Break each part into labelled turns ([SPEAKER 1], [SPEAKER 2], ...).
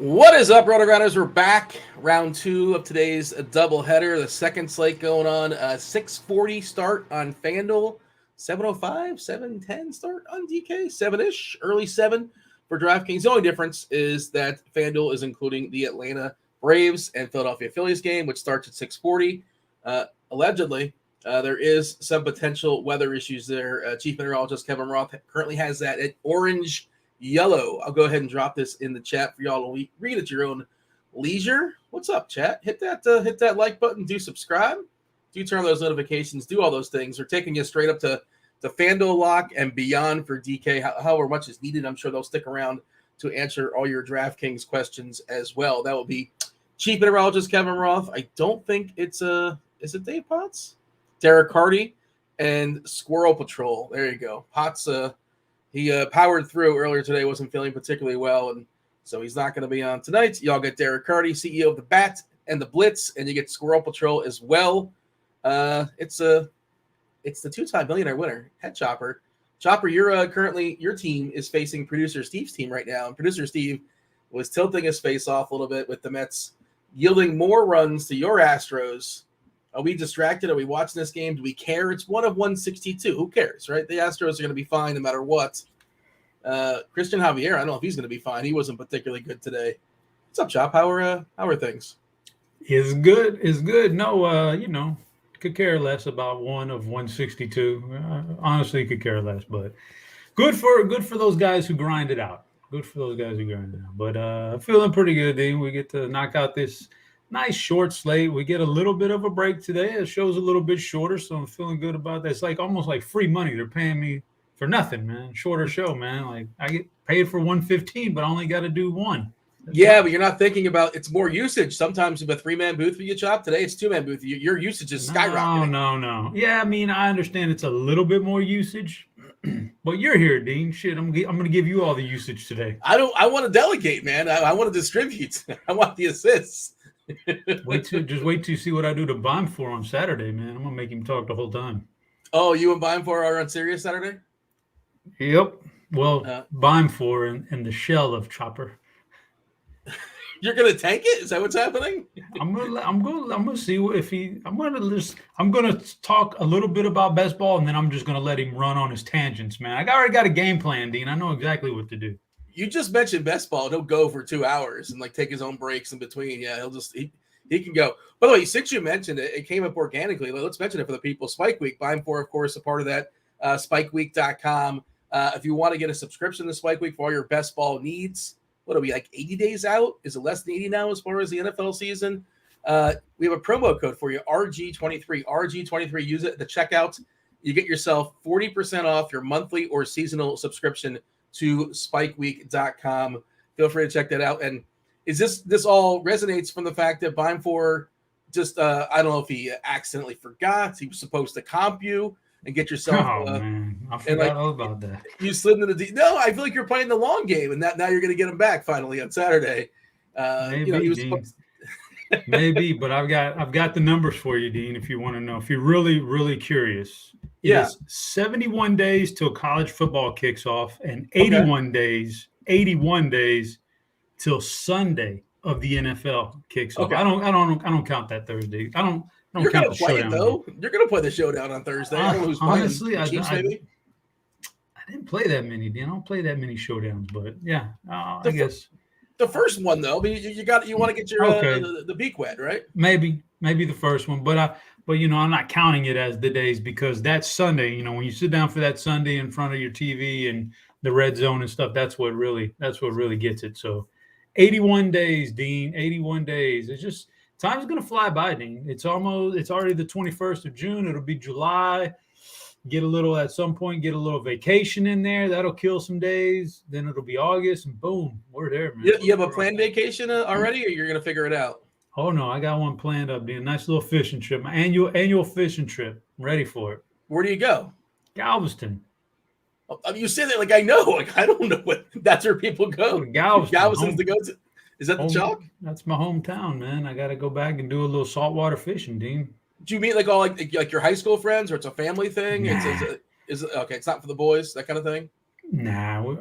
[SPEAKER 1] What is up, RotoGrinders? We're back. Round 2 of today's doubleheader. The second slate going on. 6:40 start on Fanduel. 7:05, 7:10 start on DK. 7-ish, early 7 for DraftKings. The only difference is that Fanduel is including the Atlanta Braves and Philadelphia Phillies game, which starts at 6:40. Allegedly, there is some potential weather issues there. Chief Meteorologist Kevin Roth currently has that at orange yellow. I'll go ahead and drop this in the chat for y'all to read at your own leisure. What's up, chat? Hit that like button. Do subscribe. Do turn on those notifications. Do all those things. We're taking you straight up to FanDuel lock and beyond for DK, however much is needed. I'm sure they'll stick around to answer all your DraftKings questions as well. That will be Chief Meteorologist Kevin Roth. I don't think is it Dave Potts? DerekCarty and SquirrelPatrol. There you go. Potts, he powered through earlier today, wasn't feeling particularly well, and so he's not going to be on tonight. Y'all get DerekCarty, CEO of the Bat and the Blitz, and you get SquirrelPatrol as well. It's the two-time millionaire winner, Head Chopper. Chopper, you're currently, your team is facing Producer Steve's team right now, and Producer Steve was tilting his face off a little bit with the Mets yielding more runs to your Astros. Are we distracted? Are we watching this game? Do we care? It's 1 of 162. Who cares, right? The Astros are going to be fine no matter what. Christian Javier, I don't know if he's going to be fine. He wasn't particularly good today. What's up, Chop? How are things?
[SPEAKER 2] It's good. It's good. No, could care less about 1 of 162. Honestly, could care less, but good for those guys who grind it out. Good for those guys who grind it out. But feeling pretty good, Dean. We get to knock out this nice short slate. We get a little bit of a break today. The show's a little bit shorter, so I'm feeling good about that. It's like almost like free money. They're paying me for nothing, man. Shorter show, man. Like I get paid for 115, but I only got to do one.
[SPEAKER 1] Yeah, but you're not thinking about it's more usage. Sometimes with a 3-man booth for you, Chop. Today it's 2-man booth. Your usage is skyrocketing.
[SPEAKER 2] No. Yeah, I mean, I understand it's a little bit more usage, but you're here, Dean. Shit, I'm going to give you all the usage today.
[SPEAKER 1] I want to delegate, man. I want to distribute. I want the assists.
[SPEAKER 2] wait till you see what I do to Bime for on Saturday, man. I'm gonna make him talk the whole time.
[SPEAKER 1] Oh, you and Bime for are on Sirius Saturday?
[SPEAKER 2] Yep. Well, Bime for and the shell of Chopper.
[SPEAKER 1] You're gonna tank it? Is that what's happening?
[SPEAKER 2] I'm gonna see if he. I'm gonna talk a little bit about best ball, and then I'm just gonna let him run on his tangents, man. I already got a game plan, Dean. I know exactly what to do.
[SPEAKER 1] You just mentioned best ball. He'll go for 2 hours and take his own breaks in between. Yeah, he can go. By the way, since you mentioned it, it came up organically. Let's mention it for the people. Spike Week, Bime for, of course, a part of that. SpikeWeek.com. If you want to get a subscription to Spike Week for all your best ball needs, what are we, like 80 days out? Is it less than 80 now as far as the NFL season? We have a promo code for you, RG23. RG23. Use it at the checkout. You get yourself 40% off your monthly or seasonal subscription to spikeweek.com. Feel free to check that out. And is this all resonates from the fact that Bime for just I don't know if he accidentally forgot he was supposed to comp you and get yourself
[SPEAKER 2] man. I forgot all about that.
[SPEAKER 1] You slid into the no, I feel like you're playing the long game and now you're gonna get him back finally on Saturday.
[SPEAKER 2] Maybe, he was supposed to... Maybe, but I've got the numbers for you, Dean, if you want to know. If you're really, really curious. It's 71 days till college football kicks off and 81 days till Sunday of the NFL kicks off. I don't count that Thursday. I don't
[SPEAKER 1] You're
[SPEAKER 2] count
[SPEAKER 1] gonna play it though. You're gonna play the showdown on Thursday. I don't know who's
[SPEAKER 2] honestly,
[SPEAKER 1] playing. Chiefs, maybe?
[SPEAKER 2] I didn't play that many, Dan. I don't play that many showdowns, but yeah, I guess
[SPEAKER 1] the first one though. I mean, you want to get your the beak wet, right?
[SPEAKER 2] Maybe the first one, but I'm not counting it as the days because that Sunday, when you sit down for that Sunday in front of your TV and the red zone and stuff, that's what really gets it. So 81 days, Dean, 81 days. It's just time's going to fly by, Dean. It's already the 21st of June. It'll be July. At some point, get a little vacation in there. That'll kill some days. Then it'll be August and boom, we're there, man.
[SPEAKER 1] You have a planned vacation already or you're going to figure it out?
[SPEAKER 2] Oh no, I got one planned up, Dean. Nice little fishing trip. My annual fishing trip. I'm ready for it.
[SPEAKER 1] Where do you go?
[SPEAKER 2] Galveston.
[SPEAKER 1] You say that like I know. Like I don't know what. That's where people go. Galveston's to go to. Is that the chalk?
[SPEAKER 2] That's my hometown, man. I got to go back and do a little saltwater fishing, Dean.
[SPEAKER 1] Do you meet like all like your high school friends, or it's a family thing?
[SPEAKER 2] Nah.
[SPEAKER 1] Is it okay? It's not for the boys, that kind of thing.
[SPEAKER 2] Nah,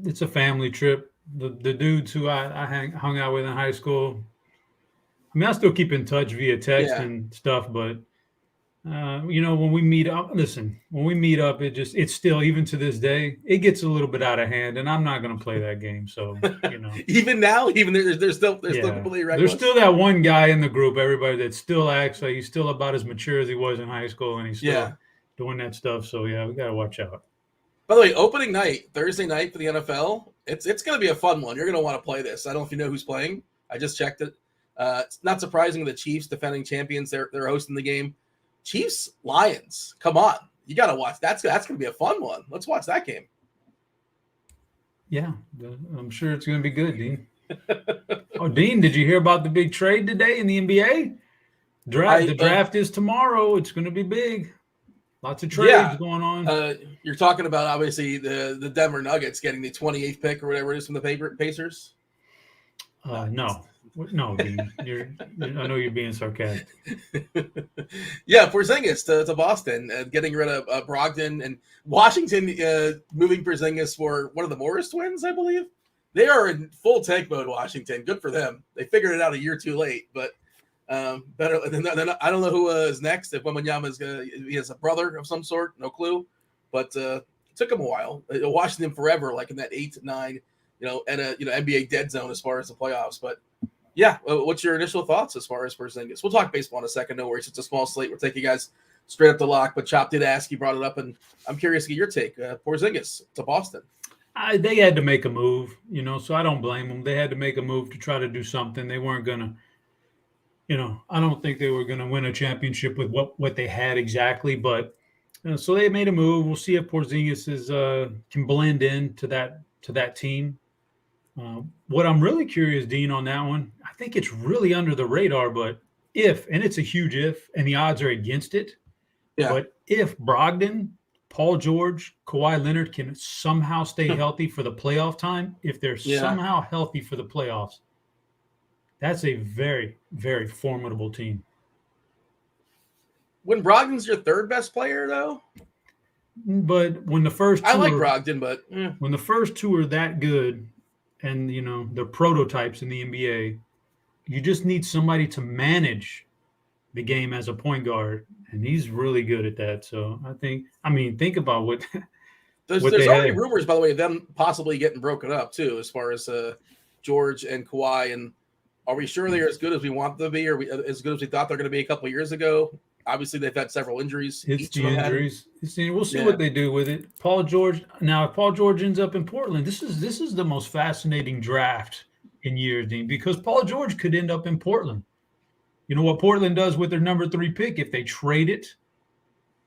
[SPEAKER 2] it's a family trip. the dudes who I hung out with in high school. I mean, I still keep in touch via text and stuff, but when we meet up, when we meet up, it's still, even to this day, it gets a little bit out of hand, and I'm not going to play that game. So,
[SPEAKER 1] even now, even there's still completely reckless.
[SPEAKER 2] There's still that one guy in the group, everybody that still acts like he's still about as mature as he was in high school, and he's still doing that stuff. So yeah, we got to watch out.
[SPEAKER 1] By the way, opening night, Thursday night for the NFL, it's going to be a fun one. You're going to want to play this. I don't know if you know who's playing. I just checked it. It's not surprising the Chiefs, defending champions, they're hosting the game. Chiefs Lions, come on, you got to watch. That's going to be a fun one. Let's watch that game.
[SPEAKER 2] Yeah, I'm sure it's going to be good, Dean. Oh, Dean, did you hear about the big trade today in the NBA? The draft is tomorrow. It's going to be big. Lots of trades going on.
[SPEAKER 1] You're talking about, obviously, the Denver Nuggets getting the 28th pick or whatever it is from the Pacers? No, Dean. I know you're being sarcastic. Yeah, Porzingis to Boston, getting rid of Brogdon, and Washington moving Porzingis for one of the Morris twins, I believe. They are in full tank mode, Washington. Good for them. They figured it out a year too late, but better. I don't know who is next. If Wembanyama he has a brother of some sort, no clue. But it took him a while. Washington forever, like in that 8 to 9, and a NBA dead zone as far as the playoffs. But yeah, what's your initial thoughts as far as Porzingis? We'll talk baseball in a second. No worries, it's a small slate. We'll take you guys straight up the lock. But Chop did ask, you brought it up, and I'm curious to get your take. Porzingis to Boston.
[SPEAKER 2] They had to make a move, so I don't blame them. They had to make a move to try to do something. They weren't going to, I don't think they were going to win a championship with what they had exactly. But so they made a move. We'll see if Porzingis can blend in to that team. What I'm really curious, Dean, on that one, I think it's really under the radar, but and it's a huge if, and the odds are against it. Yeah. But if Brogdon, Paul George, Kawhi Leonard can somehow stay healthy for the playoff time, if they're somehow healthy for the playoffs, that's a very, very formidable team.
[SPEAKER 1] When Brogdon's your third best player, though?
[SPEAKER 2] But when the first two
[SPEAKER 1] I like Brogdon, but
[SPEAKER 2] when the first two are that good, and they're prototypes in the NBA, you just need somebody to manage the game as a point guard, and he's really good at that. So think about what
[SPEAKER 1] there's already rumors, by the way, of them possibly getting broken up too, as far as George and Kawhi. And are we sure they're as good as we want them to be, or as good as we thought they're going to be a couple of years ago? Obviously, they've had several injuries.
[SPEAKER 2] It's the injuries. We'll see what they do with it. Paul George. Now, if Paul George ends up in Portland, this is the most fascinating draft in years, Dean, because Paul George could end up in Portland. You know what Portland does with their number 3 pick if they trade it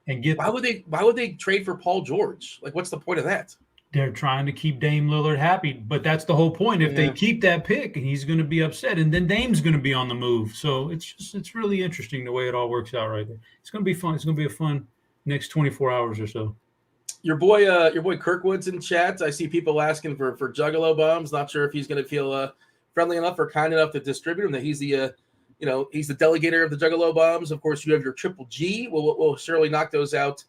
[SPEAKER 2] and get?
[SPEAKER 1] Why would they trade for Paul George? Like, what's the point of that?
[SPEAKER 2] They're trying to keep Dame Lillard happy, but that's the whole point. If they keep that pick, he's going to be upset, and then Dame's going to be on the move. So it's really interesting the way it all works out right there. It's going to be fun. It's going to be a fun next 24 hours or so.
[SPEAKER 1] Your boy Kirkwood's in chat. I see people asking for Juggalo bombs. Not sure if he's going to feel friendly enough or kind enough to distribute them. That he's the he's the delegator of the Juggalo bombs. Of course, you have your Triple G. We'll surely knock those out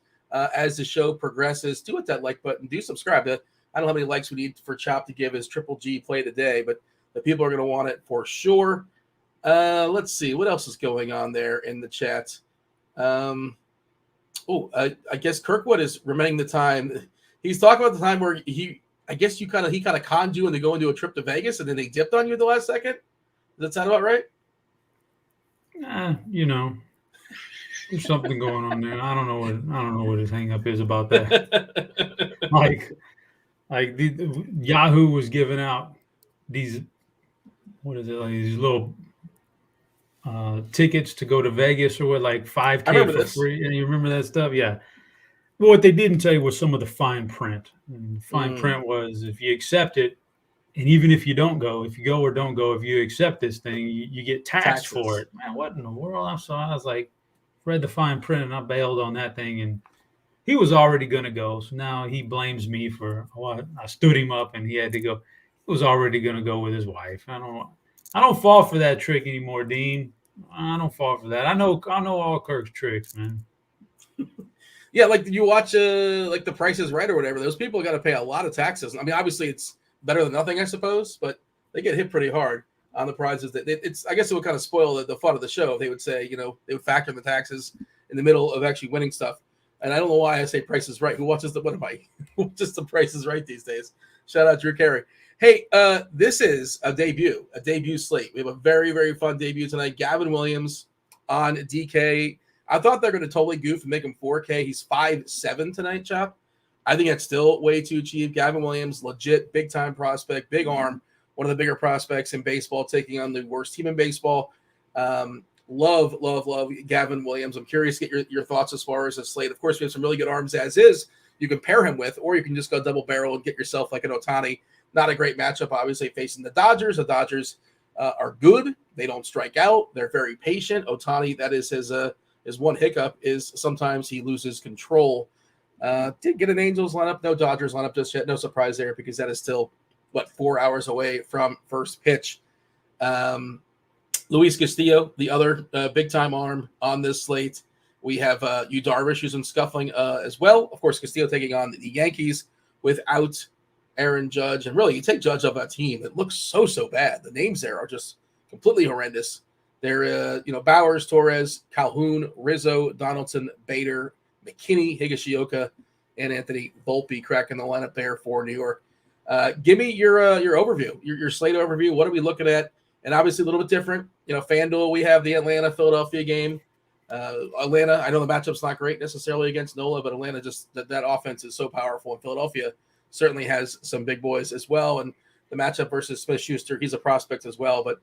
[SPEAKER 1] as the show progresses. Do hit that like button. Do subscribe. I don't know how many likes we need for Chop to give his Triple G play of the day, but the people are going to want it for sure. Let's see. What else is going on there in the chat? I guess Kirkwood is remembering the time. He's talking about the time where he kind of conned you into going to a trip to Vegas, and then they dipped on you at the last second. Does that sound about right?
[SPEAKER 2] There's something going on there. I don't know what his hang up is about that. like Yahoo was giving out these these little tickets to go to Vegas or what, like $5,000 for free. And you remember that stuff? Yeah. But what they didn't tell you was some of the fine print. And the fine print was, if you accept it, and even if you don't go, if you go or don't go, if you accept this thing, you get taxed for it. Man, what in the world? I was like, read the fine print, and I bailed on that thing. And he was already going to go. So now he blames me for, I stood him up and he had to go. He was already going to go with his wife. I don't fall for that trick anymore, Dean. I don't fall for that. I know all Kirk's tricks, man.
[SPEAKER 1] Yeah, like you watch like The Price is Right or whatever. Those people got to pay a lot of taxes. I mean, obviously it's better than nothing, I suppose, but they get hit pretty hard on the prizes. That I guess it would kind of spoil the fun of the show if they would say, they would factor in the taxes in the middle of actually winning stuff. And I don't know why I say Price is Right. Who watches the Price is Right these days? Shout out Drew Carey. Hey, this is a debut slate. We have a very, very fun debut tonight. Gavin Williams on DK. I thought they're going to totally goof and make him 4K. He's 5'7" tonight, Chop. I think that's still way too cheap. Gavin Williams, legit big-time prospect, big arm, one of the bigger prospects in baseball, taking on the worst team in baseball. Love Gavin Williams. I'm curious to get your thoughts as far as a slate. Of course, we have some really good arms as is you can pair him with, or you can just go double barrel and get yourself like an Ohtani. Not a great matchup, obviously, facing the Dodgers. The Dodgers are good. They don't strike out. They're very patient. Ohtani, that is his one hiccup, is sometimes he loses control. Did get an Angels lineup, no Dodgers lineup just yet. No surprise there because that is still, 4 hours away from first pitch. Luis Castillo, the other big-time arm on this slate. We have Yu Darvish, who's in scuffling as well. Of course, Castillo taking on the Yankees without Aaron Judge. And really, you take Judge off that team, it looks so bad. The names there are just completely horrendous. They're, Bowers, Torres, Calhoun, Rizzo, Donaldson, Bader, McKinney, Higashioka, and Anthony Volpe cracking the lineup there for New York. Give me your overview, your slate overview. What are we looking at? And obviously a little bit different. Fanduel, we have the Atlanta-Philadelphia game. Atlanta, I know the matchup's not great necessarily against Nola, but Atlanta just that offense is so powerful. And Philadelphia certainly has some big boys as well. And the matchup versus Smith-Schuster, he's a prospect as well. But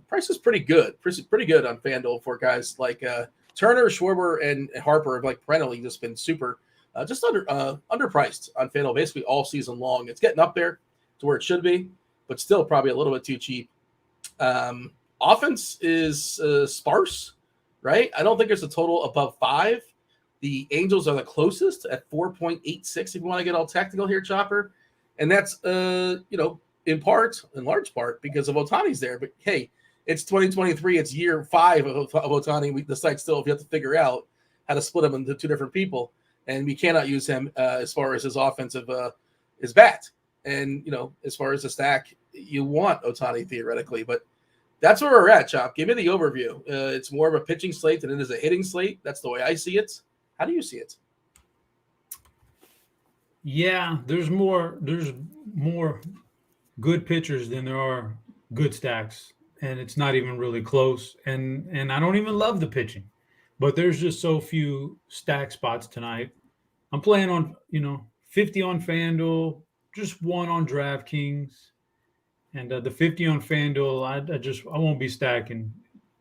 [SPEAKER 1] price is pretty good. Pretty good on FanDuel for guys like Turner, Schwarber, and Harper have perennially just been super just underpriced on FanDuel basically all season long. It's getting up there to where it should be, but still probably a little bit too cheap. Offense is sparse, right? I don't think there's a total above 5. The Angels are the closest at 4.86 if you want to get all technical here, Chopper. And that's, in large part, because of Ohtani's there. But, hey, it's 2023. It's year 5 of Ohtani. The site still, if you have to figure out how to split him into 2 different people. And we cannot use him as far as his offensive, his bat. And, as far as the stack, you want Ohtani theoretically. But that's where we're at, Chop. Give me the overview. It's more of a pitching slate than it is a hitting slate. That's the way I see it. How do you see it?
[SPEAKER 2] Yeah, there's more good pitchers than there are good stacks, and it's not even really close. And I don't even love the pitching, but there's just so few stack spots tonight. I'm playing on 50 on FanDuel, just 1 on DraftKings, and the 50 on FanDuel. I won't be stacking.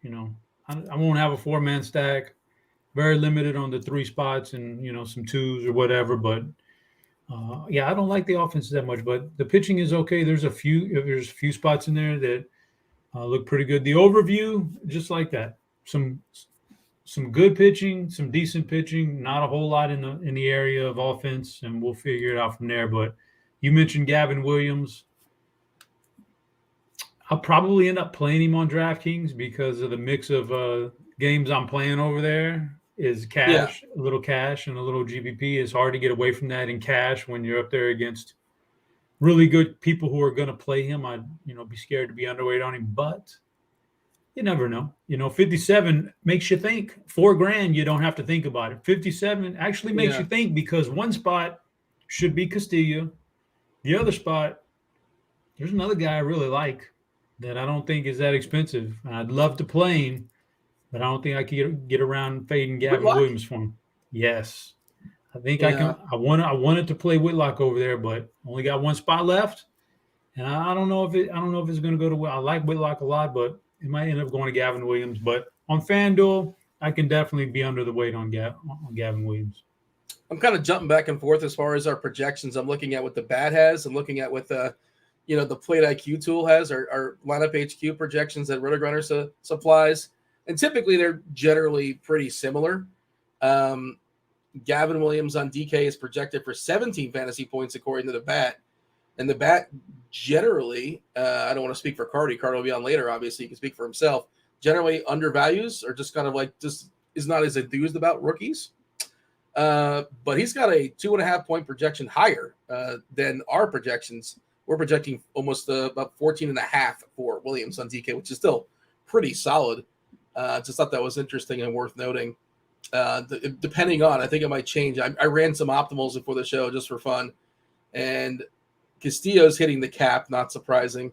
[SPEAKER 2] I won't have a 4-man stack. Very limited on the 3 spots and, some 2s or whatever. But, I don't like the offense that much. But the pitching is okay. There's a few spots in there that look pretty good. The overview, just like that. Some good pitching, some decent pitching, not a whole lot in the area of offense, and we'll figure it out from there. But you mentioned Gavin Williams. I'll probably end up playing him on DraftKings because of the mix of games I'm playing over there. Is cash, a little cash and a little GBP. It's hard to get away from that in cash when you're up there against really good people who are going to play him. I'd, be scared to be underweight on him, but you never know. 57 makes you think. $4,000, you don't have to think about it. 57 actually makes you think because one spot should be Castillo. The other spot, there's another guy I really like that I don't think is that expensive. I'd love to play him. But I don't think I can get around fading Gavin Williams for him. Yes, I think I can. I wanted to play Whitlock over there, but only got 1 spot left, and I don't know if it's going to go to. I like Whitlock a lot, but it might end up going to Gavin Williams. But on FanDuel, I can definitely be under the weight on Gavin Williams.
[SPEAKER 1] I'm kind of jumping back and forth as far as our projections. I'm looking at what the bat has. I'm looking at what the Plate IQ tool has. Our lineup HQ projections that RotoGrinders supplies. And typically, they're generally pretty similar. Gavin Williams on DK is projected for 17 fantasy points according to the bat. And the bat generally, I don't want to speak for Carty. Carty will be on later, obviously. He can speak for himself. Generally undervalues or just kind of just is not as enthused about rookies. But he's got a 2.5 point projection higher than our projections we're projecting almost about 14.5 for Williams on DK, which is still pretty solid. Just thought that was interesting and worth noting. Depending on, I think it might change. I ran some optimals before the show just for fun, and Castillo's hitting the cap, not surprising.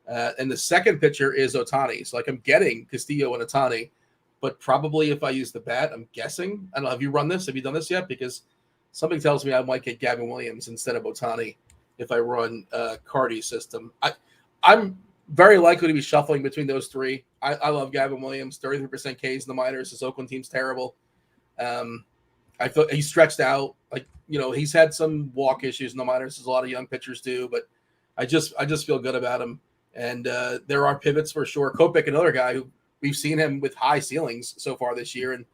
[SPEAKER 1] And the second pitcher is Ohtani. So, like, I'm getting Castillo and Ohtani, but probably if I use the bat, I'm guessing. I don't know. Have you run this? Have you done this yet? Because something tells me I might get Gavin Williams instead of Ohtani if I run Carty's system. I'm very likely to be shuffling between those three. I love Gavin Williams. 33% Ks in the minors. His Oakland team's terrible. I thought he stretched out. Like, he's had some walk issues in the minors, as a lot of young pitchers do, but I just feel good about him. And there are pivots for sure. Kopech, another guy who we've seen him with high ceilings so far this year. And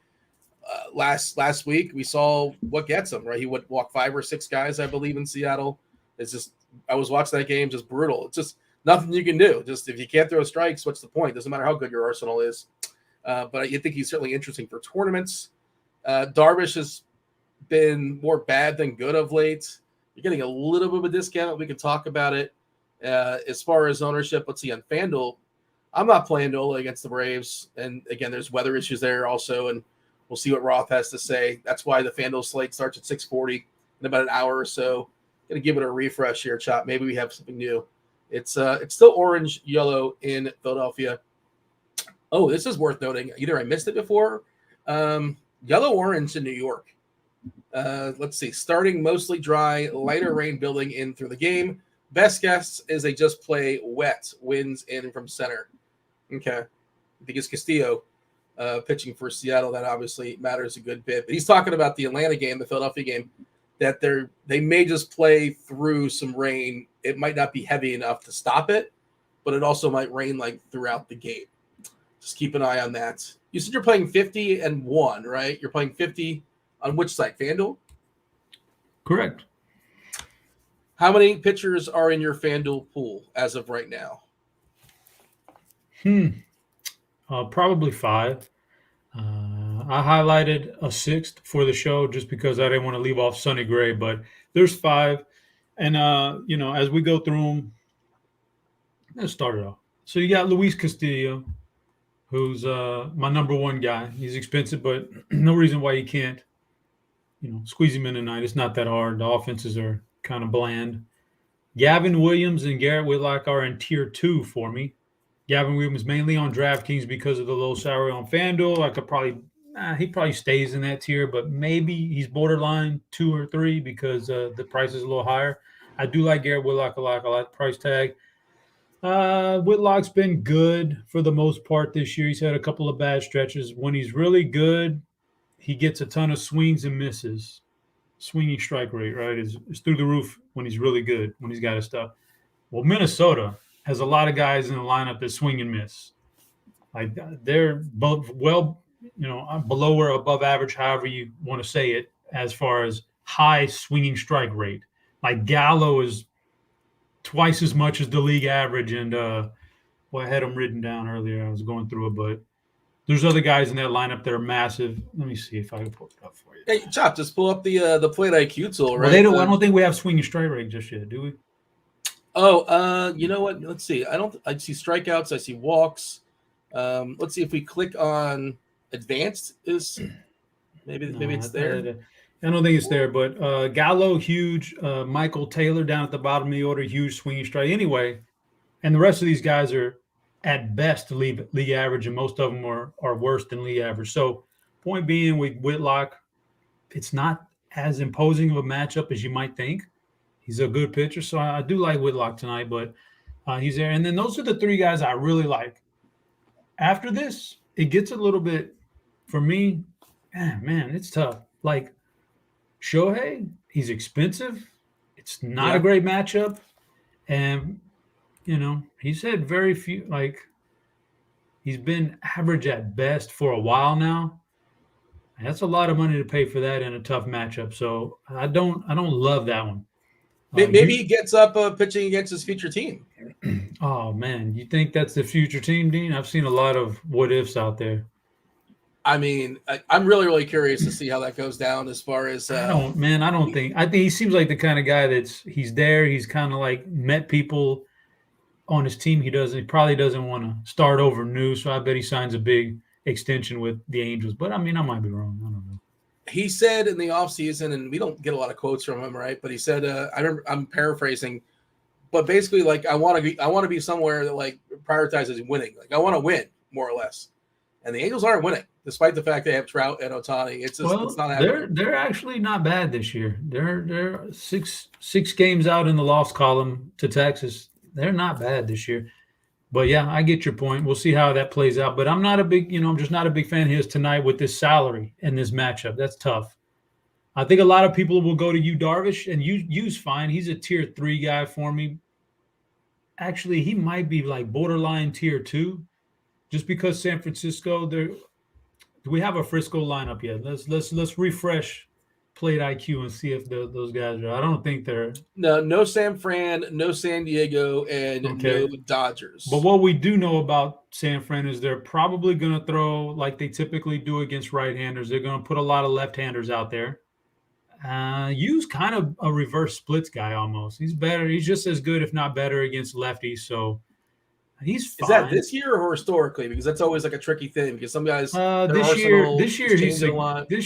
[SPEAKER 1] last week we saw what gets him, right? He would walk 5 or 6 guys, I believe, in Seattle. It's just, I was watching that game, just brutal. It's just nothing you can do. Just if you can't throw strikes, what's the point? Doesn't matter how good your arsenal is. But I think he's certainly interesting for tournaments. Darvish has been more bad than good of late. You're getting a little bit of a discount. We can talk about it. As far as ownership, let's see, on FanDuel, I'm not playing Nola against the Braves. And again, there's weather issues there also, and we'll see what Roth has to say. That's why the FanDuel slate starts at 6:40 in about an hour or so. Going to give it a refresh here, Chop. Maybe we have something new. It's still orange, yellow in Philadelphia. Oh, this is worth noting. Either I missed it before. Yellow orange in New York. Let's see. Starting mostly dry, lighter rain building in through the game. Best guess is they just play wet. Winds in from center. Okay. I think it's Castillo pitching for Seattle. That obviously matters a good bit. But he's talking about the Atlanta game, the Philadelphia game, that they may just play through some rain. It might not be heavy enough to stop it, but it also might rain like throughout the game. Just keep an eye on that. You said you're playing 50 and 1, right? You're playing 50 on which site? FanDuel?
[SPEAKER 2] Correct.
[SPEAKER 1] How many pitchers are in your FanDuel pool as of right now?
[SPEAKER 2] Probably 5. I highlighted a 6th for the show just because I didn't want to leave off Sonny Gray, but there's 5. And, as we go through them, let's start it off. So you got Luis Castillo, who's my number 1 guy. He's expensive, but no reason why you can't, squeeze him in tonight. It's not that hard. The offenses are kind of bland. Gavin Williams and Garrett Whitlock are in tier 2 for me. Gavin Williams mainly on DraftKings because of the low salary on FanDuel. I could he probably stays in that tier, but maybe he's borderline 2 or 3 because the price is a little higher. I do like Garrett Whitlock a lot. I like the price tag. Whitlock's been good for the most part this year. He's had a couple of bad stretches. When he's really good, he gets a ton of swings and misses. Swinging strike rate, right, is through the roof when he's really good, when he's got his stuff. Well, Minnesota has a lot of guys in the lineup that swing and miss. Like, they're both below or above average, however you want to say it, as far as high swinging strike rate. Like, Gallo is twice as much as the league average, and I had them written down earlier. I was going through it, but there's other guys in that lineup that are massive. Let me see if I can pull it up for you.
[SPEAKER 1] Hey, Chop, just pull up the plate IQ tool, right?
[SPEAKER 2] Well, I don't think we have swinging strike rate just yet, do we?
[SPEAKER 1] Oh, you know what? Let's see. I see strikeouts. I see walks. Let's see if we click on advanced. Maybe it's there.
[SPEAKER 2] I don't think it's there, but Gallo, huge. Michael Taylor down at the bottom of the order, huge swinging strike. Anyway, and the rest of these guys are at best league average, and most of them are worse than league average. So, point being, with Whitlock, it's not as imposing of a matchup as you might think. He's a good pitcher, so I do like Whitlock tonight, but he's there. And then those are the 3 guys I really like. After this, it gets a little bit, for me, man, it's tough. Like, Shohei, he's expensive. It's not a great matchup. And, he's had very few, he's been average at best for a while now. And that's a lot of money to pay for that in a tough matchup. So I don't love that one.
[SPEAKER 1] Maybe he gets up pitching against his future team.
[SPEAKER 2] Oh, man. You think that's the future team, Dean? I've seen a lot of what ifs out there.
[SPEAKER 1] I mean, I'm really, really curious to see how that goes down as far as
[SPEAKER 2] I think he seems like the kind of guy he's there. He's kind of like met people on his team. He probably doesn't want to start over new. So I bet he signs a big extension with the Angels. But I mean, I might be wrong. I don't know.
[SPEAKER 1] He said in the offseason, and we don't get a lot of quotes from him, right? But he said, I'm paraphrasing, but basically, like, I want to be somewhere that like prioritizes winning. Like, I want to win more or less. And the Angels aren't winning, despite the fact they have Trout and Ohtani. It's not happening.
[SPEAKER 2] They're actually not bad this year. They're six games out in the loss column to Texas. They're not bad this year. But yeah, I get your point. We'll see how that plays out. But I'm just not a big fan of his tonight with this salary and this matchup. That's tough. I think a lot of people will go to Yu Darvish, and Yu's fine. He's a tier 3 guy for me. Actually, he might be like borderline tier 2. Just because San Francisco, do we have a Frisco lineup yet? Let's refresh plate IQ and see if those guys are. I don't think they're
[SPEAKER 1] no San Fran, no San Diego, and no Dodgers.
[SPEAKER 2] But what we do know about San Fran is they're probably going to throw like they typically do against right-handers. They're going to put a lot of left-handers out there. Yu's kind of a reverse splits guy almost. He's better. He's just as good, if not better, against lefties. So. He's fine.
[SPEAKER 1] Is that this year or historically? Because that's always like a tricky thing. Because some guys
[SPEAKER 2] this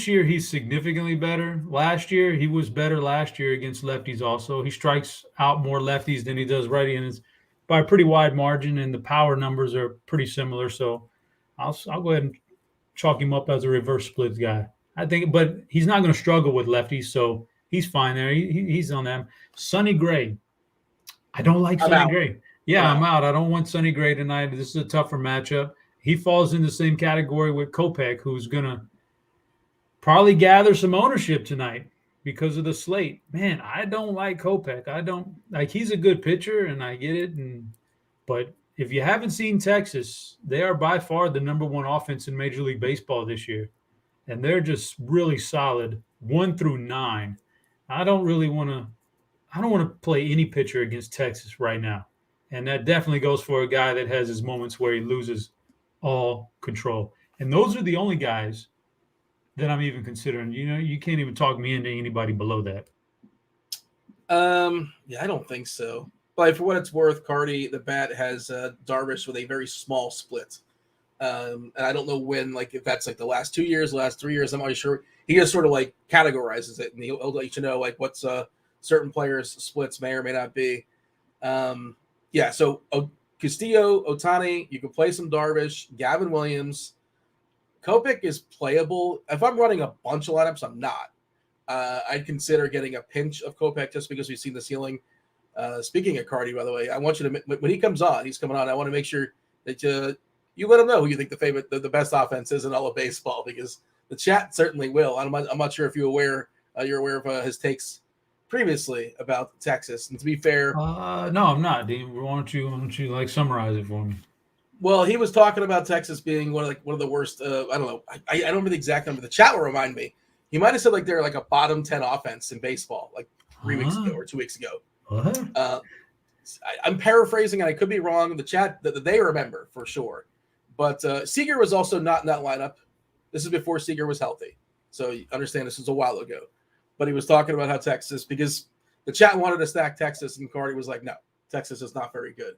[SPEAKER 2] year he's significantly better. Last year he was better last year against lefties. Also, he strikes out more lefties than he does righty, and it's by a pretty wide margin. And the power numbers are pretty similar. So I'll go ahead and chalk him up as a reverse splits guy. I think, but he's not going to struggle with lefties, so he's fine there. He's on them. Sonny Gray, I don't like Sonny Gray. Yeah, I'm out. I don't want Sonny Gray tonight. This is a tougher matchup. He falls in the same category with Kopech, who's going to probably gather some ownership tonight because of the slate. Man, I don't like Kopech. I don't like. He's a good pitcher, and I get it. But if you haven't seen Texas, they are by far the number 1 offense in Major League Baseball this year, and they're just really solid 1 through 9. I don't want to play any pitcher against Texas right now. And that definitely goes for a guy that has his moments where he loses all control. And those are the only guys that I'm even considering. You can't even talk me into anybody below that.
[SPEAKER 1] Yeah, I don't think so. But for what it's worth, Carty, the bat has Darvish with a very small split. And I don't know when, like, if that's like the last 2 years, the last 3 years, I'm not sure. He just sort of like categorizes it, and he'll let you know like what's certain players' splits may or may not be. Yeah, so Castillo, Ohtani, you can play some Darvish, Gavin Williams. Kopech is playable. If I'm running a bunch of lineups, I'm not. I'd consider getting a pinch of Kopech just because we've seen the ceiling. Speaking of Carty, by the way, I want you to, when he comes on, I want to make sure that you let him know who you think the best offense is in all of baseball, because the chat certainly will. I'm not sure if you're aware of his takes previously about Texas. And to be fair,
[SPEAKER 2] no, I'm not. Dean, why don't you like summarize it for me?
[SPEAKER 1] Well, he was talking about Texas being one of the worst. I don't know. I don't know the exact number. The chat will remind me. He might have said like they're like a bottom 10 offense in baseball, like 3 weeks ago or 2 weeks ago.
[SPEAKER 2] What?
[SPEAKER 1] I'm paraphrasing, and I could be wrong. The chat that they remember for sure. But Seager was also not in that lineup. This is before Seager was healthy, so you understand this was a while ago. But he was talking about how Texas, because the chat wanted to stack Texas, and Carty was like, no, Texas is not very good.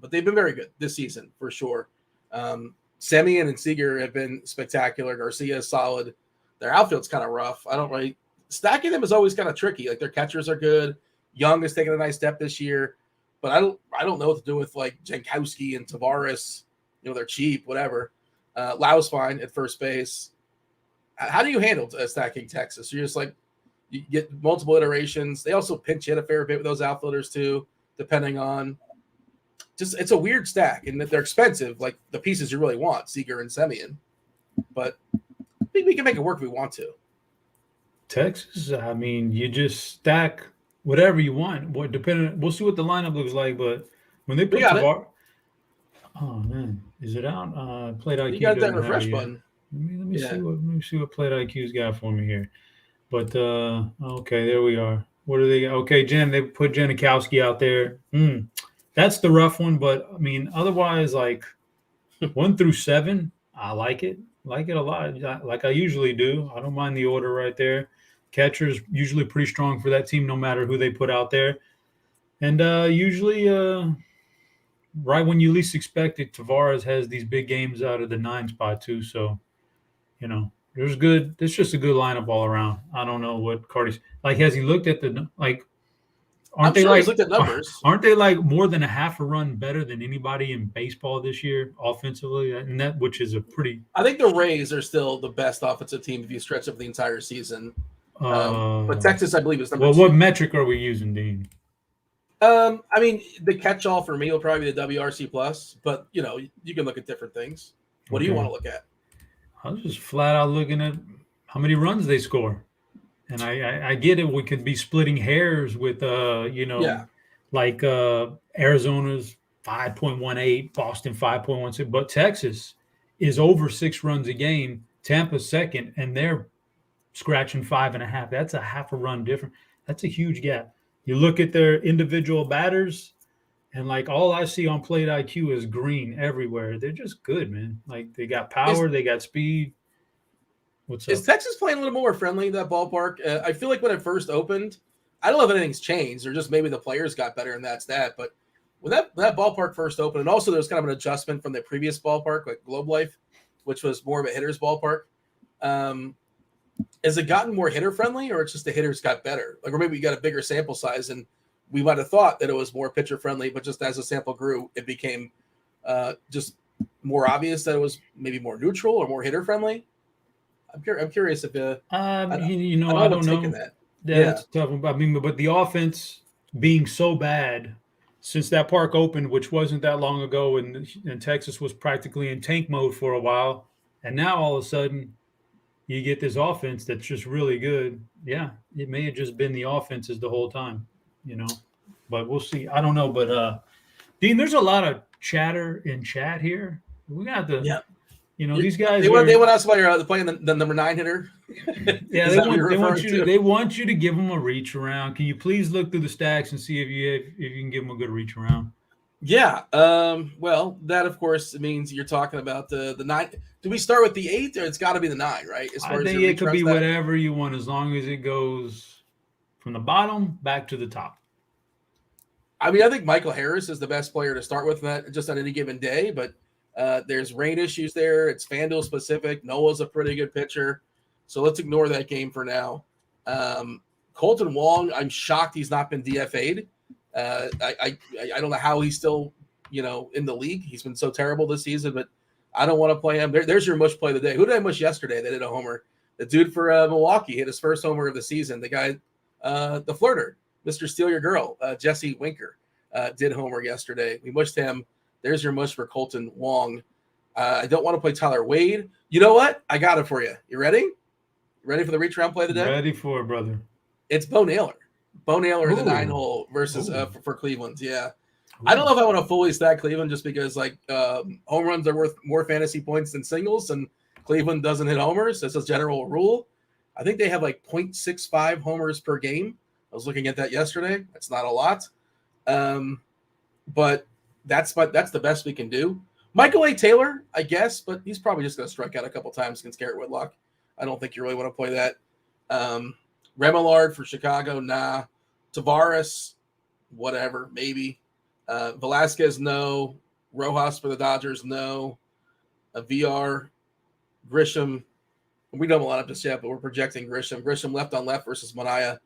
[SPEAKER 1] But they've been very good this season, for sure. Semien and Seager have been spectacular. Garcia is solid. Their outfield's kind of rough. Stacking them is always kind of tricky. Like, their catchers are good. Young has taken a nice step this year. But I don't know what to do with, like, Jankowski and Tavares. They're cheap, whatever. Lau's fine at first base. How do you handle stacking Texas? You're just like, you get multiple iterations. They also pinch hit a fair bit with those outfielders too, depending on it's a weird stack, and that they're expensive, like the pieces you really want, Seager and Semien. But I think we can make it work if we want to.
[SPEAKER 2] Texas, I mean, you just stack whatever you want. We'll see what the lineup looks like, but when they put oh man, is it out? Plate IQ.
[SPEAKER 1] You got that refresh button.
[SPEAKER 2] Let me see what Plate IQ's got for me here. But okay, there we are. What do they got? Okay, they put Janikowski out there. That's the rough one, but I mean, otherwise, like 1 through 7, I like it. Like it a lot, like I usually do. I don't mind the order right there. Catcher's usually pretty strong for that team, no matter who they put out there. And usually, right when you least expect it, Tavares has these big games out of the 9 spot too. So, there's good. It's just a good lineup all around. I don't know what Carty's like. Has he looked at the like?
[SPEAKER 1] I'm sure he's looked at numbers.
[SPEAKER 2] Aren't they like more than a half a run better than anybody in baseball this year offensively? And that, which is a pretty.
[SPEAKER 1] I think the Rays are still the best offensive team if you stretch over the entire season. But Texas, I believe, is number 2.
[SPEAKER 2] What metric are we using, Dean?
[SPEAKER 1] I mean, the catch-all for me will probably be the WRC plus, but you can look at different things. What do you want to look at?
[SPEAKER 2] I was just flat out looking at how many runs they score. And I get it. We could be splitting hairs with, like Arizona's 5.18, Boston 5.16, but Texas is over 6 runs a game. Tampa's second, and they're scratching 5.5. That's a half a run different. That's a huge gap. You look at their individual batters, and like all I see on plate IQ is green everywhere. They're just good, man. Like they got power, they got speed.
[SPEAKER 1] Is Texas playing a little more friendly, that ballpark? I feel like when it first opened, I don't know if anything's changed or just maybe the players got better and that's that. But when that ballpark first opened, and also there was kind of an adjustment from the previous ballpark, like Globe Life, which was more of a hitter's ballpark. Has it gotten more hitter friendly, or it's just the hitters got better? Like, or maybe you got a bigger sample size and we might have thought that it was more pitcher friendly, but just as the sample grew, it became just more obvious that it was maybe more neutral or more hitter friendly. I'm curious if
[SPEAKER 2] I don't know.
[SPEAKER 1] That.
[SPEAKER 2] That's tough. I mean, but the offense being so bad since that park opened, which wasn't that long ago, and Texas was practically in tank mode for a while, and now all of a sudden you get this offense that's just really good. Yeah, it may have just been the offenses the whole time, but we'll see. I don't know, but Dean, there's a lot of chatter in chat here. We got the. Yeah. These guys.
[SPEAKER 1] They want to ask about your playing the number 9 hitter.
[SPEAKER 2] Yeah, they want you to give them a reach around. Can you please look through the stacks and see if you can give them a good reach around?
[SPEAKER 1] Yeah. Well, that of course means you're talking about the 9. Do we start with the 8, or it's got to be the 9, right?
[SPEAKER 2] I think it could be whatever you want, as long as it goes from the bottom back to the top.
[SPEAKER 1] I mean, I think Michael Harris is the best player to start with that just on any given day, but. There's rain issues there. It's Fanduel specific. Noah's a pretty good pitcher. So let's ignore that game for now. Colton Wong, I'm shocked he's not been DFA'd. I don't know how he's still, in the league. He's been so terrible this season, but I don't want to play him. There's your mush play of the day. Who did I mush yesterday that hit a homer? The dude for Milwaukee hit his first homer of the season. The guy, the flirter, Mr. Steal Your Girl, Jesse Winker, did homer yesterday. We mushed him. There's your mush for Colton Wong. I don't want to play Tyler Wade. You know what? I got it for you. You ready? Ready for the reach around play of the day?
[SPEAKER 2] Ready for it, brother.
[SPEAKER 1] It's Bo Naylor. Bo Naylor in the 9-hole versus for Cleveland. Yeah. I don't know if I want to fully stack Cleveland just because home runs are worth more fantasy points than singles, and Cleveland doesn't hit homers. That's a general rule. I think they have 0.65 homers per game. I was looking at that yesterday. That's not a lot. But that's the best we can do. Michael A. Taylor, I guess, but he's probably just going to strike out a couple times against Garrett Whitlock. I don't think you really want to play that. Remillard for Chicago, nah. Tavares, whatever, maybe. Velasquez, no. Rojas for the Dodgers, no. VR, Grisham. We don't have a lot of this yet, but we're projecting Grisham. Grisham left on left versus Manaya.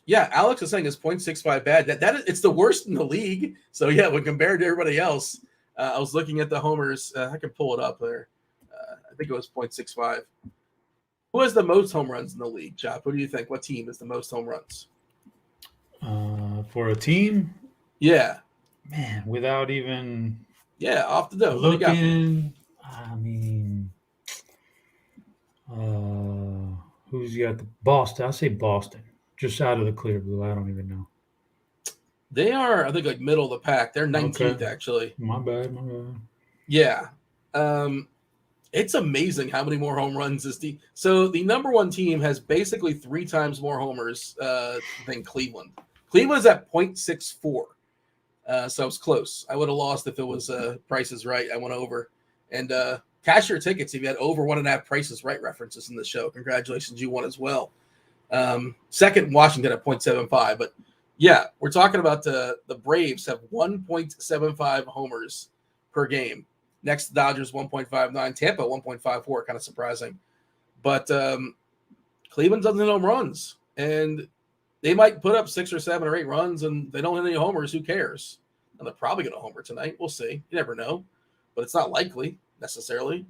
[SPEAKER 1] Yeah, Alex is saying it's 0.65 bad. It's the worst in the league. So yeah, when compared to everybody else, I was looking at the homers. I can pull it up there. I think it was 0.65. Who has the most home runs in the league, Chop? What do you think? What team has the most home runs?
[SPEAKER 2] For a team?
[SPEAKER 1] Yeah.
[SPEAKER 2] Man, without even
[SPEAKER 1] off the dome.
[SPEAKER 2] Looking, I mean, who's got the Boston? I'll say Boston. Just out of the clear blue. I don't even know.
[SPEAKER 1] They are, I think, middle of the pack. They're 19th, actually.
[SPEAKER 2] My bad.
[SPEAKER 1] Yeah. It's amazing how many more home runs this team. So the number 1 team has basically 3 times more homers than Cleveland. Cleveland's at 0.64. So it's close. I would have lost if it was Price is Right. I went over. And cash your tickets if you had over 1.5 Prices Right references in the show. Congratulations, you won as well. Second, Washington at 0.75. But yeah, we're talking about the Braves have 1.75 homers per game. Next, the Dodgers 1.59, Tampa 1.54. Kind of surprising, but Cleveland doesn't hit home runs, and they might put up 6 or 7 or 8 runs, and they don't hit any homers. Who cares? And they're probably going to homer tonight. We'll see. You never know, but it's not likely necessarily.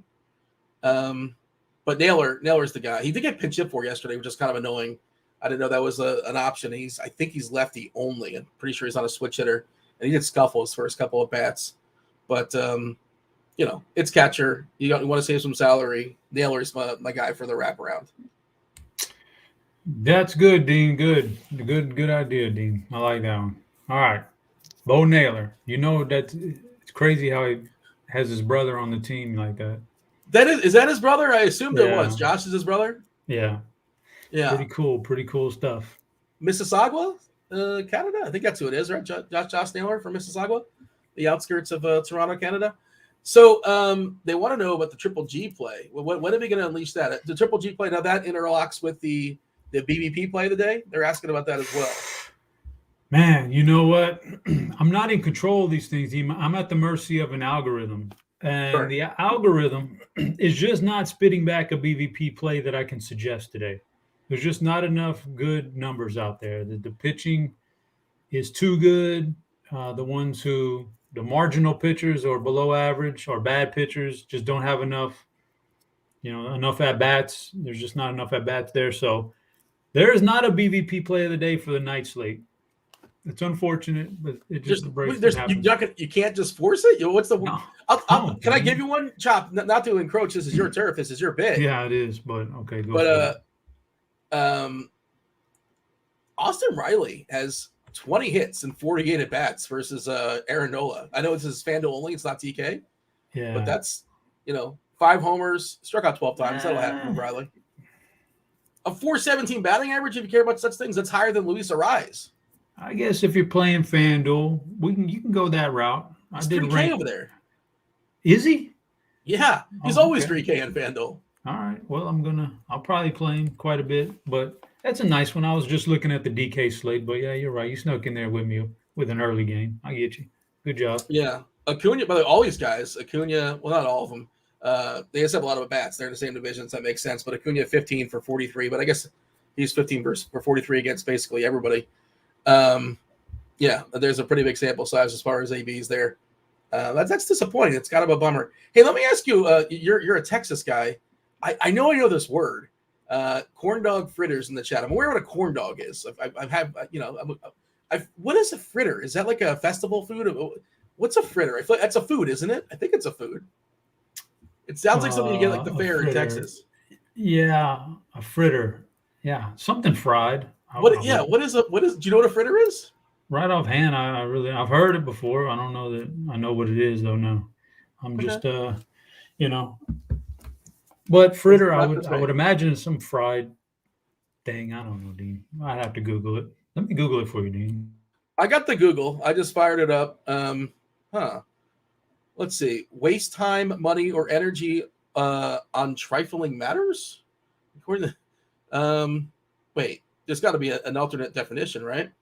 [SPEAKER 1] But Naylor's the guy. He did get pinch hit for yesterday, which is kind of annoying. I didn't know that was an option. I think he's lefty only. I'm pretty sure he's not a switch hitter, and he did scuffle his first couple of bats. But it's catcher. You want to save some salary. Naylor's my guy for the wraparound.
[SPEAKER 2] That's good, Dean. Good idea, Dean. I like that one. All right, Bo Naylor. It's crazy how he has his brother on the team like that.
[SPEAKER 1] Is that his brother? I assumed it was. Josh is his brother?
[SPEAKER 2] Yeah. Pretty cool stuff.
[SPEAKER 1] Mississauga, Canada? I think that's who it is, right? Josh Naylor from Mississauga, the outskirts of Toronto, Canada. So they want to know about the Triple G play. When are we going to unleash that? The Triple G play, now that interlocks with the BBP play of the day? They're asking about that as well.
[SPEAKER 2] Man, you know what? I'm not in control of these things. I'm at the mercy of an algorithm. And the algorithm is just not spitting back a BVP play that I can suggest today. There's just not enough good numbers out there. The pitching is too good. The marginal pitchers or below average or bad pitchers just don't have enough at-bats. There's just not enough at-bats there. So there is not a BVP play of the day for the night slate. It's unfortunate, but it just
[SPEAKER 1] you can't just force it. What's the? No. Can I give you one, Chop? Not to encroach. This is your turf. This is your bit.
[SPEAKER 2] Yeah, it is. But okay, go.
[SPEAKER 1] Austin Riley has 20 hits and 48 at bats versus Aaron Nola. I know this is Fanduel only. It's not TK.
[SPEAKER 2] Yeah,
[SPEAKER 1] but that's 5 homers, struck out 12 times. That'll happen with Riley. A .417 batting average. If you care about such things, that's higher than Luis Arraez.
[SPEAKER 2] I guess if you're playing FanDuel, you can go that route.
[SPEAKER 1] He's 3K over there.
[SPEAKER 2] Is he?
[SPEAKER 1] Yeah, he's always 3K on FanDuel.
[SPEAKER 2] All right. Well, I'll probably play him quite a bit, but that's a nice one. I was just looking at the DK slate, but yeah, you're right. You snuck in there with me with an early game. I get you. Good job.
[SPEAKER 1] Yeah. Acuna, by the way, all these guys, well, not all of them. They just have a lot of bats. They're in the same division, so that makes sense. But Acuna 15 for 43, but I guess he's 15 for 43 against basically everybody. There's a pretty big sample size as far as ABs there. That's disappointing. It's kind of a bummer. Hey, let me ask you, you're a Texas guy. I know this word. Corn dog fritters in the chat. I'm aware what a corn dog is. What is a fritter? Is that like a festival food? What's a fritter? I feel like that's a food, isn't it? I think it's a food. It sounds like something you get like the fair in Texas.
[SPEAKER 2] Yeah, a fritter. Yeah, something fried.
[SPEAKER 1] Do you know what a fritter is?
[SPEAKER 2] Right offhand, I've heard it before. I don't know that I know what it is though. No, I'm just But fritter, I would imagine it's some fried thing. I don't know, Dean. I'd have to Google it. Let me Google it for you, Dean.
[SPEAKER 1] I got the Google. I just fired it up. Let's see. Waste time, money, or energy on trifling matters? According to, wait. There's got to be an alternate definition, right?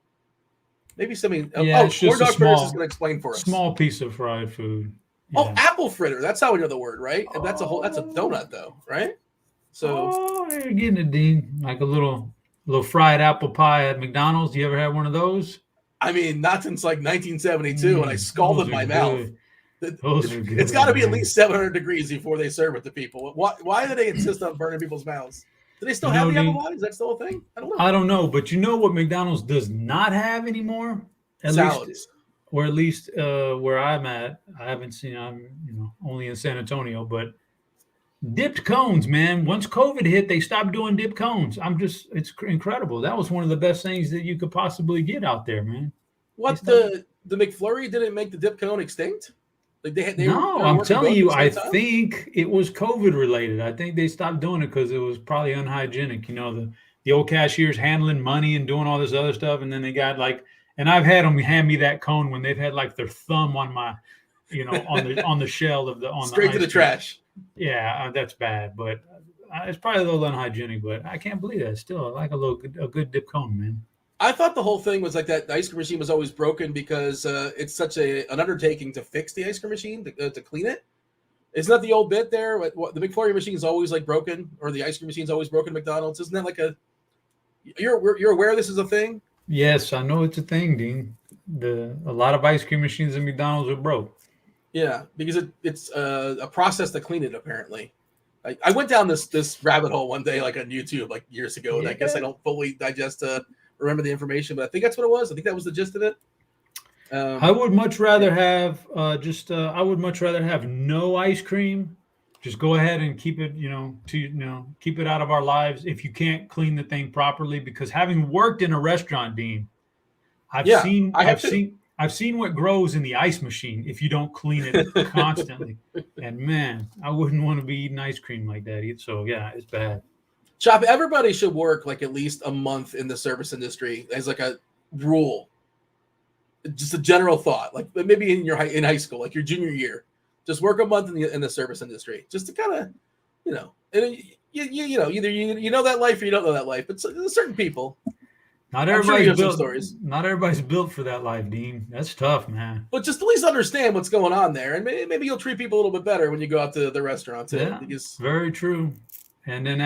[SPEAKER 1] Maybe something.
[SPEAKER 2] Yeah,
[SPEAKER 1] corn dog fritters is going to explain for us.
[SPEAKER 2] Small piece of fried food.
[SPEAKER 1] Yeah. Oh, apple fritter. That's how we know the word, right? That's a donut, though, right? So
[SPEAKER 2] you're getting it, Dean. Like a little fried apple pie at McDonald's. You ever had one of those?
[SPEAKER 1] I mean, not since like 1972, and I scalded my mouth. It's got to be at least 700 degrees before they serve it to people. Why do they insist on burning people's mouths? Do they still have the apple pie? Is that still a thing?
[SPEAKER 2] I don't know, but you know what McDonald's does not have anymore?
[SPEAKER 1] Salads.
[SPEAKER 2] Or at least where I'm at, I haven't seen. I'm only in San Antonio, but dipped cones, man. Once COVID hit, they stopped doing dipped cones. It's incredible. That was one of the best things that you could possibly get out there, man.
[SPEAKER 1] What the McFlurry didn't make the dip cone extinct? Like
[SPEAKER 2] I'm telling you, I think it was COVID related. I think they stopped doing it because it was probably unhygienic. The old cashiers handling money and doing all this other stuff, and then they got and I've had them hand me that cone when they've had like their thumb on my, on the shell of the
[SPEAKER 1] straight to the trash.
[SPEAKER 2] Yeah, that's bad, but it's probably a little unhygienic. But I can't believe that. Still, I like a good dip cone, man.
[SPEAKER 1] I thought the whole thing was like that. The ice cream machine was always broken because it's such an undertaking to fix the ice cream machine to clean it. Isn't that the old bit there? What the McFlurry machine is always like broken, or the ice cream machine is always broken at McDonald's? Isn't that like a you're aware this is a thing?
[SPEAKER 2] Yes, I know it's a thing, Dean. A lot of ice cream machines at McDonald's are broke.
[SPEAKER 1] Yeah, because it's a process to clean it. Apparently, I went down this rabbit hole one day, like on YouTube, like years ago, and I guess I don't fully digest remember the information, but I think that's what it was. I think that was the gist of it.
[SPEAKER 2] I would much rather have I would much rather have no ice cream. Just go ahead and keep it, keep it out of our lives if you can't clean the thing properly. Because having worked in a restaurant, Dean, I've seen what grows in the ice machine if you don't clean it constantly. And man, I wouldn't want to be eating ice cream like that either. So yeah, it's bad.
[SPEAKER 1] Chop, everybody should work like at least a month in the service industry as like a rule. Just a general thought, like maybe in high school, like your junior year, just work a month in the service industry, just to kind of, and either you know that life or you don't know that life. But certain people,
[SPEAKER 2] not everybody's built. Not everybody's built for that life, Dean. That's tough, man.
[SPEAKER 1] But just at least understand what's going on there, and maybe you'll treat people a little bit better when you go out to the restaurant too.
[SPEAKER 2] Yeah, very true. And then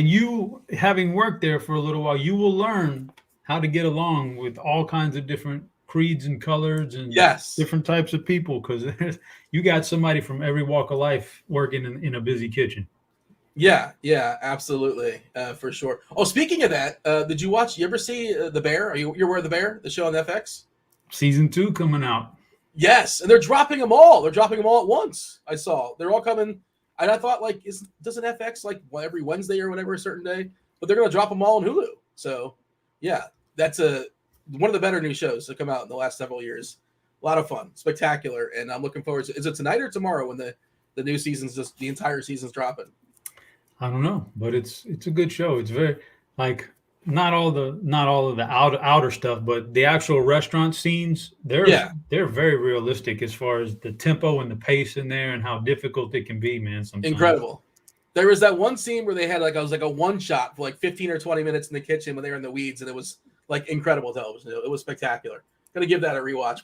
[SPEAKER 2] you having worked there for a little while, you will learn how to get along with all kinds of different creeds and colors and different types of people, because you got somebody from every walk of life working in a busy kitchen.
[SPEAKER 1] Yeah, absolutely, for sure. Oh, speaking of that, did you ever see The Bear? You're aware of The Bear, the show on FX?
[SPEAKER 2] Season 2 coming out.
[SPEAKER 1] Yes, and they're dropping them all. They're dropping them all at once. I saw. They're all coming. And I thought, like, doesn't FX, like, every Wednesday or whatever, a certain day? But they're going to drop them all on Hulu. So, yeah, that's one of the better new shows to come out in the last several years. A lot of fun, spectacular, and I'm looking forward to. Is it tonight or tomorrow when the new season's the entire season's dropping?
[SPEAKER 2] I don't know, but it's a good show. It's very like not all of the outer stuff, but the actual restaurant scenes. They're very realistic as far as the tempo and the pace in there and how difficult it can be, man. Sometimes.
[SPEAKER 1] Incredible. There was that one scene where they had like a one shot for like 15 or 20 minutes in the kitchen when they were in the weeds, and it was like incredible television. It was spectacular. Gonna give that a rewatch,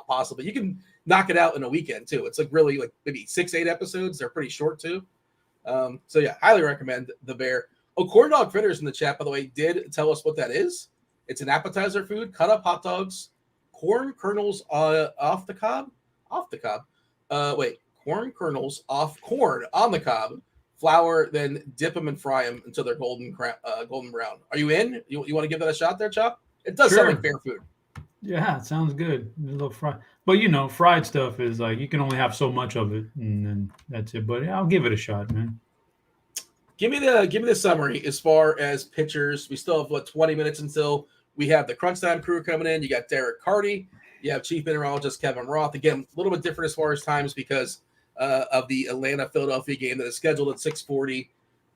[SPEAKER 1] possibly. You can knock it out in a weekend too. It's like really like maybe 6-8 episodes. They're pretty short too. So yeah, highly recommend The Bear. Oh, Corn Dog Fritters in the chat, by the way, did tell us what that is. It's an appetizer food, cut up hot dogs, corn kernels off the cob. Corn kernels off corn on the cob, flour, then dip them and fry them until they're golden brown. Are you in? You want to give that a shot there, Chop? It does sound like fair food.
[SPEAKER 2] Yeah, it sounds good. A little fried, but fried stuff is like you can only have so much of it, and then that's it. But I'll give it a shot, man.
[SPEAKER 1] Give me the summary as far as pitchers. We still have 20 minutes until we have the Crunch Time crew coming in. You got DerekCarty. You have Chief Mineralogist Kevin Roth. Again, a little bit different as far as times because of the Atlanta-Philadelphia game that is scheduled at 6:40.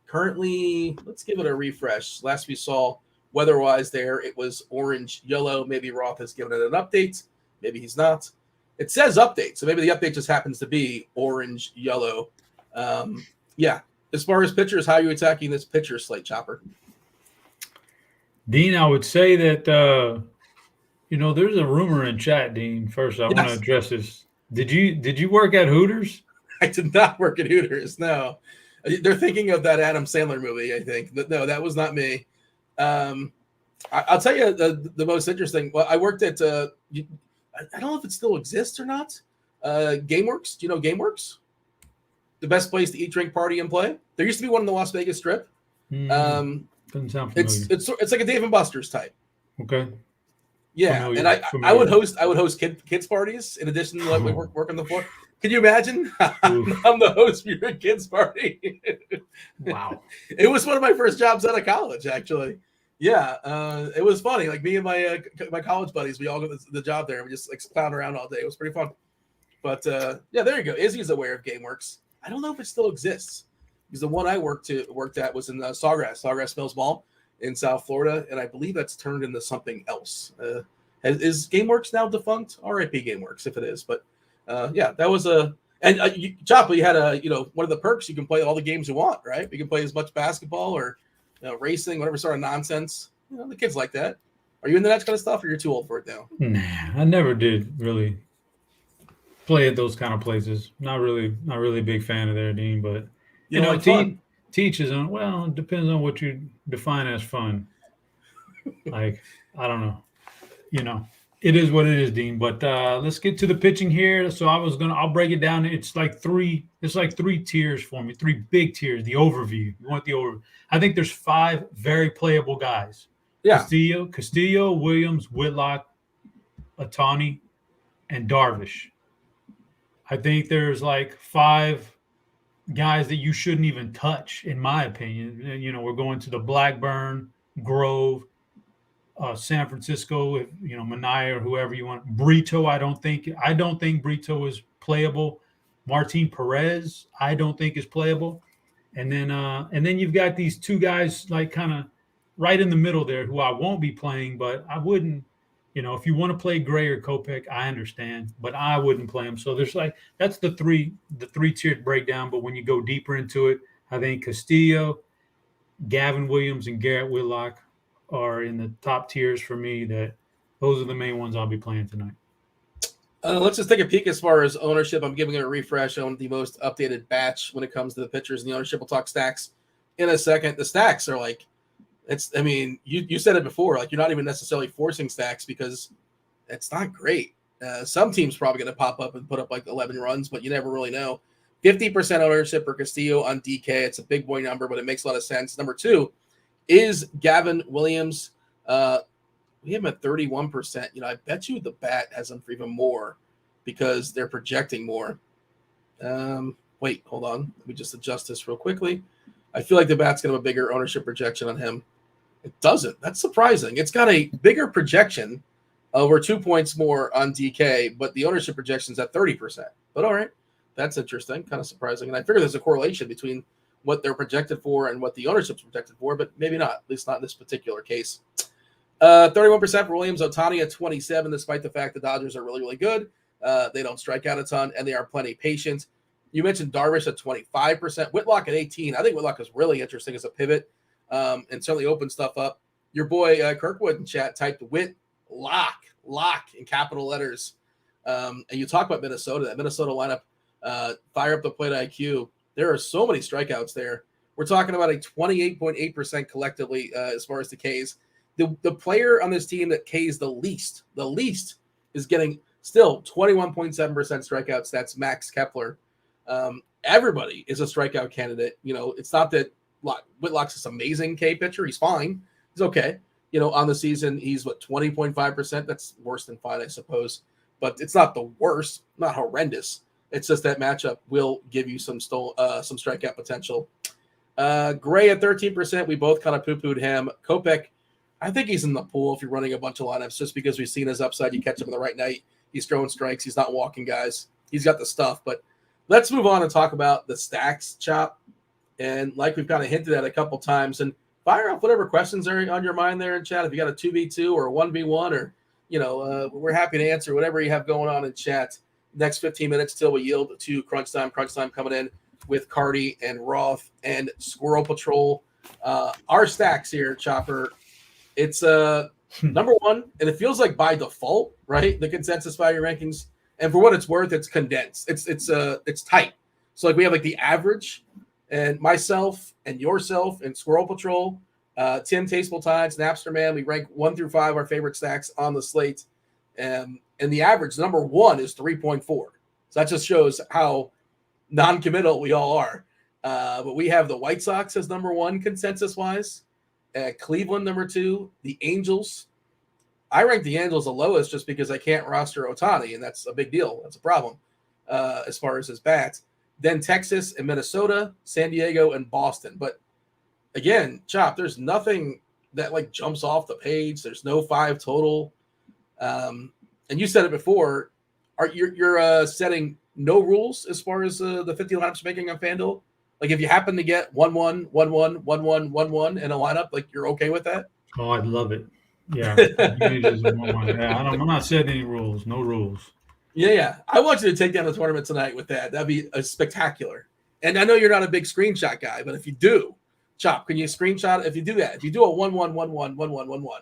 [SPEAKER 1] Currently, let's give it a refresh. Last we saw weather-wise there, it was orange, yellow. Maybe Roth has given it an update. Maybe he's not. It says update, so maybe the update just happens to be orange, yellow. Yeah. As far as pitchers, how are you attacking this pitcher slate, Chopper?
[SPEAKER 2] Dean, I would say that, there's a rumor in chat, Dean. First, I want to address this. Did you work at Hooters?
[SPEAKER 1] I did not work at Hooters, no. They're thinking of that Adam Sandler movie, I think. No, that was not me. I'll tell you the most interesting. Well, I worked at, I don't know if it still exists or not. GameWorks. Do you know GameWorks? The best place to eat, drink, party, and play. There used to be one in the Las Vegas Strip.
[SPEAKER 2] Doesn't sound familiar.
[SPEAKER 1] It's like a Dave and Buster's type.
[SPEAKER 2] Okay.
[SPEAKER 1] Yeah, familiar, and I would host kids parties in addition to work on the floor. Can you imagine? I'm the host for your kids party.
[SPEAKER 2] Wow.
[SPEAKER 1] It was one of my first jobs out of college, actually. Yeah, it was funny. Like me and my college buddies, we all got the job there, and we just like clown around all day. It was pretty fun. But yeah, there you go. Izzy's aware of GameWorks. I don't know if it still exists because the one I worked at was in Sawgrass Mills Mall in South Florida, and I believe that's turned into something else. Is GameWorks now defunct? R.I.P. GameWorks if it is. But yeah, that was And Chopper, you had one of the perks. You can play all the games you want, right? You can play as much basketball or racing, whatever sort of nonsense. The kids like that. Are you into that kind of stuff, or you're too old for it now?
[SPEAKER 2] Nah, I never did really play at those kind of places. Not really a big fan of their Dean, but teaches on. Well, it depends on what you define as fun. Like, I don't know. It is what it is, Dean. But let's get to the pitching here. So I'll break it down. It's like three tiers for me, 3 big tiers. The overview. You want the overview. I think there's 5 very playable guys.
[SPEAKER 1] Yeah.
[SPEAKER 2] Castillo, Williams, Whitlock, Ohtani, and Darvish. I think there's like 5 guys that you shouldn't even touch, in my opinion. We're going to the Blackburn, Grove, San Francisco, Manaea or whoever you want. Brito, I don't think Brito is playable. Martin Perez, I don't think is playable. And then you've got these 2 guys like kind of right in the middle there who I won't be playing, but I wouldn't. If you want to play Gray or Kopech, I understand, but I wouldn't play them. So there's that's the three-tiered breakdown. But when you go deeper into it, I think Castillo, Gavin Williams, and Garrett Whitlock are in the top tiers for me. Those are the main ones I'll be playing tonight.
[SPEAKER 1] Let's just take a peek as far as ownership. I'm giving it a refresh on the most updated batch when it comes to the pitchers and the ownership. We'll talk stacks in a second. The stacks are you said it before, you're not even necessarily forcing stacks because it's not great. Some teams probably going to pop up and put up 11 runs, but you never really know. 50% ownership for Castillo on DK. It's a big boy number, but it makes a lot of sense. Number 2 is Gavin Williams. We have him at 31%. I bet you the bat has him for even more because they're projecting more. Wait, hold on. Let me just adjust this real quickly. I feel like the bat's going to have a bigger ownership projection on him. It doesn't. That's surprising. It's got a bigger projection, over 2 points more on DK, but the ownership projection is at 30%. But all right, that's interesting, kind of surprising. And I figure there's a correlation between what they're projected for and what the ownership's projected for, but maybe not, at least not in this particular case. 31% for Williams. Ohtani at 27%, despite the fact the Dodgers are really, really good. They don't strike out a ton, and they are plenty patient. You mentioned Darvish at 25%. Whitlock at 18%. I think Whitlock is really interesting as a pivot and certainly opens stuff up. Your boy Kirkwood in chat typed Whitlock in capital letters. And you talk about Minnesota. That Minnesota lineup, fire up the plate IQ. There are so many strikeouts there. We're talking about a 28.8% collectively as far as the Ks. The player on this team that Ks the least is getting still 21.7% strikeouts. That's Max Kepler. Everybody is a strikeout candidate. It's not that Whitlock's this amazing K pitcher. He's fine. He's okay. On the season, he's 20.5%. That's worse than fine, I suppose. But it's not the worst, not horrendous. It's just that matchup will give you some strikeout potential. Gray at 13%. We both kind of poo-pooed him. Kopech, I think he's in the pool if you're running a bunch of lineups just because we've seen his upside. You catch him on the right night. He's throwing strikes. He's not walking guys. He's got the stuff. But let's move on and talk about the stacks, Chop. And like we've kind of hinted at a couple times, and fire off whatever questions are on your mind there in chat. If you got a 2v2 or a 1v1 or, we're happy to answer whatever you have going on in chat. Next 15 minutes till we yield to crunch time. Crunch time coming in with Carty and Roth and SquirrelPatrol. Our stacks here, Chopper. It's number 1, and it feels like by default, right? The consensus value rankings, and for what it's worth, it's condensed. It's tight. So we have the average, and myself and yourself and SquirrelPatrol, Tim Tasteful Tides, Napster Man. We rank 1 through 5 our favorite stacks on the slate, and the average number 1 is 3.4. So that just shows how non-committal we all are. But we have the White Sox as number 1 consensus-wise. Cleveland number 2, the Angels. I rank the Angels the lowest just because I can't roster Ohtani, and that's a big deal. That's a problem as far as his bats. Then Texas and Minnesota, San Diego and Boston. But again, Chop, there's nothing that jumps off the page. There's no 5 total. And you said it before. You're setting no rules as far as the 50 lineups making on FanDuel? If you happen to get 1-1, 1-1, 1-1, 1-1 in a lineup, you're okay with that?
[SPEAKER 2] Oh, I'd love it. Yeah. I'm not setting any rules. No rules.
[SPEAKER 1] Yeah. I want you to take down the tournament tonight with that. That'd be spectacular. And I know you're not a big screenshot guy, but if you do, Chop, can you screenshot it? If you do that, if you do a 1-1-1-1-1-1-1-1,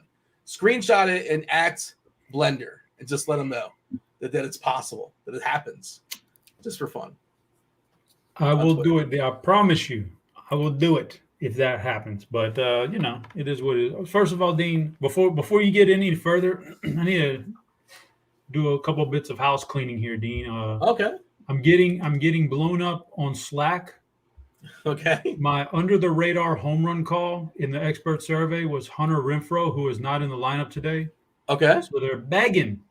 [SPEAKER 1] screenshot it and act Blender and just let them know that it's possible, that it happens, just for fun.
[SPEAKER 2] I will do it. I promise you, I will do it if that happens. But it is what it is. First of all, Dean, before you get any further, I need to do a couple bits of house cleaning here, Dean.
[SPEAKER 1] Okay.
[SPEAKER 2] I'm getting blown up on Slack.
[SPEAKER 1] Okay.
[SPEAKER 2] My under the radar home run call in the expert survey was Hunter Renfroe, who is not in the lineup today.
[SPEAKER 1] Okay.
[SPEAKER 2] So they're begging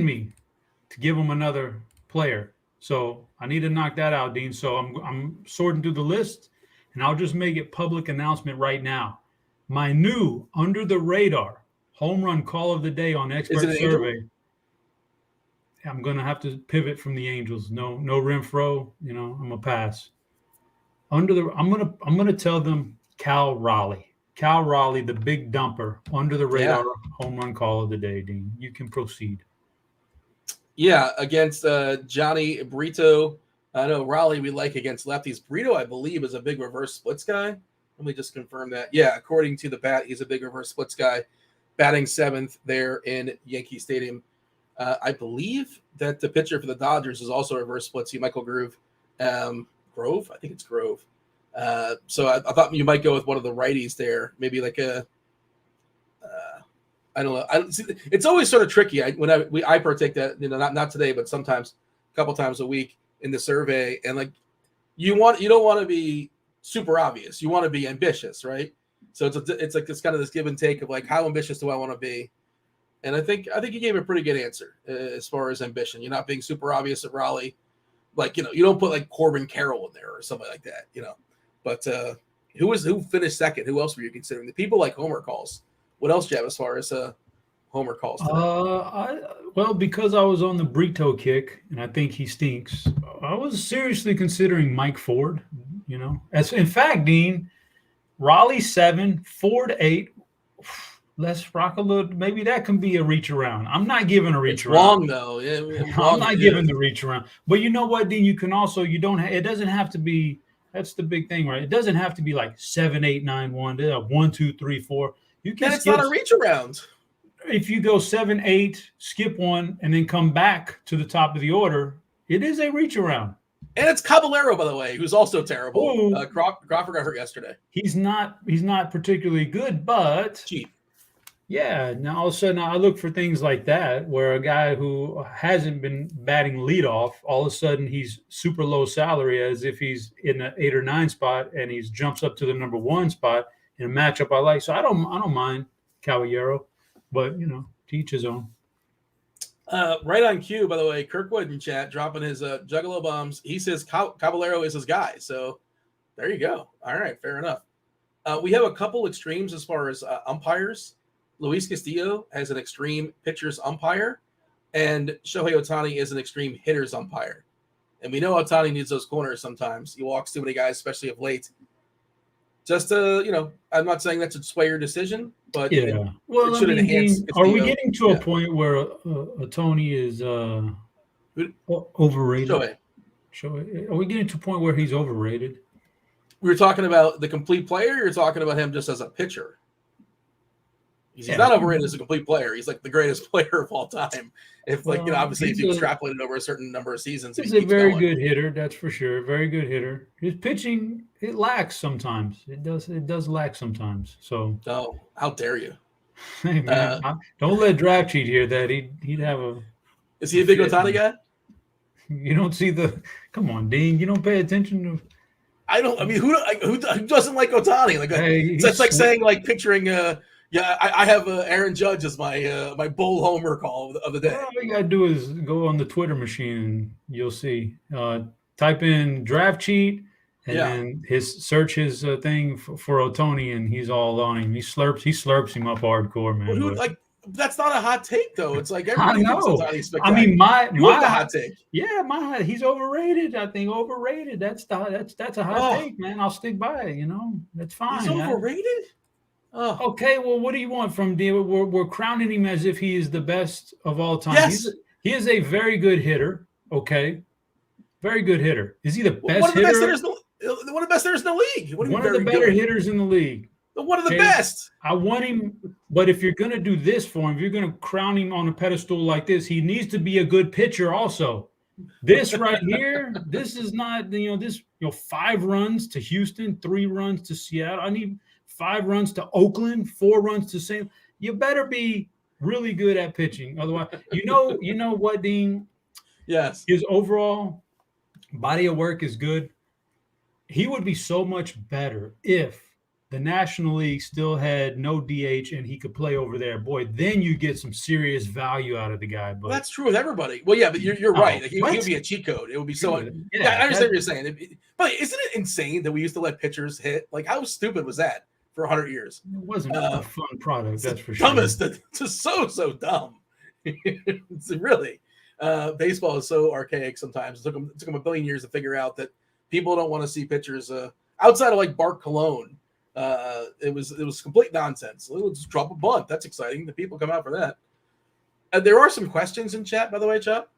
[SPEAKER 2] me to give him another player. So I need to knock that out, Dean. So I'm sorting through the list, and I'll just make it public announcement right now. My new under the radar home run call of the day on expert survey. Angel? I'm gonna have to pivot from the Angels. No Renfroe. I'm gonna pass. I'm gonna tell them Cal Raleigh, the big dumper, under the radar home run call of the day. Dean, you can proceed.
[SPEAKER 1] Yeah, against Johnny Brito. I know Raleigh we like against lefties. Brito, I believe, is a big reverse splits guy. Let me just confirm that. Yeah, according to the bat, he's a big reverse splits guy, batting 7th there in Yankee Stadium. I believe that the pitcher for the Dodgers is also a reverse splitsy, Michael Grove. Grove? I think it's Grove. So I thought you might go with one of the righties there, maybe like a I don't know. It's always sort of tricky. I partake that, not today, but sometimes a couple times a week in the survey. And like you don't want to be super obvious. You want to be ambitious, right? So it's like this kind of this give and take of like, how ambitious do I want to be? And I think you gave a pretty good answer as far as ambition. You're not being super obvious at Raleigh. Like, you don't put like Corbin Carroll in there or something like that, But who finished second? Who else were you considering? The people like Homer calls. What else do you have as far as Homer calls today?
[SPEAKER 2] Because I was on the Brito kick, and I think he stinks, I was seriously considering Mike Ford, As in fact, Dean, Raleigh 7, Ford 8. Let's rock a little. Maybe that can be a reach around. I'm not giving a reach around.
[SPEAKER 1] Long though. Yeah,
[SPEAKER 2] I'm not giving the reach around. But you know what, Dean? You can also it doesn't have to be. That's the big thing, right? It doesn't have to be like 7, 8, 9, 1. 1, 2, 3, 4. You can.
[SPEAKER 1] And it's not a reach around.
[SPEAKER 2] If you go 7, 8, skip 1, and then come back to the top of the order, it is a reach around.
[SPEAKER 1] And it's Caballero, by the way, who's also terrible. Crawford got hurt yesterday.
[SPEAKER 2] He's not particularly good, but
[SPEAKER 1] cheap.
[SPEAKER 2] Yeah, now all of a sudden I look for things like that where a guy who hasn't been batting leadoff, all of a sudden he's super low salary as if he's in an 8 or 9 spot and he jumps up to the number 1 spot in a matchup I like. So I don't mind Caballero, but to each his own.
[SPEAKER 1] Right on cue, by the way, Kirkwood in chat dropping his Juggalo bombs. He says Caballero is his guy. So there you go. All right, fair enough. We have a couple extremes as far as umpires. Luis Castillo has an extreme pitcher's umpire, and Shohei Ohtani is an extreme hitter's umpire. And we know Ohtani needs those corners sometimes. He walks too many guys, especially of late. Just I'm not saying that should sway your decision, but
[SPEAKER 2] it should enhance. Are we getting to a point where Ohtani is overrated? Shohei. Are we getting to a point where he's overrated?
[SPEAKER 1] We were talking about the complete player. You're talking about him just as a pitcher. He's not overrated as a complete player. He's like the greatest player of all time. Obviously if you extrapolate it over a certain number of seasons.
[SPEAKER 2] He's a very good hitter, that's for sure. Very good hitter. His pitching, it lacks sometimes. It does lack sometimes. So
[SPEAKER 1] how dare you?
[SPEAKER 2] Hey man, don't let Draft Cheat hear that. He'd have a.
[SPEAKER 1] Is he a big Ohtani guy?
[SPEAKER 2] You don't see come on, Dean. You don't pay attention to.
[SPEAKER 1] I don't. I mean, who doesn't like Ohtani? It's like saying picturing. I have Aaron Judge as my bull homer call of the day.
[SPEAKER 2] All you gotta do is go on the Twitter machine and you'll see. Type in Draft Cheat and then search his thing for Ohtani, and he's all on him. He slurps him up hardcore, man.
[SPEAKER 1] Well, that's not a hot take though. It's like everybody thinks Ohtani's spectacular.
[SPEAKER 2] I mean, my
[SPEAKER 1] hot take.
[SPEAKER 2] Yeah, he's overrated. I think overrated. That's a hot take, man. I'll stick by it. That's fine.
[SPEAKER 1] He's overrated.
[SPEAKER 2] Okay, well, what do you want from David? We're crowning him as if he is the best of all time.
[SPEAKER 1] Yes.
[SPEAKER 2] He is a very good hitter. Okay, very good hitter. Is he the best
[SPEAKER 1] One of the
[SPEAKER 2] hitter?
[SPEAKER 1] best hitters. One of the best hitters in the league.
[SPEAKER 2] One of the better hitters in the league.
[SPEAKER 1] One of the best.
[SPEAKER 2] I want him, but if you're going to do this for him, if you're going to crown him on a pedestal like this, he needs to be a good pitcher also. This right here, this is not, 5 runs to Houston, 3 runs to Seattle. I need 5 runs to Oakland, 4 runs to St. You better be really good at pitching. Otherwise, you know what, Dean?
[SPEAKER 1] Yes.
[SPEAKER 2] His overall body of work is good. He would be so much better if the National League still had no DH and he could play over there. Boy, then you get some serious value out of the guy. But
[SPEAKER 1] well, that's true with everybody. Well, yeah, but you're right. Like, he would be a cheat code. It would be so. Yeah, I understand what you're saying. But isn't it insane that we used to let pitchers hit? Like, how stupid was that for 100 years?
[SPEAKER 2] It wasn't a fun product, that's for sure.
[SPEAKER 1] Dumbest. Just so dumb. It's really. Baseball is so archaic sometimes. It took them a billion years to figure out that people don't want to see pitchers outside of like Bart Cologne. It was complete nonsense. Let's just drop a bunt. That's exciting. The people come out for that. There are some questions in chat, by the way, Chop.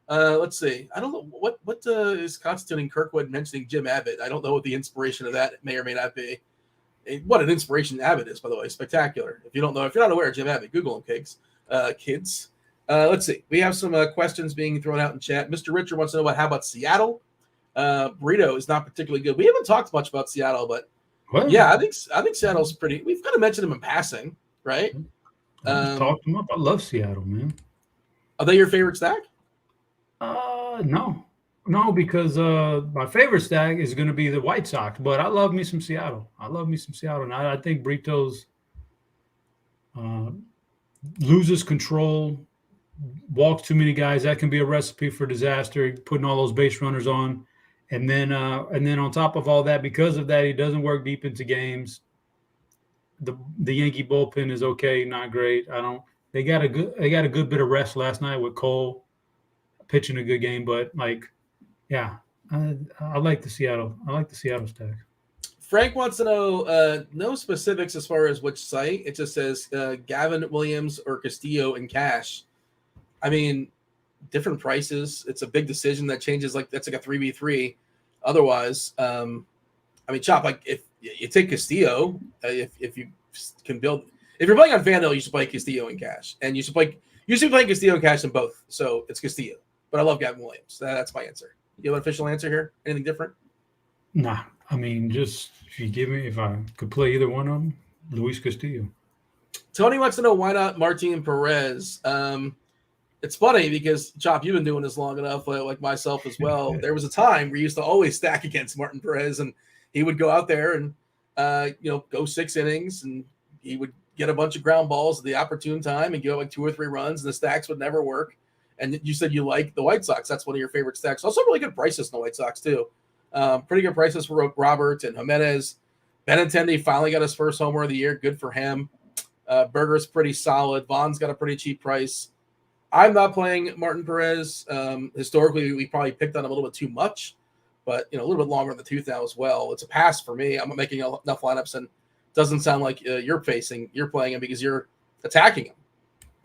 [SPEAKER 1] Let's see. I don't know what is constituting Kirkwood mentioning Jim Abbott. I don't know what the inspiration of that may or may not be. What an inspiration Abbott is, by the way. Spectacular. If you're not aware of Jim Abbott, Google him, kids. Let's see. We have some questions being thrown out in chat. Mr. Richard wants to know how about Seattle? Burrito is not particularly good. We haven't talked much about Seattle, but yeah, I think Seattle's pretty. We've kind of mentioned them in passing, right?
[SPEAKER 2] Talked them up. I love Seattle, man.
[SPEAKER 1] Are they your favorite stack?
[SPEAKER 2] No, because my favorite stack is going to be the White Sox. But I love me some Seattle. And I think Brito's loses control, walks too many guys. That can be a recipe for disaster. Putting all those base runners on. And then on top of all that, because of that, he doesn't work deep into games. The Yankee bullpen is okay, not great. They got a good bit of rest last night with Cole pitching a good game, but I like the Seattle. I like the Seattle stack.
[SPEAKER 1] Frank wants to know no specifics as far as which site. It just says Gavin Williams or Castillo in cash. I mean, different prices. It's a big decision that changes. That's like a 3v3. Otherwise, Chop, like if you take Castillo, if you can build, if you're playing on Fanduel, you should play Castillo in cash, and you should be playing Castillo in cash in both. So it's Castillo, but I love Gavin Williams. That's my answer. You have an official answer here? Anything different?
[SPEAKER 2] Nah, just if I could play either one of them, Luis Castillo.
[SPEAKER 1] Tony wants to know why not Martin Perez. It's funny because, Chop, you've been doing this long enough, like myself as well. There was a time where you used to always stack against Martin Perez, and he would go out there and, go 6 innings, and he would get a bunch of ground balls at the opportune time and give like 2 or 3 runs, and the stacks would never work. And you said you like the White Sox. That's one of your favorite stacks. Also really good prices in the White Sox, too. Pretty good prices for Robert and Jimenez. Benintendi finally got his first homer of the year. Good for him. Berger's pretty solid. Vaughn's got a pretty cheap price. I'm not playing Martin Perez. Historically, we probably picked on him a little bit too much, but a little bit longer in the tooth now as well. It's a pass for me. I'm making enough lineups, and it doesn't sound like you're playing him because you're attacking him.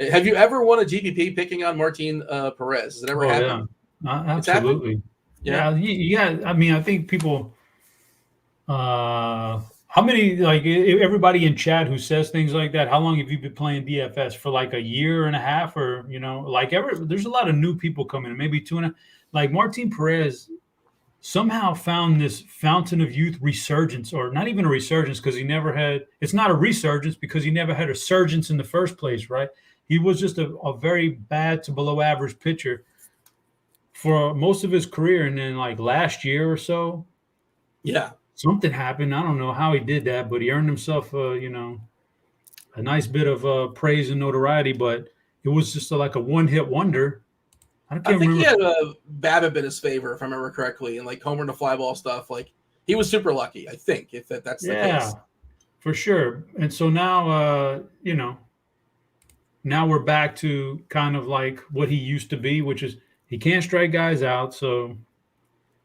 [SPEAKER 1] Have you ever won a GPP picking on Martin Perez? Has it ever happened?
[SPEAKER 2] Yeah. Absolutely. Yeah. I think people. How many, everybody in chat who says things like that, how long have you been playing DFS? For like a year and a half, or, there's a lot of new people coming in, maybe 2.5. Like Martin Perez somehow found this fountain of youth resurgence, or not even a resurgence because it's not a resurgence because he never had a surgence in the first place, right? He was just a very bad to below average pitcher for most of his career. And then last year or so.
[SPEAKER 1] Yeah.
[SPEAKER 2] Something happened. I don't know how he did that, but he earned himself, a nice bit of praise and notoriety. But it was just a one-hit wonder. I think
[SPEAKER 1] he had a BABIP in his favor, if I remember correctly, and homer and the fly ball stuff. He was super lucky, I think, if that's the case. Yeah,
[SPEAKER 2] for sure. And so now, now we're back to kind of like what he used to be, which is he can't strike guys out, so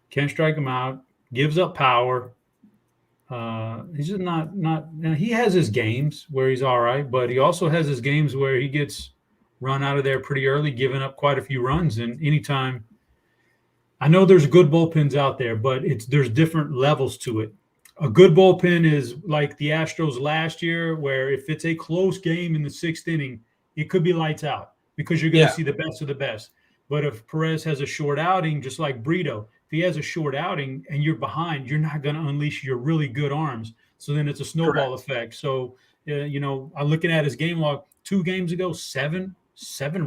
[SPEAKER 2] can't strike them out. Gives up power. He's just not. He has his games where he's all right, but he also has his games where he gets run out of there pretty early, giving up quite a few runs. And anytime, I know there's good bullpens out there, but there's different levels to it. A good bullpen is like the Astros last year, where if it's a close game in the 6th inning, it could be lights out because you're going to see the best of the best. But if Perez has a short outing, just like Brito, if he has a short outing and you're behind, you're not going to unleash your really good arms. So then it's a snowball effect. So, I'm looking at his game log 2 games ago, seven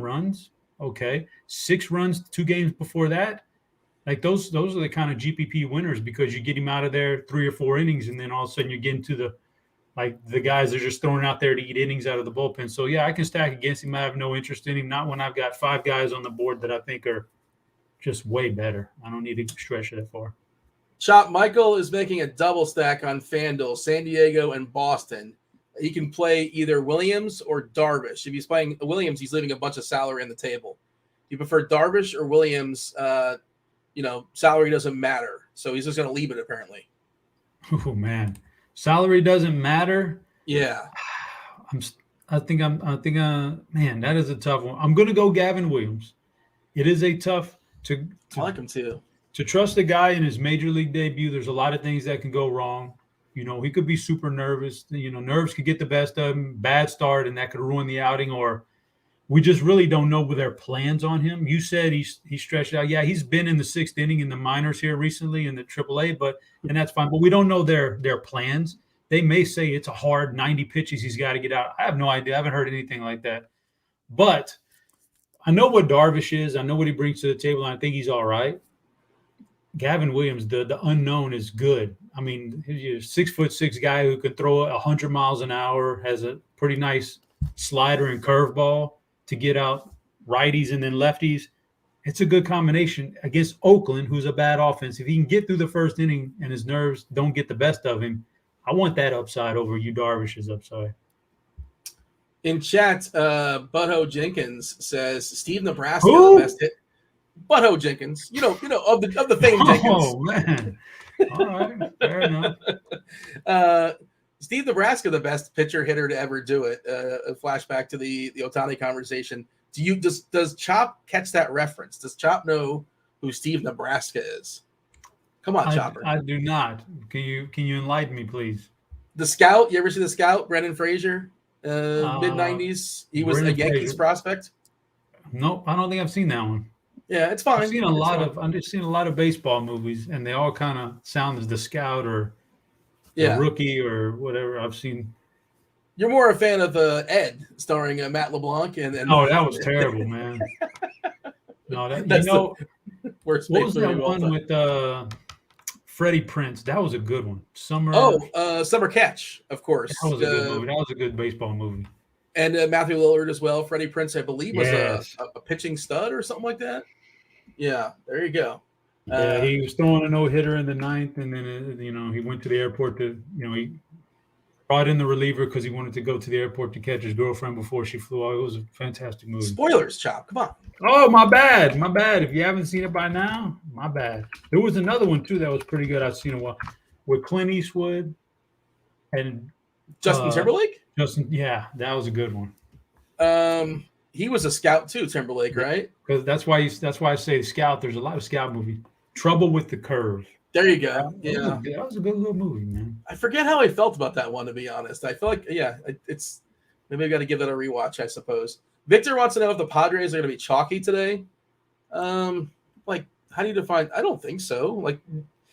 [SPEAKER 2] runs. Okay. 6 runs 2 games before that. Like those are the kind of GPP winners because you get him out of there 3 or 4 innings, and then all of a sudden you get into the guys that are just throwing out there to eat innings out of the bullpen. So, yeah, I can stack against him. I have no interest in him, not when I've got 5 guys on the board that I think are just way better. I don't need to stretch that far.
[SPEAKER 1] Chop, Michael is making a double stack on FanDuel, San Diego and Boston. He can play either Williams or Darvish. If he's playing Williams, he's leaving a bunch of salary on the table. You prefer Darvish or Williams? Salary doesn't matter. So he's just going to leave it, apparently.
[SPEAKER 2] Oh, man. Salary doesn't matter.
[SPEAKER 1] Yeah.
[SPEAKER 2] I think, man, that is a tough one. I'm going to go Gavin Williams. It is a tough to
[SPEAKER 1] I like him too.
[SPEAKER 2] To trust a guy in his major league debut. There's a lot of things that can go wrong. He could be super nervous. Nerves could get the best of him, bad start, and that could ruin the outing, or we just really don't know their plans on him. You said he's stretched out. Yeah, he's been in the 6th inning in the minors here recently in the AAA, and that's fine. But we don't know their plans. They may say it's a hard 90 pitches he's got to get out. I have no idea. I haven't heard anything like that. But I know what Darvish is. I know what he brings to the table, and I think he's all right. Gavin Williams, the unknown, is good. I mean, he's a 6'6" guy who can throw 100 miles an hour, has a pretty nice slider and curveball to get out righties and then lefties. It's a good combination against Oakland, who's a bad offense. If he can get through the 1st inning and his nerves don't get the best of him, I want that upside over you Darvish's upside.
[SPEAKER 1] In chat, Butthole Jenkins says Steve Nebraska the best hit. Butthole Jenkins, of the famed Jenkins.
[SPEAKER 2] Oh man! All right, fair enough.
[SPEAKER 1] Steve Nebraska, the best pitcher hitter to ever do it. A flashback to the Ohtani conversation. Does Chop catch that reference? Does Chop know who Steve Nebraska is? Come on, Chopper.
[SPEAKER 2] I do not. Can you enlighten me, please?
[SPEAKER 1] The Scout. You ever see The Scout? Brendan Fraser, mid-90s. He was
[SPEAKER 2] Brendan
[SPEAKER 1] a Yankees
[SPEAKER 2] Fraser.
[SPEAKER 1] Prospect.
[SPEAKER 2] Nope, I don't think I've seen that one.
[SPEAKER 1] Yeah, it's fine.
[SPEAKER 2] I've seen a lot of baseball movies, and they all kind of sound as The Scout or The Rookie or whatever. I've seen.
[SPEAKER 1] You're more a fan of Ed, starring Matt LeBlanc, and
[SPEAKER 2] oh, that was terrible, man. No,
[SPEAKER 1] that's the worst.
[SPEAKER 2] What was that one with Freddie Prinze? That was a good one. Summer
[SPEAKER 1] Catch, of course.
[SPEAKER 2] That was a good movie. That was a good baseball movie.
[SPEAKER 1] And Matthew Lillard as well. Freddie Prinze, I believe, was a pitching stud or something like that. Yeah, there you go.
[SPEAKER 2] Yeah, he was throwing a no-hitter in the 9th, and then he went to the airport to he brought in the reliever because he wanted to go to the airport to catch his girlfriend before she flew out. It was a fantastic movie.
[SPEAKER 1] Spoilers, Chop. Come on.
[SPEAKER 2] Oh, my bad. My bad. If you haven't seen it by now, my bad. There was another one, too, that was pretty good. I've seen a while with Clint Eastwood and
[SPEAKER 1] Justin Timberlake?
[SPEAKER 2] Yeah, that was a good one.
[SPEAKER 1] He was a scout, too, Timberlake, right?
[SPEAKER 2] Because that's why I say Scout. There's a lot of Scout movies. Trouble with the Curve.
[SPEAKER 1] There you go. Yeah.
[SPEAKER 2] That was a good little movie, man.
[SPEAKER 1] I forget how I felt about that one, to be honest. I feel like, it's maybe I got to give that a rewatch, I suppose. Victor wants to know if the Padres are going to be chalky today. How do you define? I don't think so.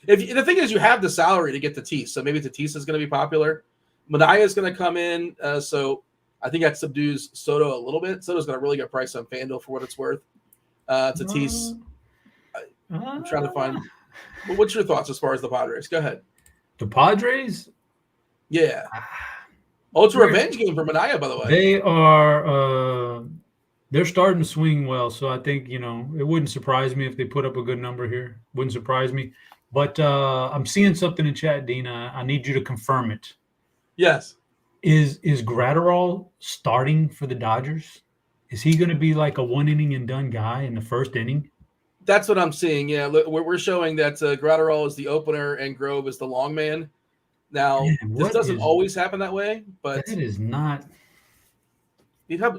[SPEAKER 1] The thing is, you have the salary to get Tatis, so maybe Tatis is going to be popular. Manaea is going to come in, so I think that subdues Soto a little bit. Soto's got a really good price on FanDuel for what it's worth. Tatis, I'm trying to find. Well, what's your thoughts as far as the Padres? Go ahead.
[SPEAKER 2] The Padres?
[SPEAKER 1] Yeah. Oh, it's a revenge game for Manaea, by the way.
[SPEAKER 2] They are they're starting to swing well, so I think, it wouldn't surprise me if they put up a good number here. Wouldn't surprise me. But I'm seeing something in chat, Dina. I need you to confirm it.
[SPEAKER 1] Yes.
[SPEAKER 2] Is Gratterall starting for the Dodgers? Is he going to be like a 1-inning-and-done guy in the 1st inning?
[SPEAKER 1] That's what I'm seeing. Yeah, we're showing that Gratterall is the opener and Grove is the long man. Now, this doesn't always happen that way, but
[SPEAKER 2] it is not.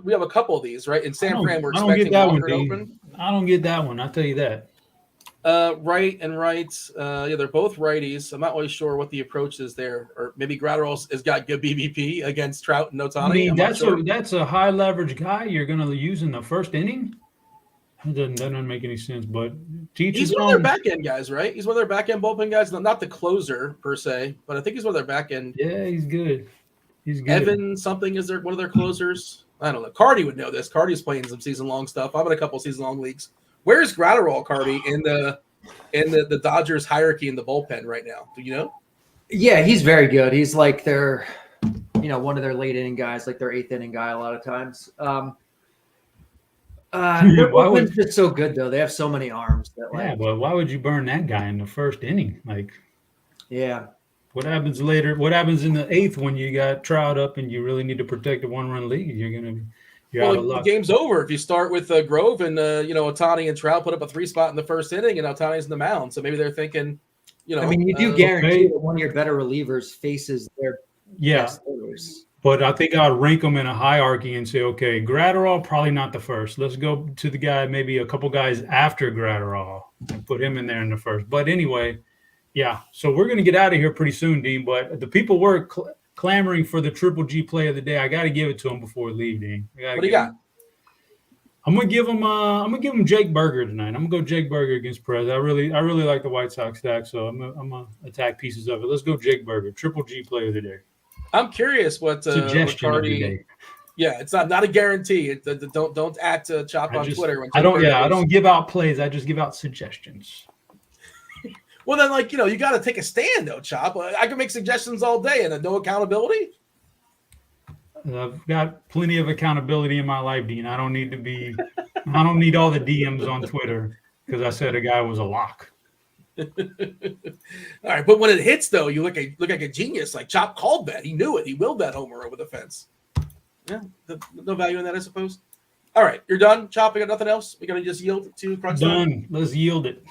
[SPEAKER 1] we have a couple of these, right? In San Fran, we're
[SPEAKER 2] I don't get
[SPEAKER 1] expecting
[SPEAKER 2] that one,
[SPEAKER 1] Walker to
[SPEAKER 2] Dean.
[SPEAKER 1] open.
[SPEAKER 2] I don't get that one. I'll tell you that.
[SPEAKER 1] Right and right. Yeah, they're both righties. I'm not really sure what the approach is there, or maybe Gratterall has got good BBP against Trout and Ohtani.
[SPEAKER 2] I mean, that's a high leverage guy you're going to use in the first inning. That doesn't make any sense. But
[SPEAKER 1] he's one of their back end guys, right? He's one of their back end bullpen guys. Not the closer per se, but I think he's one of their back end.
[SPEAKER 2] Yeah, he's good. He's good.
[SPEAKER 1] Evan something is one of their closers. I don't know. Carty would know this. Carty's playing some season long stuff. I'm in a couple season long leagues. Where's Gratterall, Carty, in the Dodgers hierarchy in the bullpen right now? Do you know?
[SPEAKER 3] Yeah, he's very good. He's like their, one of their late inning guys, like their eighth inning guy a lot of times. Their bullpen's just so good though. They have so many arms that
[SPEAKER 2] but why would you burn that guy in the first inning?
[SPEAKER 3] Yeah.
[SPEAKER 2] What happens later? What happens in the eighth when you got Trout up and you really need to protect a one-run lead? You're out of luck.
[SPEAKER 1] The game's over if you start with Grove and Ohtani and Trout put up a 3-spot in the first inning and Ohtani's in the mound. So maybe they're thinking,
[SPEAKER 3] I mean, you do guarantee that one of your better relievers faces their best hitters.
[SPEAKER 2] But I think I'd rank them in a hierarchy and say, okay, Gratterall, probably not the first. Let's go to the guy, maybe a couple guys after Gratterall and put him in there in the first. But anyway, yeah. So we're going to get out of here pretty soon, Dean. But the people were clamoring for the Triple G play of the day. I got to give it to them before we leave, Dean.
[SPEAKER 1] What do you got?
[SPEAKER 2] I'm gonna give him Jake Burger tonight. I'm gonna go Jake Burger against Perez. I really like the White Sox stack, so I'm gonna attack pieces of it. Let's go Jake Burger, Triple G play of the day.
[SPEAKER 1] I'm curious what
[SPEAKER 2] suggestion
[SPEAKER 1] Carty,
[SPEAKER 2] of the day.
[SPEAKER 1] Yeah, it's not a guarantee. Don't at Chop on Twitter.
[SPEAKER 2] I don't give out plays. I just give out suggestions.
[SPEAKER 1] Well, then, you got to take a stand, though, Chop. I can make suggestions all day and no accountability.
[SPEAKER 2] I've got plenty of accountability in my life, Dean. I don't need all the DMs on Twitter because I said a guy was a lock.
[SPEAKER 1] All right, but when it hits, though, you look like a genius. Like Chop called that. He knew it. He willed that homer over the fence. Yeah, no value in that, I suppose. All right, you're done, Chop. We got nothing else. We're gonna just yield to crunch time.
[SPEAKER 2] Done. Let's yield it.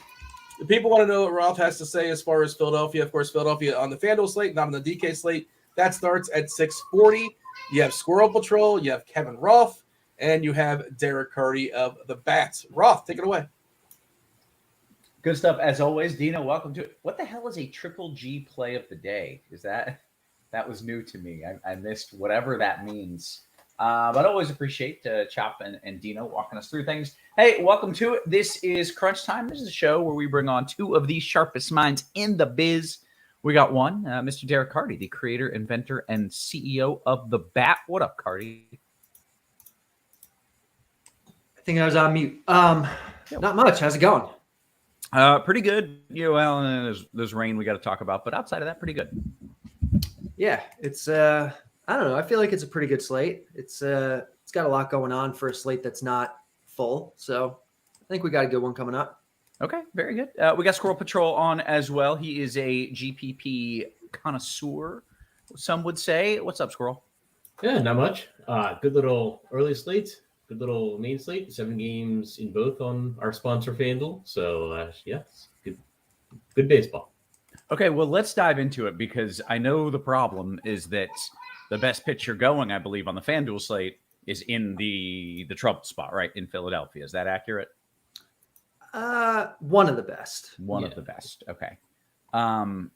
[SPEAKER 1] The people want to know what Roth has to say as far as Philadelphia. Of course, Philadelphia on the Fanduel slate, not on the DK slate. That starts at 6:40. You have Squirrel Patrol, you have Kevin Roth, and you have DerekCarty of the Bats. Roth, take it away.
[SPEAKER 4] Good stuff as always, Dino. Welcome to it. What the hell is a Triple G play of the day? Is that was new to me? I missed whatever that means. But I always appreciate Chop and Dino walking us through things. Hey, welcome to it. This is Crunch Time. This is a show where we bring on two of the sharpest minds in the biz. We got one, Mr. DerekCarty, the creator, inventor, and CEO of the Bat. What up, Carty?
[SPEAKER 3] I think I was on mute. Not much. How's it going?
[SPEAKER 4] Pretty good. Well, there's rain we got to talk about, but outside of that, pretty good.
[SPEAKER 3] Yeah, it's I don't know. I feel like it's a pretty good slate. It's got a lot going on for a slate that's not full. So I think we got a good one coming up.
[SPEAKER 4] Okay, very good. We got Squirrel Patrol on as well. He is a GPP connoisseur, some would say. What's up, Squirrel?
[SPEAKER 5] Yeah, not much. Good little early slate. Good little main slate. 7 games in both on our sponsor FanDuel. So, yes, good baseball.
[SPEAKER 4] Okay, well, let's dive into it because I know the problem is that the best pitcher going, I believe, on the FanDuel slate is in the trouble spot, right, in Philadelphia. Is that accurate?
[SPEAKER 3] One of the best.
[SPEAKER 4] One of the best. Okay. I'm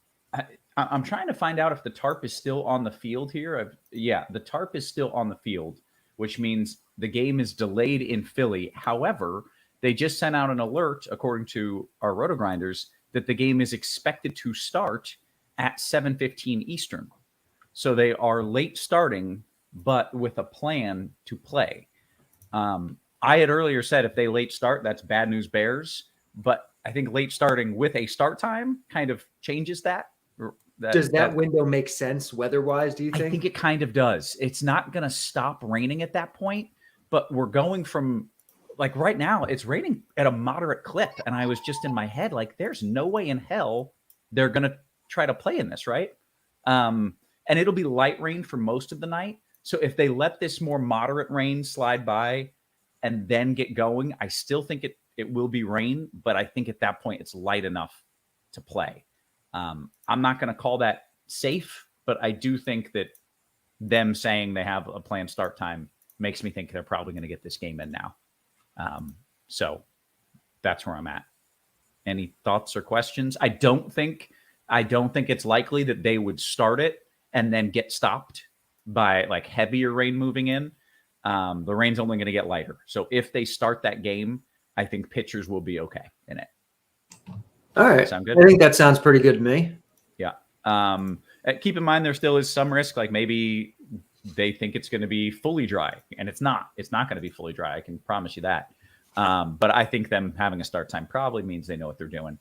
[SPEAKER 4] trying to find out if the tarp is still on the field here. The tarp is still on the field, which means the game is delayed in Philly. However, they just sent out an alert, according to our RotoGrinders, that the game is expected to start at 7:15 Eastern. So they are late starting, but with a plan to play. I had earlier said if they late start, that's bad news Bears. But I think late starting with a start time kind of changes that.
[SPEAKER 3] Does that window make sense weather-wise, do you think?
[SPEAKER 4] I think it kind of does. It's not going to stop raining at that point, but we're going from, like right now, it's raining at a moderate clip. And I was just in my head, like, there's no way in hell they're going to try to play in this, right? And it'll be light rain for most of the night. So if they let this more moderate rain slide by and then get going, I still think it will be rain, but I think at that point it's light enough to play. I'm not going to call that safe, but I do think that them saying they have a planned start time makes me think they're probably going to get this game in now. So that's where I'm at. Any thoughts or questions? I don't think it's likely that they would start it and then get stopped by like heavier rain moving in. The rain's only going to get lighter. So if they start that game, I think pitchers will be okay in it.
[SPEAKER 3] All right.
[SPEAKER 4] Sound good?
[SPEAKER 3] I think that sounds pretty good to me.
[SPEAKER 4] Yeah. Keep in mind there still is some risk. Like maybe they think it's going to be fully dry, and it's not. It's not going to be fully dry. I can promise you that. But I think them having a start time probably means they know what they're doing.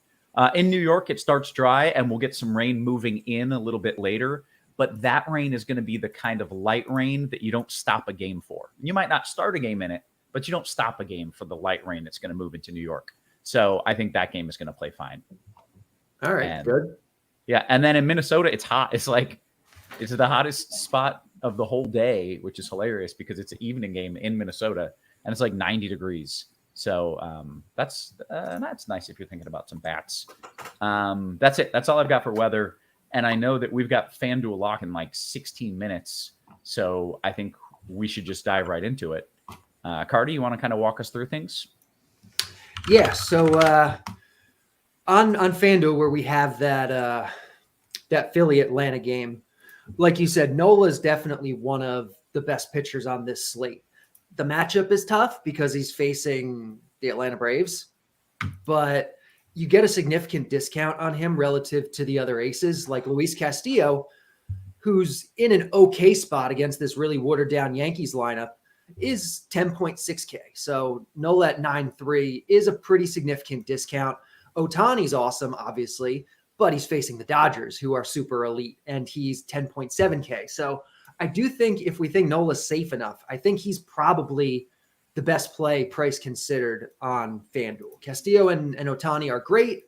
[SPEAKER 4] In New York, it starts dry, and we'll get some rain moving in a little bit later. But that rain is going to be the kind of light rain that you don't stop a game for. You might not start a game in it, but you don't stop a game for the light rain that's going to move into New York. So I think that game is going to play fine.
[SPEAKER 3] All right, good.
[SPEAKER 4] Yeah, and then in Minnesota, it's hot. It's the hottest spot of the whole day, which is hilarious because it's an evening game in Minnesota, and it's like 90 degrees. So that's nice if you're thinking about some bats. That's it. That's all I've got for weather. And I know that we've got FanDuel lock in like 16 minutes, so I think we should just dive right into it. Carty, you want to kind of walk us through things?
[SPEAKER 3] Yeah. So on FanDuel, where we have that Philly Atlanta game, like you said, Nola is definitely one of the best pitchers on this slate. The matchup is tough because he's facing the Atlanta Braves, but you get a significant discount on him relative to the other aces, like Luis Castillo, who's in an okay spot against this really watered down Yankees lineup, is 10.6K. So Nola at 9.3 is a pretty significant discount. Ohtani's awesome, obviously, but he's facing the Dodgers, who are super elite, and he's 10.7K. So I do think if we think Nola's safe enough, I think he's probably the best play, price considered, on FanDuel. Castillo and Ohtani are great.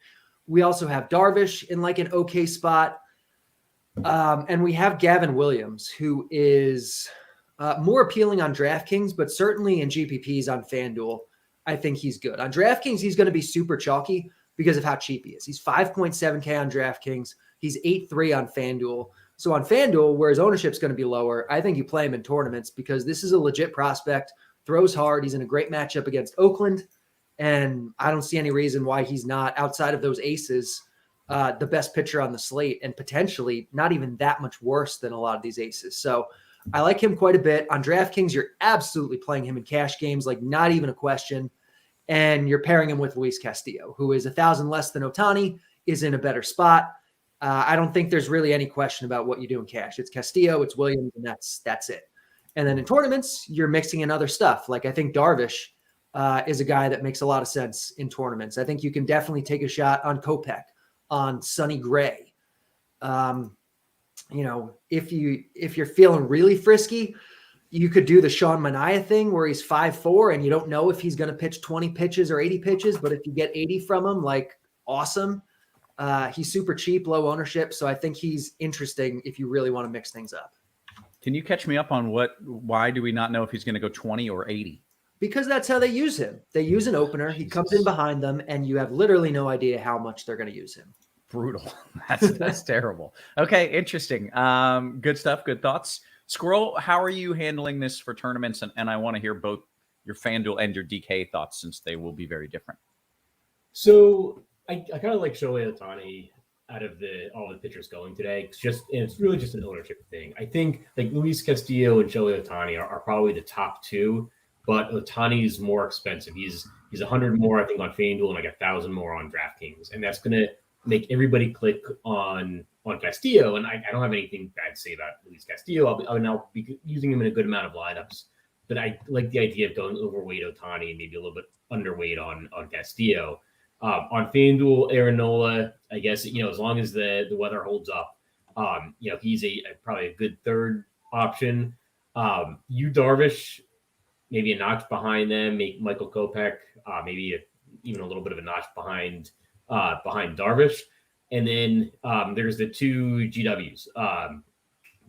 [SPEAKER 3] We also have Darvish in like an okay spot. And we have Gavin Williams, who is more appealing on DraftKings, but certainly in GPPs on FanDuel, I think he's good. On DraftKings, he's going to be super chalky because of how cheap he is. He's 5.7K on DraftKings. He's 8.3 on FanDuel. So on FanDuel, where his ownership is going to be lower, I think you play him in tournaments because this is a legit prospect, throws hard. He's in a great matchup against Oakland, and I don't see any reason why he's not, outside of those aces, the best pitcher on the slate, and potentially not even that much worse than a lot of these aces. So I like him quite a bit. On DraftKings, you're absolutely playing him in cash games, like not even a question. And you're pairing him with Luis Castillo, who is 1,000 less than Ohtani, is in a better spot. I don't think there's really any question about what you do in cash. It's Castillo, it's Williams, and that's it. And then in tournaments, you're mixing in other stuff. Like I think Darvish is a guy that makes a lot of sense in tournaments. I think you can definitely take a shot on Kopech, on Sonny Gray. If you're feeling really frisky, you could do the Sean Manaea thing where he's 5'4" and you don't know if he's going to pitch 20 pitches or 80 pitches, but if you get 80 from him, like awesome. He's super cheap, low ownership, so I think he's interesting if you really want to mix things up.
[SPEAKER 4] Can you catch me up on why do we not know if he's going to go 20 or 80?
[SPEAKER 3] Because that's how they use him. They use an opener. He comes in behind them, and you have literally no idea how much they're going to use him.
[SPEAKER 4] Brutal. That's terrible. Okay, interesting. Good stuff. Good thoughts. Squirrel, how are you handling this for tournaments? And I want to hear both your FanDuel and your DK thoughts since they will be very different.
[SPEAKER 5] So I kind of like Shohei Ohtani out of all the pitchers going today. It's really just an ownership thing. I think like Luis Castillo and Shohei Ohtani are probably the top two, but Ohtani is more expensive. He's 100 more, I think, on FanDuel and like 1,000 more on DraftKings, and that's gonna make everybody click on Castillo. And I don't have anything bad to say about Luis Castillo. I'll be using him in a good amount of lineups, but I like the idea of going overweight Ohtani and maybe a little bit underweight on Castillo. On FanDuel, Aaron Nola, I guess, as long as the weather holds up, he's probably a good third option. Darvish, maybe a notch behind them, make Michael Kopech, maybe even a little bit of a notch behind Darvish. And then there's the two GWs.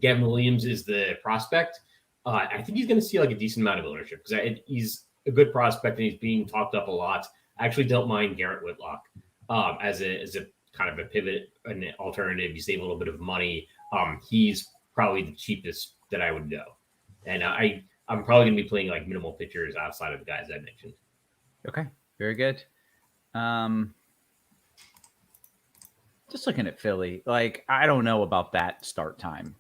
[SPEAKER 5] Gavin Williams is the prospect. I think he's going to see like a decent amount of ownership because he's a good prospect and he's being talked up a lot. I actually don't mind Garrett Whitlock as a kind of a pivot, an alternative. You save a little bit of money. He's probably the cheapest that I would go. And I I'm probably going to be playing like minimal pitchers outside of the guys I mentioned.
[SPEAKER 4] Okay, very good. Just looking at Philly, like, I don't know about that start time.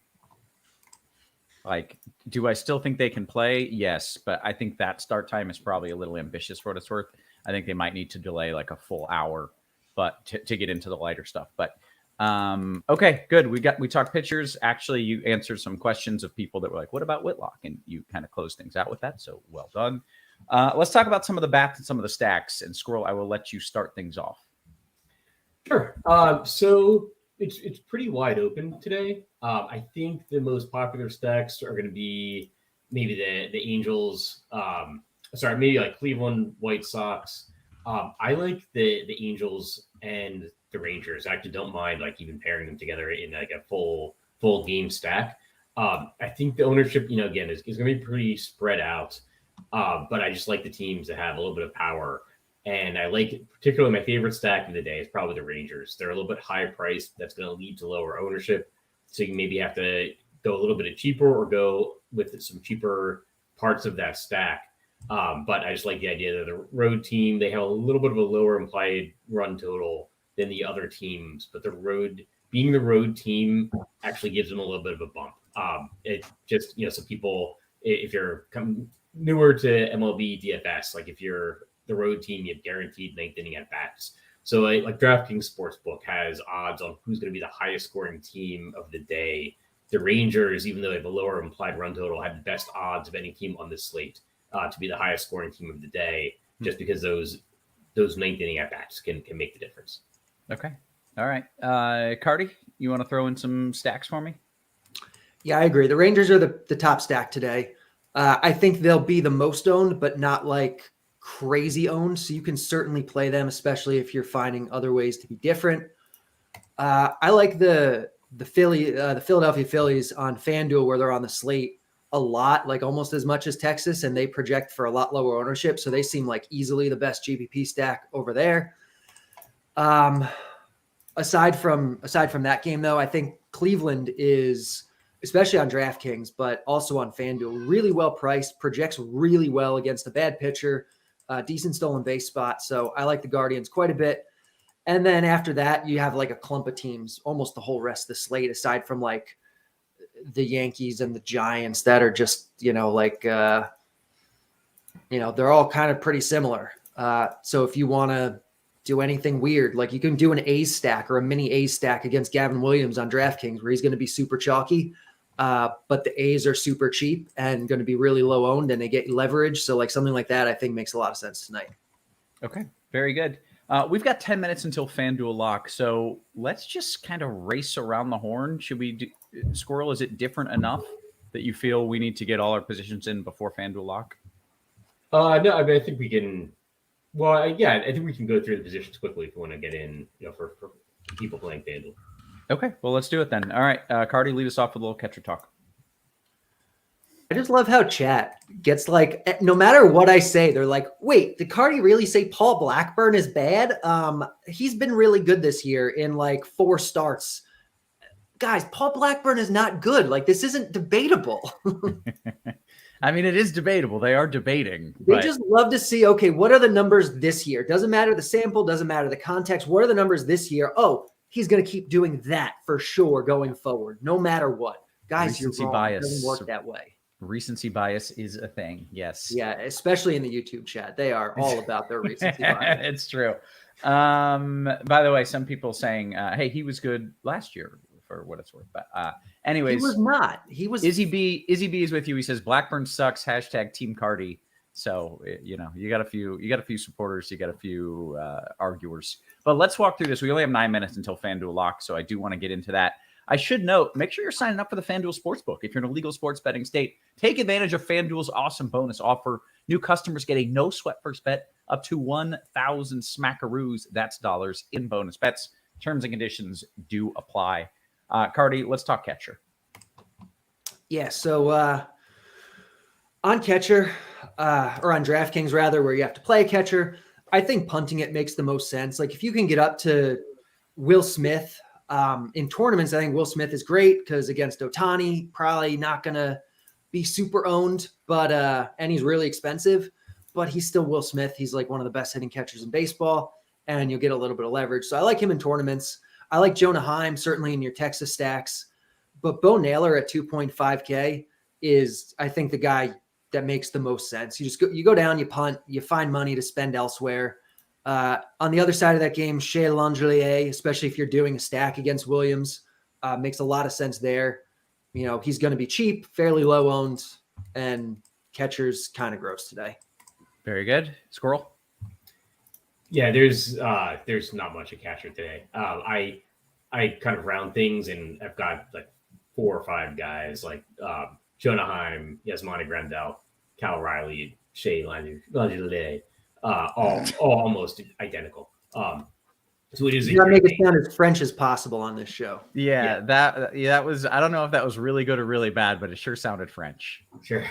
[SPEAKER 4] Like, do I still think they can play? Yes, but I think that start time is probably a little ambitious for what it's worth. I think they might need to delay like a full hour, but to get into the lighter stuff. But okay, good. We talked pitchers. Actually, you answered some questions of people that were like, "What about Whitlock?" And you kind of closed things out with that. So well done. Let's talk about some of the bats and some of the stacks. And Squirrel, I will let you start things off.
[SPEAKER 5] Sure. So it's pretty wide open today. I think the most popular stacks are going to be maybe the Angels. Maybe like Cleveland White Sox. I like the Angels and the Rangers. I actually don't mind like even pairing them together in like a full game stack. I think the ownership, again, is going to be pretty spread out. But I just like the teams that have a little bit of power. And I like, particularly my favorite stack of the day is probably the Rangers. They're a little bit higher priced. That's going to lead to lower ownership. So you maybe have to go a little bit cheaper or go with some cheaper parts of that stack. But I just like the idea that the road team, they have a little bit of a lower implied run total than the other teams. But being the road team actually gives them a little bit of a bump. It just, some people, if you're newer to MLB DFS, like if you're the road team, you have guaranteed ninth inning at bats. So like DraftKings Sportsbook has odds on who's going to be the highest scoring team of the day. The Rangers, even though they have a lower implied run total, have the best odds of any team on this slate to be the highest scoring team of the day, just because those ninth inning at bats can make the difference.
[SPEAKER 4] Okay. All right. Carty, you want to throw in some stacks for me?
[SPEAKER 3] Yeah, I agree. The Rangers are the top stack today. I think they'll be the most owned, but not like crazy owned. So you can certainly play them, especially if you're finding other ways to be different. I like the Philadelphia Phillies on Fanduel, where they're on the slate a lot, like almost as much as Texas, and they project for a lot lower ownership. So they seem like easily the best GPP stack over there. Aside from that game, though, I think Cleveland is, especially on DraftKings, but also on FanDuel, really well priced, projects really well against a bad pitcher, decent stolen base spot. So I like the Guardians quite a bit. And then after that, you have like a clump of teams, almost the whole rest of the slate, aside from like the Yankees and the Giants that are just, they're all kind of pretty similar. So if you want to do anything weird, like you can do an A's stack or a mini A's stack against Gavin Williams on DraftKings, where he's going to be super chalky. But the A's are super cheap and going to be really low owned, and they get leverage. So like something like that, I think makes a lot of sense tonight.
[SPEAKER 4] Okay, very good. We've got 10 minutes until FanDuel lock. So let's just kind of race around the horn. Should we do, Squirrel, is it different enough that you feel we need to get all our positions in before FanDuel lock?
[SPEAKER 5] No, I mean, I think we can, I think we can go through the positions quickly if we want to get in, for people playing FanDuel.
[SPEAKER 4] Okay, well, let's do it then. All right, Carty, lead us off with a little catcher talk.
[SPEAKER 3] I just love how chat gets like, no matter what I say, they're like, wait, did Carty really say Paul Blackburn is bad? He's been really good this year in like 4 starts. Guys, Paul Blackburn is not good. Like, this isn't debatable.
[SPEAKER 4] I mean, it is debatable. They are debating.
[SPEAKER 3] They just love to see, okay, what are the numbers this year? Doesn't matter the sample, doesn't matter the context. What are the numbers this year? Oh, he's going to keep doing that for sure going forward, no matter what. Guys,
[SPEAKER 4] recency
[SPEAKER 3] you're wrong.
[SPEAKER 4] bias.
[SPEAKER 3] It doesn't work that way.
[SPEAKER 4] Recency bias is a thing. Yes.
[SPEAKER 3] Yeah, especially in the YouTube chat. They are all about their recency bias.
[SPEAKER 4] It's true. By the way, some people saying, hey, he was good last year for what it's worth. But anyways.
[SPEAKER 3] He was not. He was.
[SPEAKER 4] Izzy B is with you. He says Blackburn sucks. # Team Carty. So, you got a few supporters, you got a few arguers. But let's walk through this. We only have 9 minutes until FanDuel lock, so I do want to get into that. I should note, make sure you're signing up for the FanDuel Sportsbook. If you're in a legal sports betting state, take advantage of FanDuel's awesome bonus offer. New customers get a no-sweat first bet up to 1,000 smackaroos, that's dollars, in bonus bets. Terms and conditions do apply. Carty, let's talk catcher.
[SPEAKER 3] Yeah, so on catcher, or on DraftKings rather, where you have to play a catcher, I think punting it makes the most sense. Like if you can get up to Will Smith in tournaments, I think Will Smith is great because against Ohtani, probably not going to be super owned, but and he's really expensive, but he's still Will Smith. He's like one of the best hitting catchers in baseball, and you'll get a little bit of leverage. So I like him in tournaments. I like Jonah Heim, certainly in your Texas stacks, but Bo Naylor at 2.5K is, I think, the guy that makes the most sense. You go down, you punt, you find money to spend elsewhere. On the other side of that game, Shea Langelier, especially if you're doing a stack against Williams, makes a lot of sense there. You know, he's going to be cheap, fairly low owned, and catcher's kind of gross today.
[SPEAKER 4] Very good. Squirrel?
[SPEAKER 5] Yeah, there's not much of catcher today. I kind of round things, and I've got like 4 or 5 guys like Jonah Heim, Yasmani Grandal, Cal Riley, Shea Langelier, all almost identical. So it is.
[SPEAKER 3] You gotta make it sound as French as possible on this show.
[SPEAKER 4] Yeah, that was. I don't know if that was really good or really bad, but it sure sounded French.
[SPEAKER 5] Sure.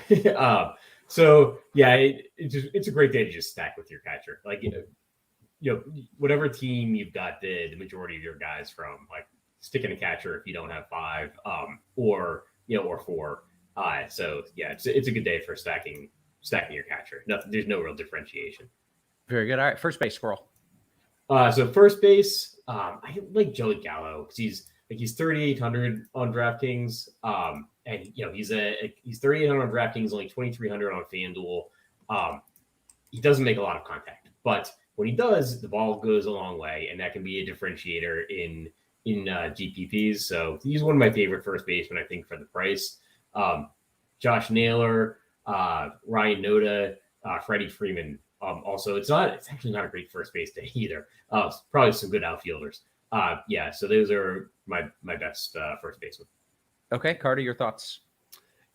[SPEAKER 5] So yeah, it's a great day to just stack with your catcher. Like, you know, whatever team you've got the majority of your guys from, like, stick in a catcher if you don't have 5, or 4. So yeah, it's a good day for stacking your catcher. There's no real differentiation.
[SPEAKER 4] Very good. All right, first base, Squirrel.
[SPEAKER 5] So first base, I like Joey Gallo because he's 3,800 on DraftKings, and you know he's 3,800 on DraftKings, only 2,300 on FanDuel. He doesn't make a lot of contact, but when he does, the ball goes a long way, and that can be a differentiator in GPPs. So he's one of my favorite first basemen, I think, for the price. Josh Naylor, Ryan Noda, Freddie Freeman. Also, it's actually not a great first base day either. Probably some good outfielders. Yeah, so those are my best first baseman.
[SPEAKER 4] Okay, Carty, your thoughts?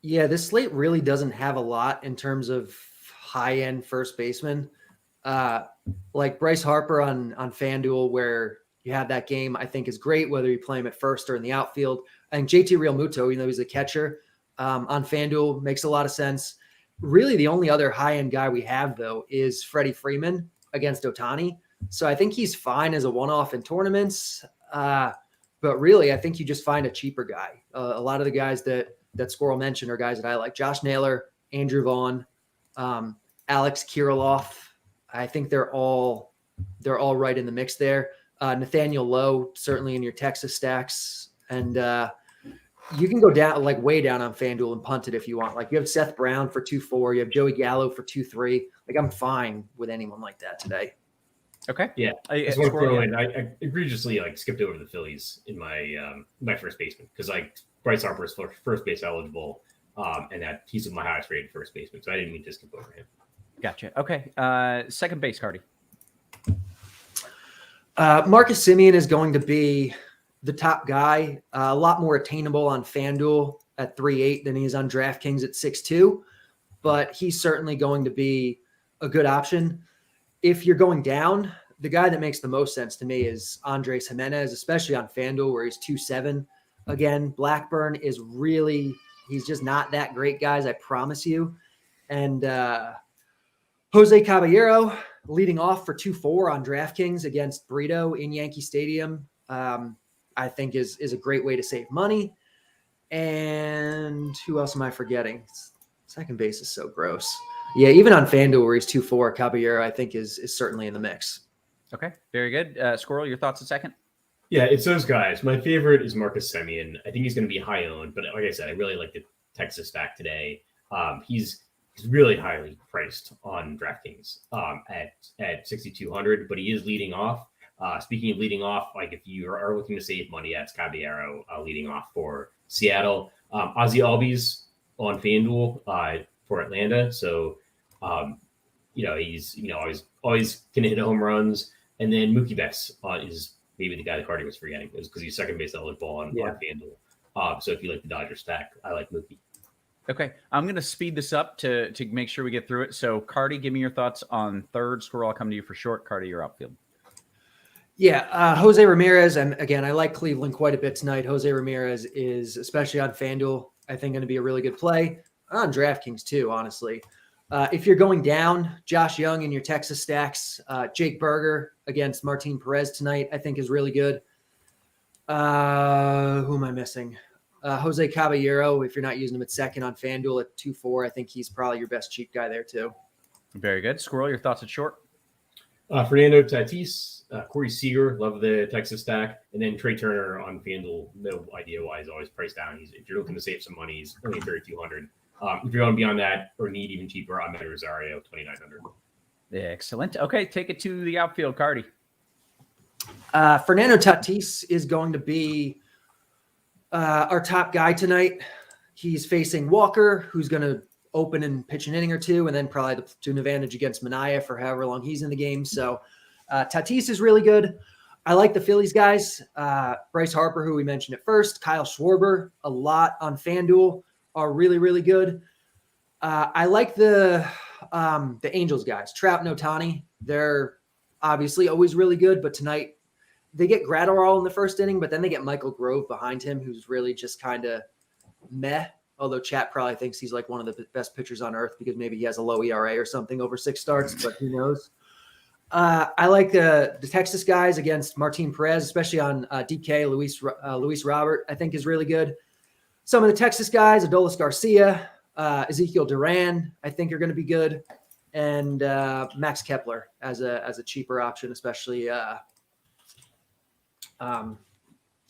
[SPEAKER 3] Yeah, this slate really doesn't have a lot in terms of high-end first baseman. Like Bryce Harper on FanDuel, where you have that game, I think is great, whether you play him at first or in the outfield. I think JT Realmuto, even though he's a catcher, on FanDuel makes a lot of sense. Really, the only other high-end guy we have, though, is Freddie Freeman against Ohtani. So I think he's fine as a one-off in tournaments. But really, I think you just find a cheaper guy. A lot of the guys that Squirrel mentioned are guys that I like. Josh Naylor, Andrew Vaughn, Alex Kirilloff. I think they're all right in the mix there. Nathaniel Lowe, certainly in your Texas stacks. And you can go down, like way down on FanDuel and punt it if you want. Like you have Seth Brown for 2.4. You have Joey Gallo for 2.3. Like I'm fine with anyone like that today.
[SPEAKER 4] Okay.
[SPEAKER 5] Yeah. I just want to throw in, I egregiously skipped over the Phillies in my first baseman because like Bryce Harper is first base eligible, and that he's my highest rated first baseman. So I didn't mean to skip over him.
[SPEAKER 4] Gotcha. Okay. Second base, Carty.
[SPEAKER 3] Marcus Semien is going to be the top guy, a lot more attainable on FanDuel at 3.8 than he is on DraftKings at 6.2, but he's certainly going to be a good option. If you're going down, the guy that makes the most sense to me is Andres Jimenez, especially on FanDuel where he's 2.7. Again, Blackburn is really, he's just not that great, guys, I promise you. And Jose Caballero leading off for 2.4 on DraftKings against Brito in Yankee Stadium, I think is a great way to save money. And who else am I forgetting? Second base is so gross. Yeah, even on FanDuel where he's 2.4, Caballero I think is certainly in the mix.
[SPEAKER 4] Okay, very good. Squirrel, your thoughts a second?
[SPEAKER 5] Yeah, it's those guys. My favorite is Marcus Semien. I think he's going to be high owned, but like I said, I really like the Texas stack today. He's really highly priced on DraftKings at 6,200, but he is leading off. Speaking of leading off, like if you are looking to save money, that's Caballero leading off for Seattle. Ozzie Albies on FanDuel for Atlanta. So, he's always can hit home runs. And then Mookie Betts is maybe the guy that Carty was forgetting because he's second base eligible on FanDuel. So if you like the Dodgers stack, I like Mookie.
[SPEAKER 4] Okay, I'm going to speed this up to make sure we get through it. So, Carty, give me your thoughts on third. Squirrel, I'll come to you for short. Carty, your outfield.
[SPEAKER 3] Yeah, Jose Ramirez, and again, I like Cleveland quite a bit tonight. Jose Ramirez is, especially on FanDuel, I think going to be a really good play. On DraftKings too, honestly. If you're going down, Josh Young in your Texas stacks, Jake Berger against Martin Perez tonight, I think is really good. Who am I missing? Jose Caballero, if you're not using him at second on FanDuel at 2.4, I think he's probably your best cheap guy there too.
[SPEAKER 4] Very good. Squirrel, your thoughts at short?
[SPEAKER 5] Fernando Tatis, Corey Seager, love the Texas stack, and then Trey Turner on FanDuel. No idea why he's always priced down. If you're looking to save some money, he's only 3,200. If you're going beyond that or need even cheaper, I'm at Rosario 2,900.
[SPEAKER 4] Excellent. Okay, take it to the outfield, Carty.
[SPEAKER 3] Fernando Tatis is going to be our top guy tonight. He's facing Walker, who's going to open and pitch an inning or two, and then probably the platoon advantage against Mania for however long he's in the game. So Tatis is really good. I like the Phillies guys. Bryce Harper, who we mentioned at first, Kyle Schwarber, a lot on FanDuel, are really, really good. I like the Angels guys, Trout and Ohtani. They're obviously always really good, but tonight they get Gratterall in the first inning, but then they get Michael Grove behind him, who's really just kind of meh. Although chat probably thinks he's like one of the best pitchers on earth because maybe he has a low ERA or something over 6 starts, but who knows? I like the Texas guys against Martin Perez, especially on DK. Luis Robert, I think, is really good. Some of the Texas guys, Adolis Garcia, Ezekiel Duran, I think are going to be good, and Max Kepler as a cheaper option, especially on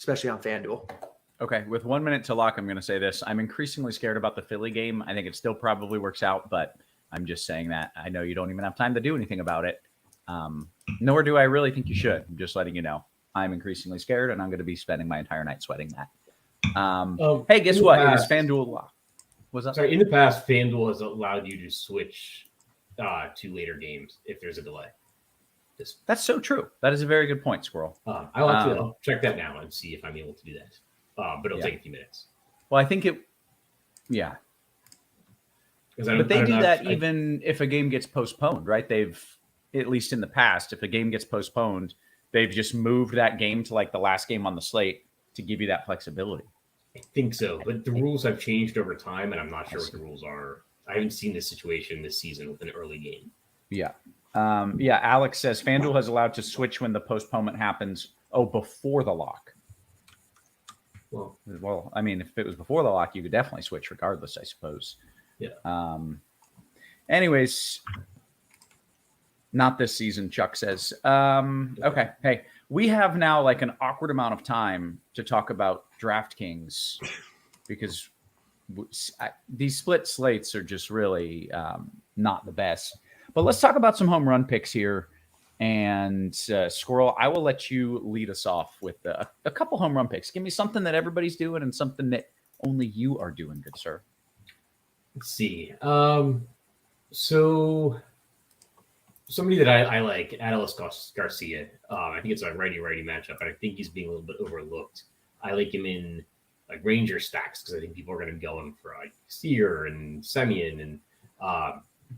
[SPEAKER 3] FanDuel.
[SPEAKER 4] Okay, with 1 minute to lock, I'm going to say this. I'm increasingly scared about the Philly game. I think it still probably works out, but I'm just saying that. I know you don't even have time to do anything about it. Nor do I really think you should. I'm just letting you know. I'm increasingly scared, and I'm going to be spending my entire night sweating that. Hey, guess what? It is FanDuel lock. What's up?
[SPEAKER 5] Sorry, in the past, FanDuel has allowed you to switch to later games if there's a delay.
[SPEAKER 4] That's so true. That is a very good point, Squirrel.
[SPEAKER 5] I'll check that now and see if I'm able to do that. But it'll take a few minutes.
[SPEAKER 4] Well, I think yeah. But they do that even if a game gets postponed, right? They've, at least in the past, if a game gets postponed, they've just moved that game to like the last game on the slate to give you that flexibility.
[SPEAKER 5] I think so, but the rules have changed over time, and I'm not sure what the rules are. I haven't seen this situation this season with an early game.
[SPEAKER 4] Yeah. Alex says FanDuel has allowed to switch when the postponement happens. Before the lock. Well, I mean, if it was before the lock, you could definitely switch regardless, I suppose.
[SPEAKER 5] Yeah.
[SPEAKER 4] Anyways, not this season, Chuck says. Okay. Hey, we have now like an awkward amount of time to talk about DraftKings because these split slates are just really not the best. But let's talk about some home run picks here. And Squirrel, I will let you lead us off with a couple home run picks. Give me something that everybody's doing and something that only you are doing, good sir.
[SPEAKER 5] Let's see. So somebody that I like, Adolis Garcia. I think it's a righty-righty matchup, but I think he's being a little bit overlooked. I like him in like Ranger stacks because I think people are going to be going for like Sear and Semien and.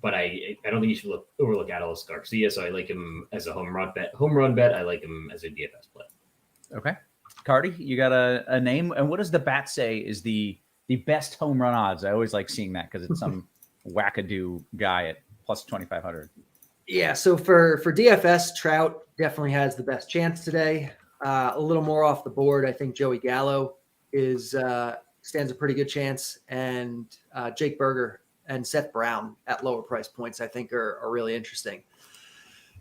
[SPEAKER 5] But I don't think you should overlook Adolis Garcia, so I like him as a home run bet. I like him as a DFS play.
[SPEAKER 4] Okay. Carty, you got a name? And what does the bat say is the best home run odds? I always like seeing that because it's some wackadoo guy at plus 2,500.
[SPEAKER 3] Yeah, so for DFS, Trout definitely has the best chance today. A little more off the board, I think Joey Gallo stands a pretty good chance, and Jake Berger and Seth Brown at lower price points, I think are really interesting.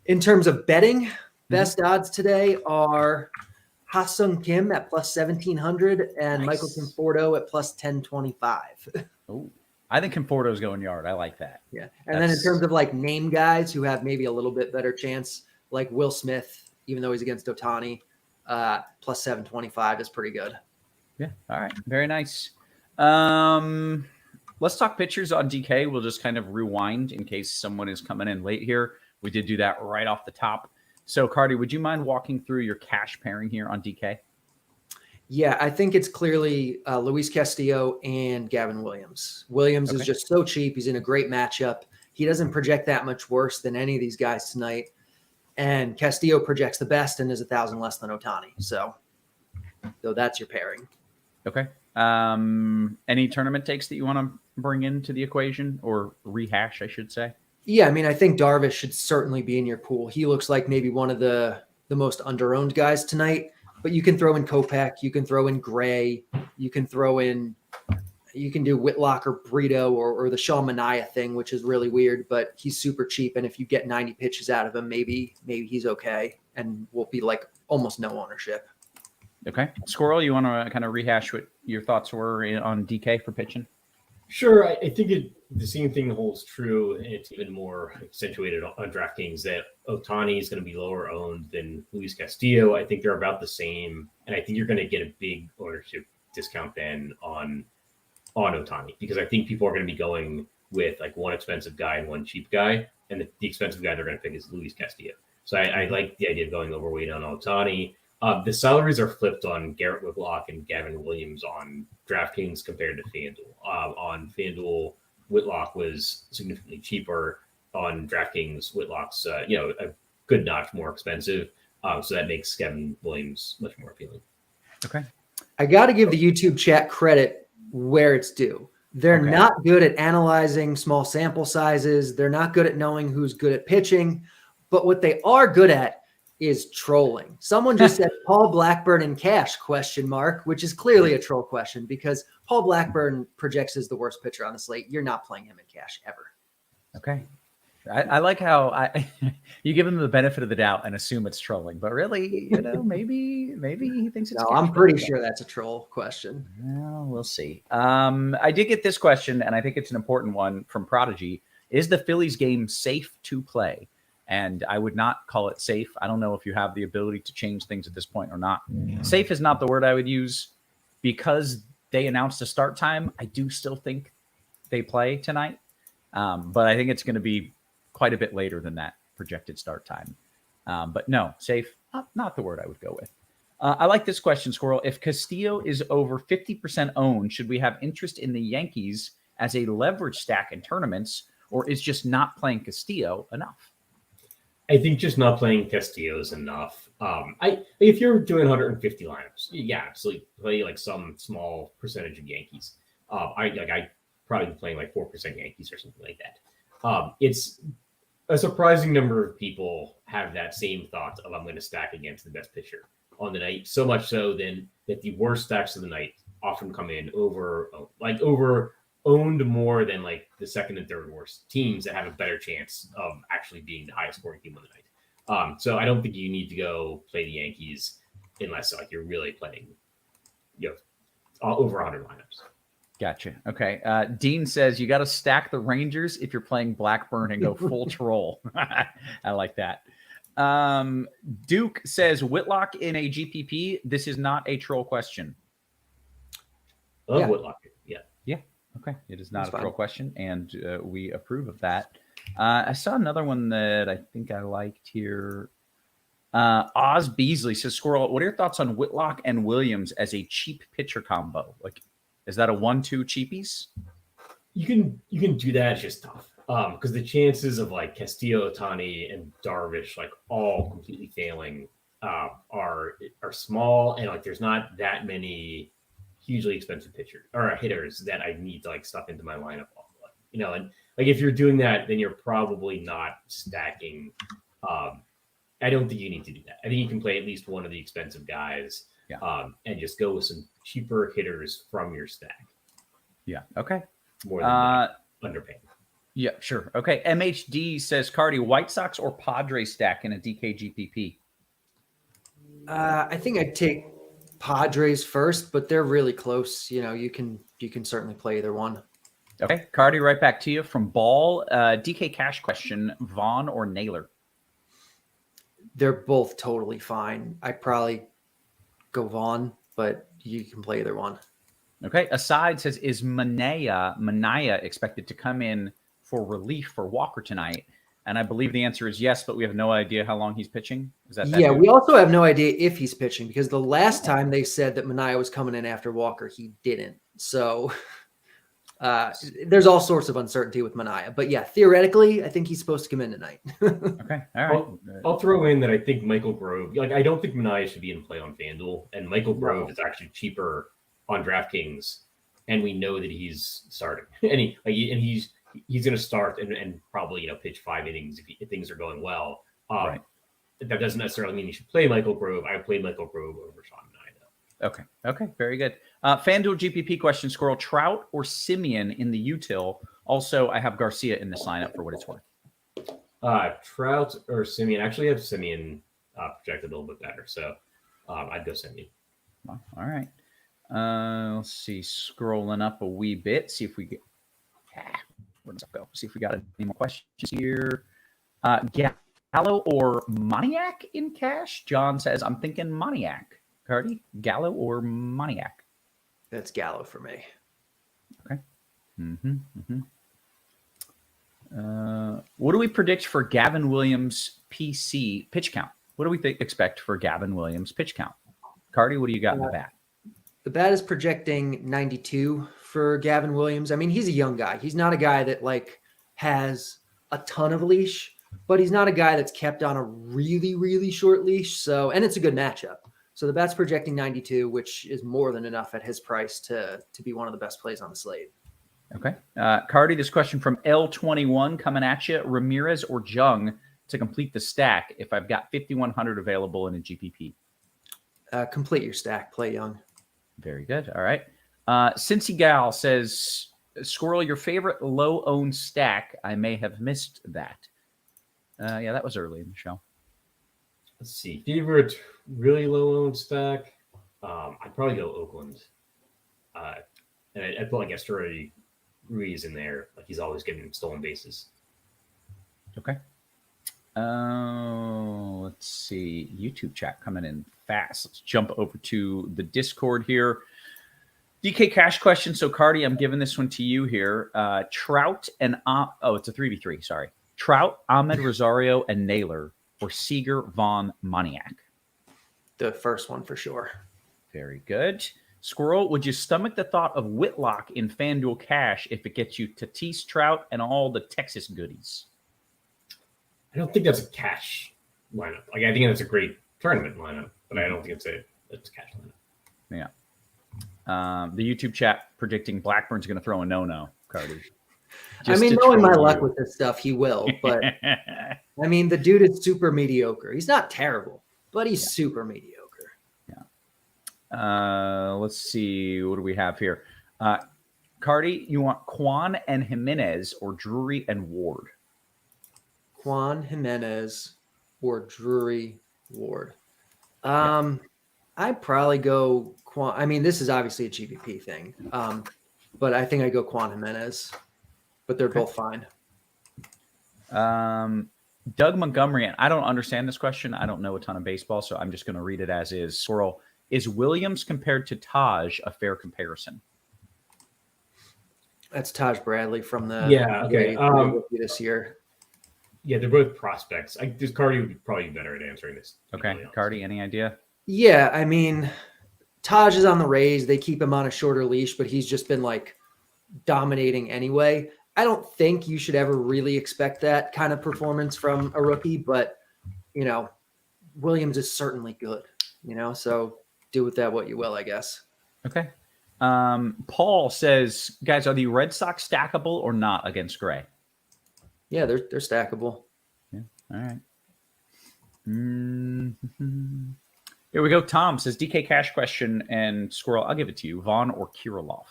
[SPEAKER 3] In terms of betting, best odds today are Ha-Sung Kim at plus 1,700 and Michael Conforto at plus 1,025.
[SPEAKER 4] Oh, I think Conforto's going yard. I like that.
[SPEAKER 3] Yeah. And then in terms of like name guys who have maybe a little bit better chance, like Will Smith, even though he's against Ohtani, plus 725 is pretty good.
[SPEAKER 4] Yeah. All right. Very nice. Let's talk pitchers on DK. We'll just kind of rewind in case someone is coming in late here. We did do that right off the top. So, Carty, would you mind walking through your cash pairing here on DK?
[SPEAKER 3] Yeah, I think it's clearly Luis Castillo and Gavin Williams. Williams is just so cheap. He's in a great matchup. He doesn't project that much worse than any of these guys tonight. And Castillo projects the best and is 1,000 less than Ohtani. So that's your pairing.
[SPEAKER 4] Okay. Any tournament takes that you want to bring into the equation or rehash, I should say?
[SPEAKER 3] Yeah, I mean, I think Darvish should certainly be in your pool. He looks like maybe one of the most under-owned guys tonight. But you can throw in Kopech, you can throw in Gray, you can do Whitlock or Brito or the Sean Manaea thing, which is really weird, but he's super cheap. And if you get 90 pitches out of him, maybe he's okay and will be like almost no ownership.
[SPEAKER 4] Okay. Squirrel, you want to kind of rehash what your thoughts were on DK for pitching?
[SPEAKER 5] Sure. I think the same thing holds true, and it's even more accentuated on DraftKings that Ohtani is going to be lower owned than Luis Castillo. I think they're about the same, and I think you're going to get a big ownership discount then on Ohtani, because I think people are going to be going with like one expensive guy and one cheap guy, and the expensive guy they're going to pick is Luis Castillo. So I like the idea of going overweight on Ohtani. The salaries are flipped on Garrett Whitlock and Gavin Williams on DraftKings compared to FanDuel. On FanDuel, Whitlock was significantly cheaper. On DraftKings, Whitlock's a good notch more expensive. So that makes Gavin Williams much more appealing.
[SPEAKER 4] Okay.
[SPEAKER 3] I got to give the YouTube chat credit where it's due. They're not good at analyzing small sample sizes. They're not good at knowing who's good at pitching. But what they are good at is trolling. Someone just said Paul Blackburn in cash ? Which is clearly a troll question because Paul Blackburn projects as the worst pitcher on the slate. You're not playing him in cash ever.
[SPEAKER 4] Okay. I like how you give him the benefit of the doubt and assume it's trolling, but really, maybe he thinks it's.
[SPEAKER 3] No, I'm pretty sure that's a troll question.
[SPEAKER 4] Well, we'll see. I did get this question, and I think it's an important one from Prodigy. Is the Phillies game safe to play? And I would not call it safe. I don't know if you have the ability to change things at this point or not. Safe is not the word I would use because they announced a start time. I do still think they play tonight, but I think it's going to be quite a bit later than that projected start time. But no, safe, not the word I would go with. I like this question, Squirrel. If Castillo is over 50% owned, should we have interest in the Yankees as a leverage stack in tournaments, or is just not playing Castillo enough?
[SPEAKER 5] I think just not playing Castillo is enough. If you're doing 150 lineups, absolutely play like some small percentage of Yankees. I probably be playing like 4% Yankees or something like that. It's a surprising number of people have that same thought of I'm going to stack against the best pitcher on the night. So much so then that the worst stacks of the night often come in over owned more than like the second and third worst teams that have a better chance of actually being the highest scoring team on the night. So I don't think you need to go play the Yankees unless like you're really playing, over 100 lineups.
[SPEAKER 4] Gotcha. Okay. Dean says you got to stack the Rangers if you're playing Blackburn and go full troll. I like that. Duke says Whitlock in a GPP. This is not a troll question.
[SPEAKER 5] Whitlock. Yeah.
[SPEAKER 4] Okay. It is not a troll question, and we approve of that. I saw another one that I think I liked here. Oz Beasley says, Squirrel, what are your thoughts on Whitlock and Williams as a cheap pitcher combo? Like, is that a 1-2 cheapies?
[SPEAKER 5] You can do that. It's just tough because the chances of like Castillo, Ohtani, and Darvish like all completely failing are small, and like there's not that many hugely expensive pitchers or hitters that I need to like stuff into my lineup. And like if you're doing that, then you're probably not stacking. I don't think you need to do that. I think you can play at least one of the expensive guys, and just go with some cheaper hitters from your stack.
[SPEAKER 4] Yeah. Okay.
[SPEAKER 5] More than underpaying.
[SPEAKER 4] Yeah, sure. Okay. MHD says, Carty, White Sox or Padres stack in a DK GPP?
[SPEAKER 3] I think I'd take Padres first, but they're really close. You can certainly play either one.
[SPEAKER 4] Okay. Carty, right back to you from Ball. DK cash question, Vaughn or Naylor?
[SPEAKER 3] They're both totally fine. I'd probably go Vaughn, but you can play either one.
[SPEAKER 4] Okay. Aside says, is Manaea expected to come in for relief for Walker tonight? And I believe the answer is yes, but we have no idea how long he's pitching. Is that
[SPEAKER 3] yeah, we also have no idea if he's pitching because the last time they said that Manaea was coming in after Walker, he didn't. So there's all sorts of uncertainty with Manaea. But yeah, theoretically, I think he's supposed to come in tonight.
[SPEAKER 4] Okay. All right.
[SPEAKER 5] I'll throw in that I think Michael Grove, I don't think Manaea should be in play on FanDuel. And Michael Grove is actually cheaper on DraftKings. And we know that he's starting. And he's going to start and probably pitch 5 innings if things are going well.
[SPEAKER 4] Right.
[SPEAKER 5] that doesn't necessarily mean you should play Michael Grove. I played Michael Grove over Sean Nida.
[SPEAKER 4] Okay. Okay. Very good. FanDuel GPP question, Squirrel. Trout or Simeon in the util? Also, I have Garcia in this lineup for what it's worth.
[SPEAKER 5] Trout or Simeon. Actually, I have Simeon projected a little bit better. So I'd go Simeon.
[SPEAKER 4] Well, all right. Let's see. Scrolling up a wee bit. See if we get. Where does it go? See if we got any more questions here. Gallo or Moniak in cash? John says, I'm thinking Moniak. Carty, Gallo or Moniak?
[SPEAKER 3] That's Gallo for me.
[SPEAKER 4] Okay. What do we predict for Gavin Williams PC pitch count? What do we expect for Gavin Williams pitch count? Carty, what do you got in the bat?
[SPEAKER 3] The bat is projecting 92 for Gavin Williams. I mean, he's a young guy. He's not a guy that like has a ton of leash, but he's not a guy that's kept on a really, really short leash. So, and it's a good matchup. So the bat's projecting 92, which is more than enough at his price to be one of the best plays on the slate.
[SPEAKER 4] Okay. Carty, this question from L21 coming at you. Ramirez or Jung to complete the stack if I've got 5,100 available in a GPP?
[SPEAKER 3] Complete your stack. Play Young.
[SPEAKER 4] Very good. All right. Cincy Gal says, Squirrel, your favorite low-owned stack. I may have missed that. Yeah, that was early in the show.
[SPEAKER 5] Let's see. Favorite really low-owned stack? I'd probably go Oakland. And I'd put like Esteury Ruiz in there. Like he's always getting stolen bases.
[SPEAKER 4] Okay. Let's see. YouTube chat coming in fast. Let's jump over to the Discord here. DK Cash question. So, Carty, I'm giving this one to you here. Trout and it's a 3v3. Sorry. Trout, Ahmed Rosario, and Naylor, or Seager, Vaughn, Moniak.
[SPEAKER 3] The first one for sure.
[SPEAKER 4] Very good. Squirrel, would you stomach the thought of Whitlock in FanDuel Cash if it gets you Tatis, Trout, and all the Texas goodies?
[SPEAKER 5] I don't think that's a cash lineup. Like I think that's a great tournament lineup, but I don't think it's a cash lineup.
[SPEAKER 4] Yeah. The YouTube chat predicting Blackburn's going to throw a no-no, Carty.
[SPEAKER 3] I mean, knowing my luck with this stuff, he will. But I mean, the dude is super mediocre. He's not terrible, but he's super mediocre.
[SPEAKER 4] Let's see. What do we have here? Carty, you want Kwan and Jimenez or Drury and Ward?
[SPEAKER 3] Kwan, Jimenez, or Drury, Ward. I'd probably go Kwan. I mean, this is obviously a GPP thing, but I think I go Kwan, Jimenez. But they're both fine.
[SPEAKER 4] Doug Montgomery, I don't understand this question. I don't know a ton of baseball, so I'm just going to read it as is. Squirrel, is Williams compared to Taj a fair comparison?
[SPEAKER 3] That's Taj Bradley from the this year.
[SPEAKER 5] Yeah, they're both prospects. Carty would be probably better at answering this.
[SPEAKER 4] Okay, Carty, any idea?
[SPEAKER 3] Yeah, I mean, Taj is on the Rays. They keep him on a shorter leash, but he's just been like dominating anyway. I don't think you should ever really expect that kind of performance from a rookie, but you know, Williams is certainly good, you know, so do with that what you will, I guess.
[SPEAKER 4] Okay. Paul says, guys, are the Red Sox stackable or not against Gray?
[SPEAKER 3] Yeah, they're stackable.
[SPEAKER 4] Yeah. All right. Mm-hmm. Here we go. Tom says, DK Cash question and Squirrel, I'll give it to you. Vaughn or Kirilloff?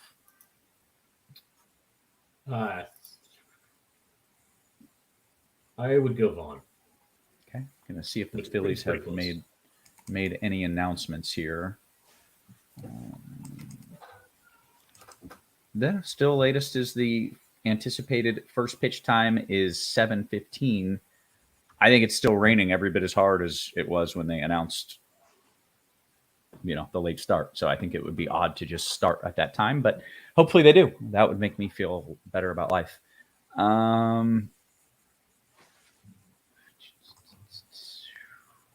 [SPEAKER 5] I would go Vaughn.
[SPEAKER 4] Okay. Going to see if the Phillies have made any announcements here. The still latest is the anticipated first pitch time is 7:15. I think it's still raining every bit as hard as it was when they announced, you know, the late start. So I think it would be odd to just start at that time, but hopefully they do. That would make me feel better about life.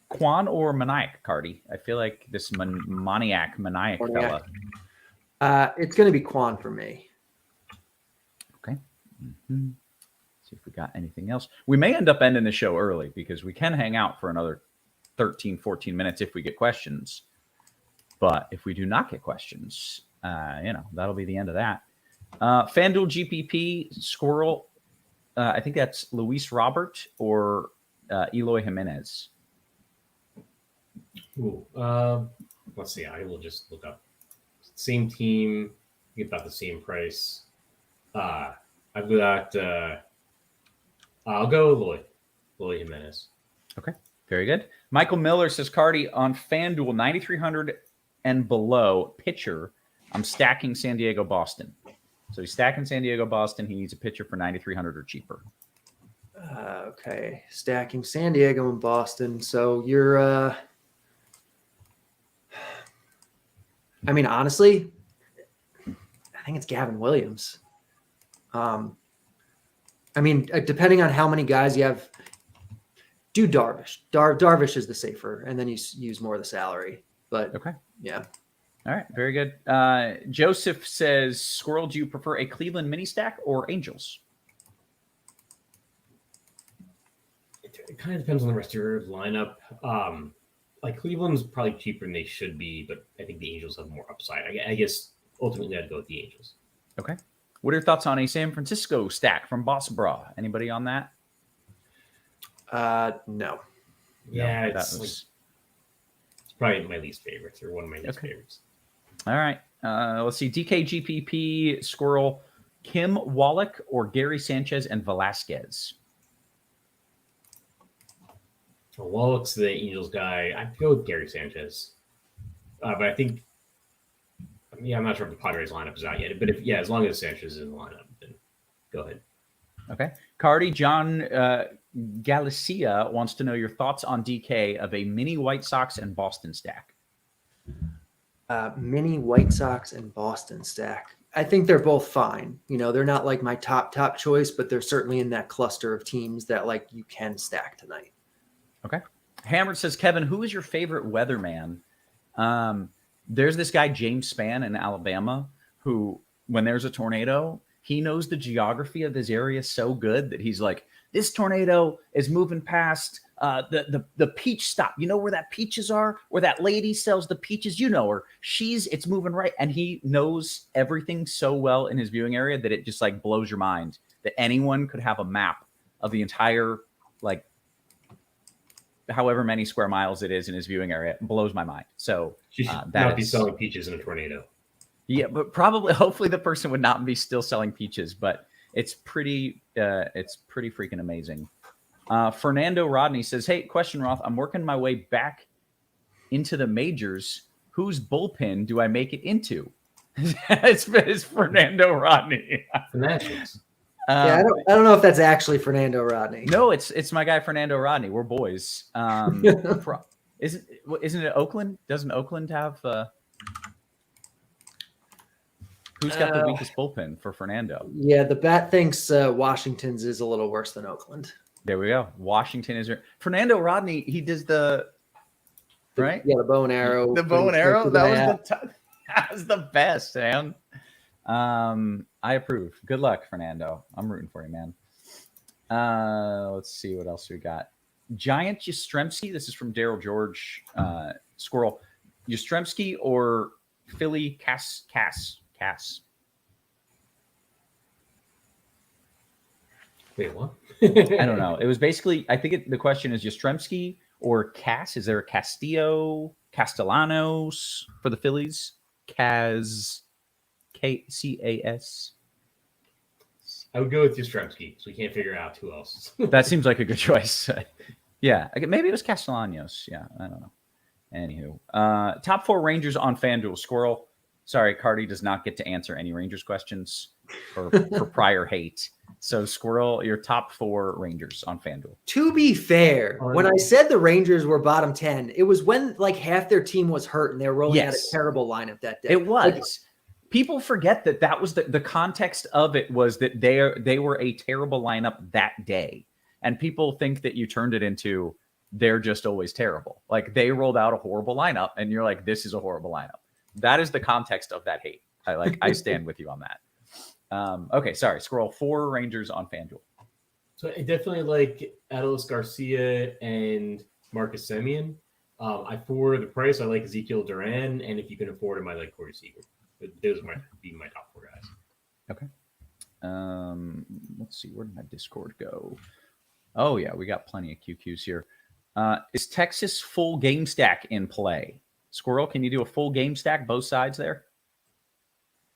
[SPEAKER 4] Quan or Maniac, Carty? I feel like this Maniac fella.
[SPEAKER 3] It's going to be Quan for me.
[SPEAKER 4] Okay. Mm-hmm. See if we got anything else. We may end up ending the show early because we can hang out for another 13, 14 minutes if we get questions. But if we do not get questions, you know, that'll be the end of that. FanDuel GPP, Squirrel, I think that's Luis Robert or Eloy Jimenez.
[SPEAKER 5] Ooh, let's see. I will just look up same team, get about the same price. I've got. I'll go Lloyd Jimenez.
[SPEAKER 4] Okay, very good. Michael Miller says, Carty, on FanDuel, 9,300 and below pitcher, I'm stacking San Diego, Boston. So he's stacking San Diego, Boston. He needs a pitcher for 9,300 or cheaper.
[SPEAKER 3] Okay, stacking San Diego and Boston. So you're, I mean, honestly, I think it's Gavin Williams. I mean, depending on how many guys you have, do Darvish. Darvish is the safer, and then you use more of the salary. But
[SPEAKER 4] Okay.
[SPEAKER 3] yeah.
[SPEAKER 4] All right, very good. Joseph says, Squirrel, do you prefer a Cleveland mini stack or Angels?
[SPEAKER 5] It kind of depends on the rest of your lineup. Like Cleveland's probably cheaper than they should be, but I think the Angels have more upside. I guess ultimately I'd go with the Angels.
[SPEAKER 4] Okay. What are your thoughts on a San Francisco stack from Boss Bra? Anybody on that?
[SPEAKER 3] No.
[SPEAKER 5] Yeah,
[SPEAKER 4] No,
[SPEAKER 5] it's probably my least favorites, or one of my least favorites.
[SPEAKER 4] All right. Let's see. DKGPP, Squirrel, Kim Wallach, or Gary Sanchez and Velasquez?
[SPEAKER 5] Well, Wallach's the Angels guy. I'd go with Gary Sanchez. But I think, I'm not sure if the Padres lineup is out yet. But as long as Sanchez is in the lineup, then go ahead.
[SPEAKER 4] Okay. Carty, John Galicia wants to know your thoughts on DK of a mini White Sox and Boston stack.
[SPEAKER 3] Mini White Sox and Boston stack. I think they're both fine. You know, they're not like my top choice, but they're certainly in that cluster of teams that like you can stack tonight.
[SPEAKER 4] Okay. Hammered says, Kevin, who is your favorite weatherman? There's this guy, James Spann in Alabama, who, when there's a tornado, he knows the geography of this area so good that he's like, this tornado is moving past the peach stop. You know where that peaches are? Where that lady sells the peaches? You know her. It's moving right. And he knows everything so well in his viewing area that it just like blows your mind that anyone could have a map of the entire, like, however many square miles it is in his viewing area. It blows my mind. So
[SPEAKER 5] She should not be selling peaches in a tornado.
[SPEAKER 4] Yeah, but hopefully the person would not be still selling peaches, but it's pretty freaking amazing. Fernando Rodney says, hey, question, Roth, I'm working my way back into the majors. Whose bullpen do I make it into? it's Fernando Rodney.
[SPEAKER 5] Fanatics.
[SPEAKER 3] Yeah, I don't know if that's actually Fernando Rodney.
[SPEAKER 4] No, it's my guy Fernando Rodney. We're boys. Isn't it Oakland? Doesn't Oakland have who's got the weakest bullpen for Fernando?
[SPEAKER 3] Yeah, the bat thinks Washington's is a little worse than Oakland.
[SPEAKER 4] There we go. Washington is Fernando Rodney. He does the right.
[SPEAKER 3] Yeah, the bow and arrow.
[SPEAKER 4] The bow and arrow. That was the best, man. I approve. Good luck, Fernando. I'm rooting for you, man. Let's see what else we got. Giant Yastrzemski. This is from Daryl George. Squirrel. Yastrzemski or Philly Cass.
[SPEAKER 5] Wait, what?
[SPEAKER 4] I don't know. It was basically, I think the question is Yastrzemski or Cass. Is there a Castellanos for the Phillies? Cas.
[SPEAKER 5] I would go with Yastrzemski, so we can't figure out who else.
[SPEAKER 4] That seems like a good choice. Yeah, maybe it was Castellanos. Yeah, I don't know. Anywho, top 4 Rangers on FanDuel. Squirrel. Sorry, Carty does not get to answer any Rangers questions for prior hate. So, Squirrel, your top 4 Rangers on FanDuel.
[SPEAKER 3] To be fair, when I said the Rangers were bottom 10, it was when like half their team was hurt and they were rolling out a terrible lineup that day.
[SPEAKER 4] It was. People forget that was the context of it was that they were a terrible lineup that day. And people think that you turned it into they're just always terrible. Like they rolled out a horrible lineup and you're like, this is a horrible lineup. That is the context of that hate. I stand with you on that. Okay, sorry. Squirrel, 4 Rangers on FanDuel.
[SPEAKER 5] So I definitely like Adolis Garcia and Marcus Semien. For the price, I like Ezekiel Duran, and if you can afford him, I like Corey Seager. Those might be my top 4 guys.
[SPEAKER 4] Okay. Let's see. Where did my Discord go? Oh, yeah. We got plenty of QQs here. Is Texas full game stack in play? Squirrel, can you do a full game stack, both sides there?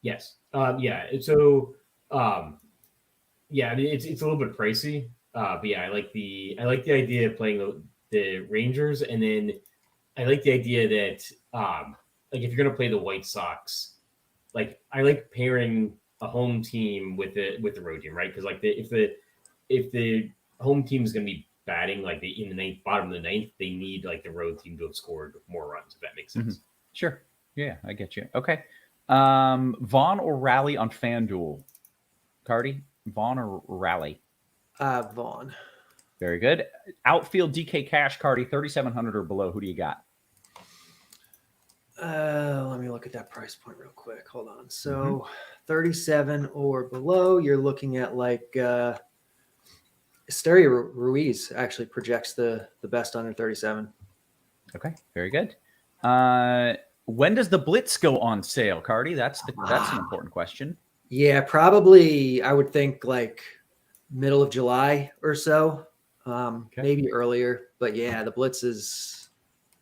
[SPEAKER 5] Yes. Yeah. So, yeah, it's a little bit pricey. But yeah, I like the idea of playing the Rangers, and then I like the idea that like if you're gonna play the White Sox, like I like pairing a home team with the road team, right? Because like if the home team is gonna be batting like in the ninth, bottom of the ninth, they need like the road team to have scored more runs. If that makes sense.
[SPEAKER 4] Mm-hmm. Sure. Yeah, I get you. Okay. Vaughn or Rally on FanDuel? Carty, Vaughn or Rally?
[SPEAKER 3] Vaughn.
[SPEAKER 4] Very good. Outfield DK Cash, Carty, 3,700 or below. Who do you got?
[SPEAKER 3] Let me look at that price point real quick. Hold on. So 37 or below, you're looking at like Esterio Ruiz actually projects the best under 37.
[SPEAKER 4] Okay, very good. When does the Blitz go on sale, Carty? That's an important question.
[SPEAKER 3] Yeah, probably I would think like middle of July or so, maybe earlier. But yeah, the Blitz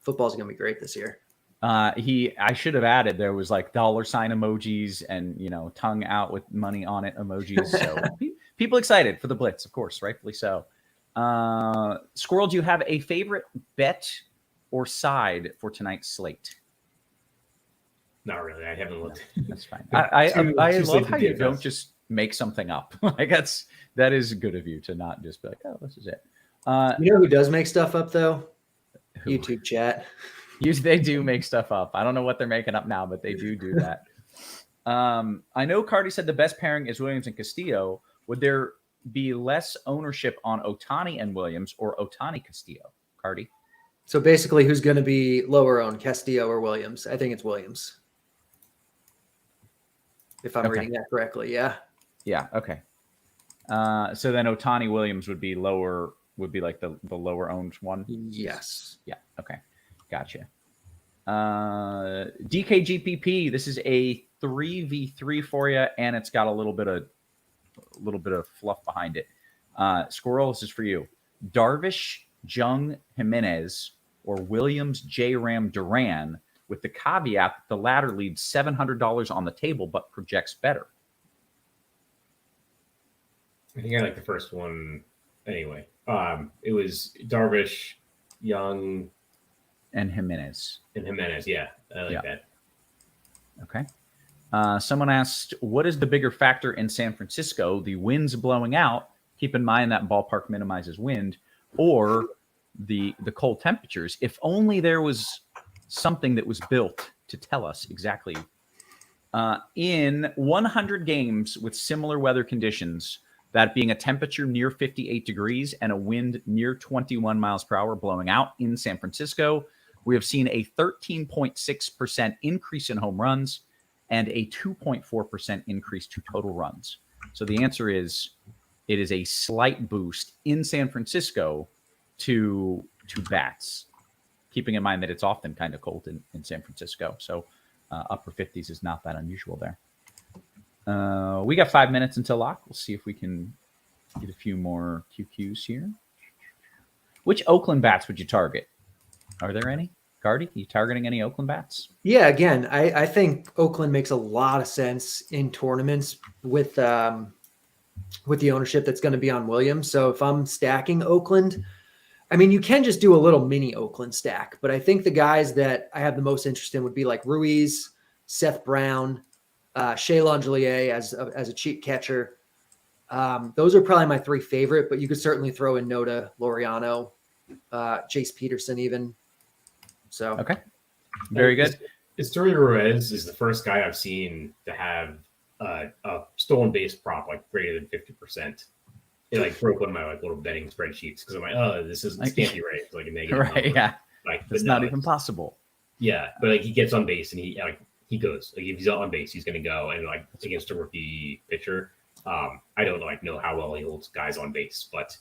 [SPEAKER 3] football's gonna be great this year.
[SPEAKER 4] I should have added there was like $ sign emojis and tongue out with money on it emojis. So people excited for the Blitz, of course, rightfully so. Squirrel, do you have a favorite bet or side for tonight's slate?
[SPEAKER 5] Not really. I haven't looked.
[SPEAKER 4] That's fine. I love how you don't just make something up. Like that is good of you to not just be like, oh, this is it.
[SPEAKER 3] You know who does make stuff up though?
[SPEAKER 4] Who?
[SPEAKER 3] YouTube chat.
[SPEAKER 4] They do make stuff up. I don't know what they're making up now, but they do that. I know Carty said the best pairing is Williams and Castillo. Would there be less ownership on Ohtani and Williams or Ohtani Castillo? Carty?
[SPEAKER 3] So basically, who's going to be lower owned, Castillo or Williams? I think it's Williams. If I'm reading that correctly, yeah.
[SPEAKER 4] Yeah, okay. So then Ohtani Williams would be lower, would be like the lower owned one?
[SPEAKER 3] Yes.
[SPEAKER 4] Yeah, okay. Gotcha. DKGPP, this is a 3v3 for you, and it's got a little bit of fluff behind it. Squirrel, this is for you. Darvish, Jung, Jimenez, or Williams, J-Ram, Duran, with the caveat that the latter leaves $700 on the table but projects better.
[SPEAKER 5] I think I like the first one anyway. It was Darvish, Young,
[SPEAKER 4] and Jimenez.
[SPEAKER 5] Yeah, I like that.
[SPEAKER 4] Okay. Someone asked, what is the bigger factor in San Francisco? The wind's blowing out. Keep in mind that ballpark minimizes wind, or the cold temperatures. If only there was something that was built to tell us exactly. In 100 games with similar weather conditions, that being a temperature near 58 degrees and a wind near 21 miles per hour blowing out in San Francisco, we have seen a 13.6% increase in home runs and a 2.4% increase to total runs. So the answer is, it is a slight boost in San Francisco to bats, keeping in mind that it's often kind of cold in San Francisco. So upper 50s is not that unusual there. We got 5 minutes until lock. We'll see if we can get a few more QQs here. Which Oakland bats would you target? Are there any? Carty, are you targeting any Oakland bats?
[SPEAKER 3] Yeah, again, I think Oakland makes a lot of sense in tournaments with the ownership that's going to be on Williams. So if I'm stacking Oakland, I mean, you can just do a little mini Oakland stack, but I think the guys that I have the most interest in would be like Ruiz, Seth Brown, Shea Langelier as a cheap catcher. Those are probably my three favorite, but you could certainly throw in Noda, Laureano, Chase Peterson even. So
[SPEAKER 4] okay, very good.
[SPEAKER 5] Esterio Ruiz is the first guy I've seen to have a stolen base prop like greater than 50%. It like broke one of my little betting spreadsheets because I'm like, oh, this can't be right. It's like a negative
[SPEAKER 4] right?
[SPEAKER 5] number.
[SPEAKER 4] Yeah,
[SPEAKER 5] like
[SPEAKER 4] it's not even possible.
[SPEAKER 5] Yeah, but like he gets on base and he goes. Like if he's on base, he's gonna go. And like against a rookie pitcher, I don't know how well he holds guys on base, but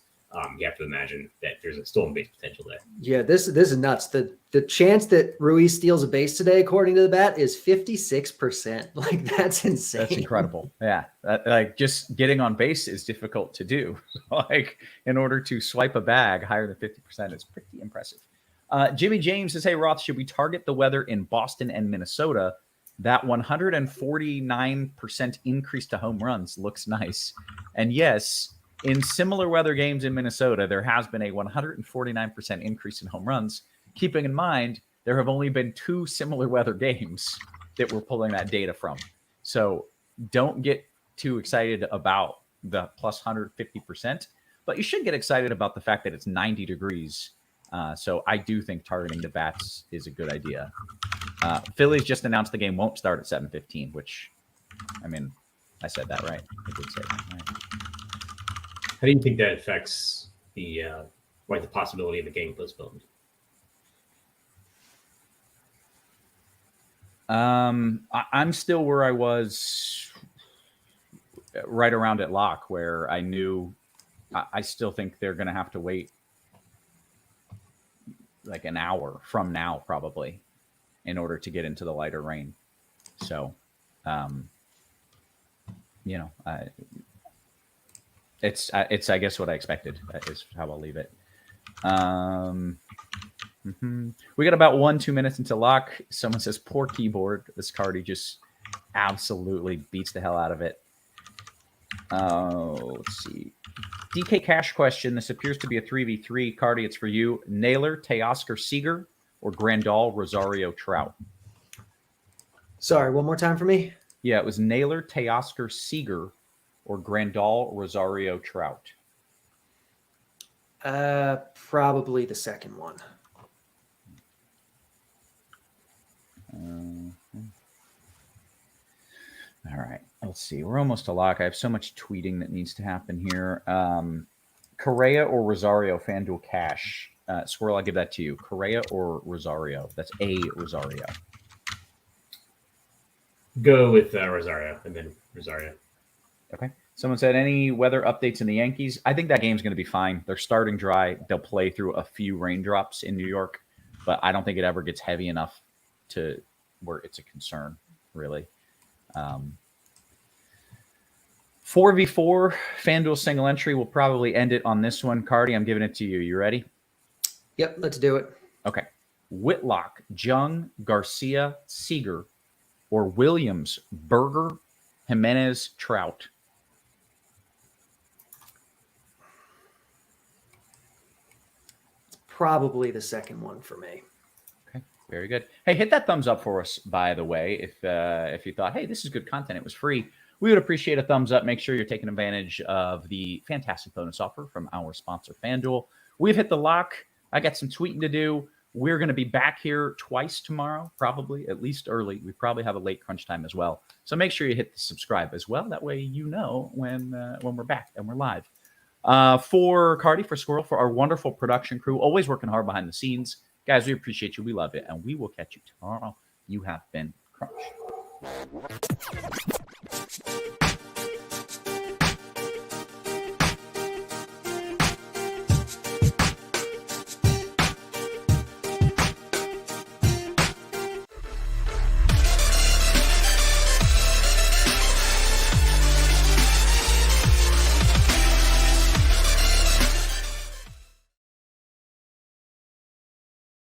[SPEAKER 5] you have to imagine that there's a stolen base potential there.
[SPEAKER 3] Yeah, this is nuts. The chance that Ruiz steals a base today, according to the bat, is 56%. Like, that's insane.
[SPEAKER 4] That's incredible. Yeah. Like, just getting on base is difficult to do. Like, in order to swipe a bag higher than 50% is pretty impressive. Jimmy James says, hey, Roth, should we target the weather in Boston and Minnesota? That 149% increase to home runs looks nice. And yes, in similar weather games in Minnesota, there has been a 149% increase in home runs. Keeping in mind, there have only been 2 similar weather games that we're pulling that data from. So don't get too excited about the plus 150%, but you should get excited about the fact that it's 90 degrees. So I do think targeting the bats is a good idea. Phillies just announced the game won't start at 7:15, which, I mean, I said that right. I did say that right.
[SPEAKER 5] How do you think that affects the like the possibility of the game postponed?
[SPEAKER 4] I'm still where I was right around at lock, where I knew I still think they're going to have to wait like an hour from now, probably, in order to get into the lighter rain. So, you know, it's I guess what I expected is how I'll leave it. We got about 1-2 minutes into lock. Someone says poor keyboard. This Carty just absolutely beats the hell out of it. Let's see. DK Cash question. This appears to be a 3v3. Carty, it's for you. Naylor, Teoscar Seager, or Grandal, Rosario, Trout?
[SPEAKER 3] Sorry, one more time for me.
[SPEAKER 4] Yeah, it was Naylor, Teoscar Seager, or Grandal, Rosario, Trout.
[SPEAKER 3] Probably the second one.
[SPEAKER 4] All right, let's see. We're almost to lock. I have so much tweeting that needs to happen here. Correa or Rosario, FanDuel Cash? Squirrel, I'll give that to you. Correa or Rosario? That's a Rosario.
[SPEAKER 5] Go with Rosario and then Rosario.
[SPEAKER 4] Okay. Someone said, any weather updates in the Yankees? I think that game's going to be fine. They're starting dry. They'll play through a few raindrops in New York, but I don't think it ever gets heavy enough to where it's a concern, really. 4v4 FanDuel single entry. We'll probably end it on this one. Carty, I'm giving it to you. You ready?
[SPEAKER 3] Yep, let's do it.
[SPEAKER 4] Okay. Whitlock, Jung, Garcia, Seager, or Williams, Berger, Jimenez, Trout?
[SPEAKER 3] Probably the second one for me.
[SPEAKER 4] Okay, very good. Hey, hit that thumbs up for us, by the way, if you thought, hey, this is good content, it was free. We would appreciate a thumbs up. Make sure you're taking advantage of the fantastic bonus offer from our sponsor, FanDuel. We've hit the lock. I got some tweeting to do. We're going to be back here twice tomorrow, probably, at least early. We probably have a late crunch time as well. So make sure you hit the subscribe as well. That way you know when we're back and we're live. For Carty, for Squirrel, for our wonderful production crew, always working hard behind the scenes. Guys, we appreciate you. We love it. And we will catch you tomorrow. You have been crunched.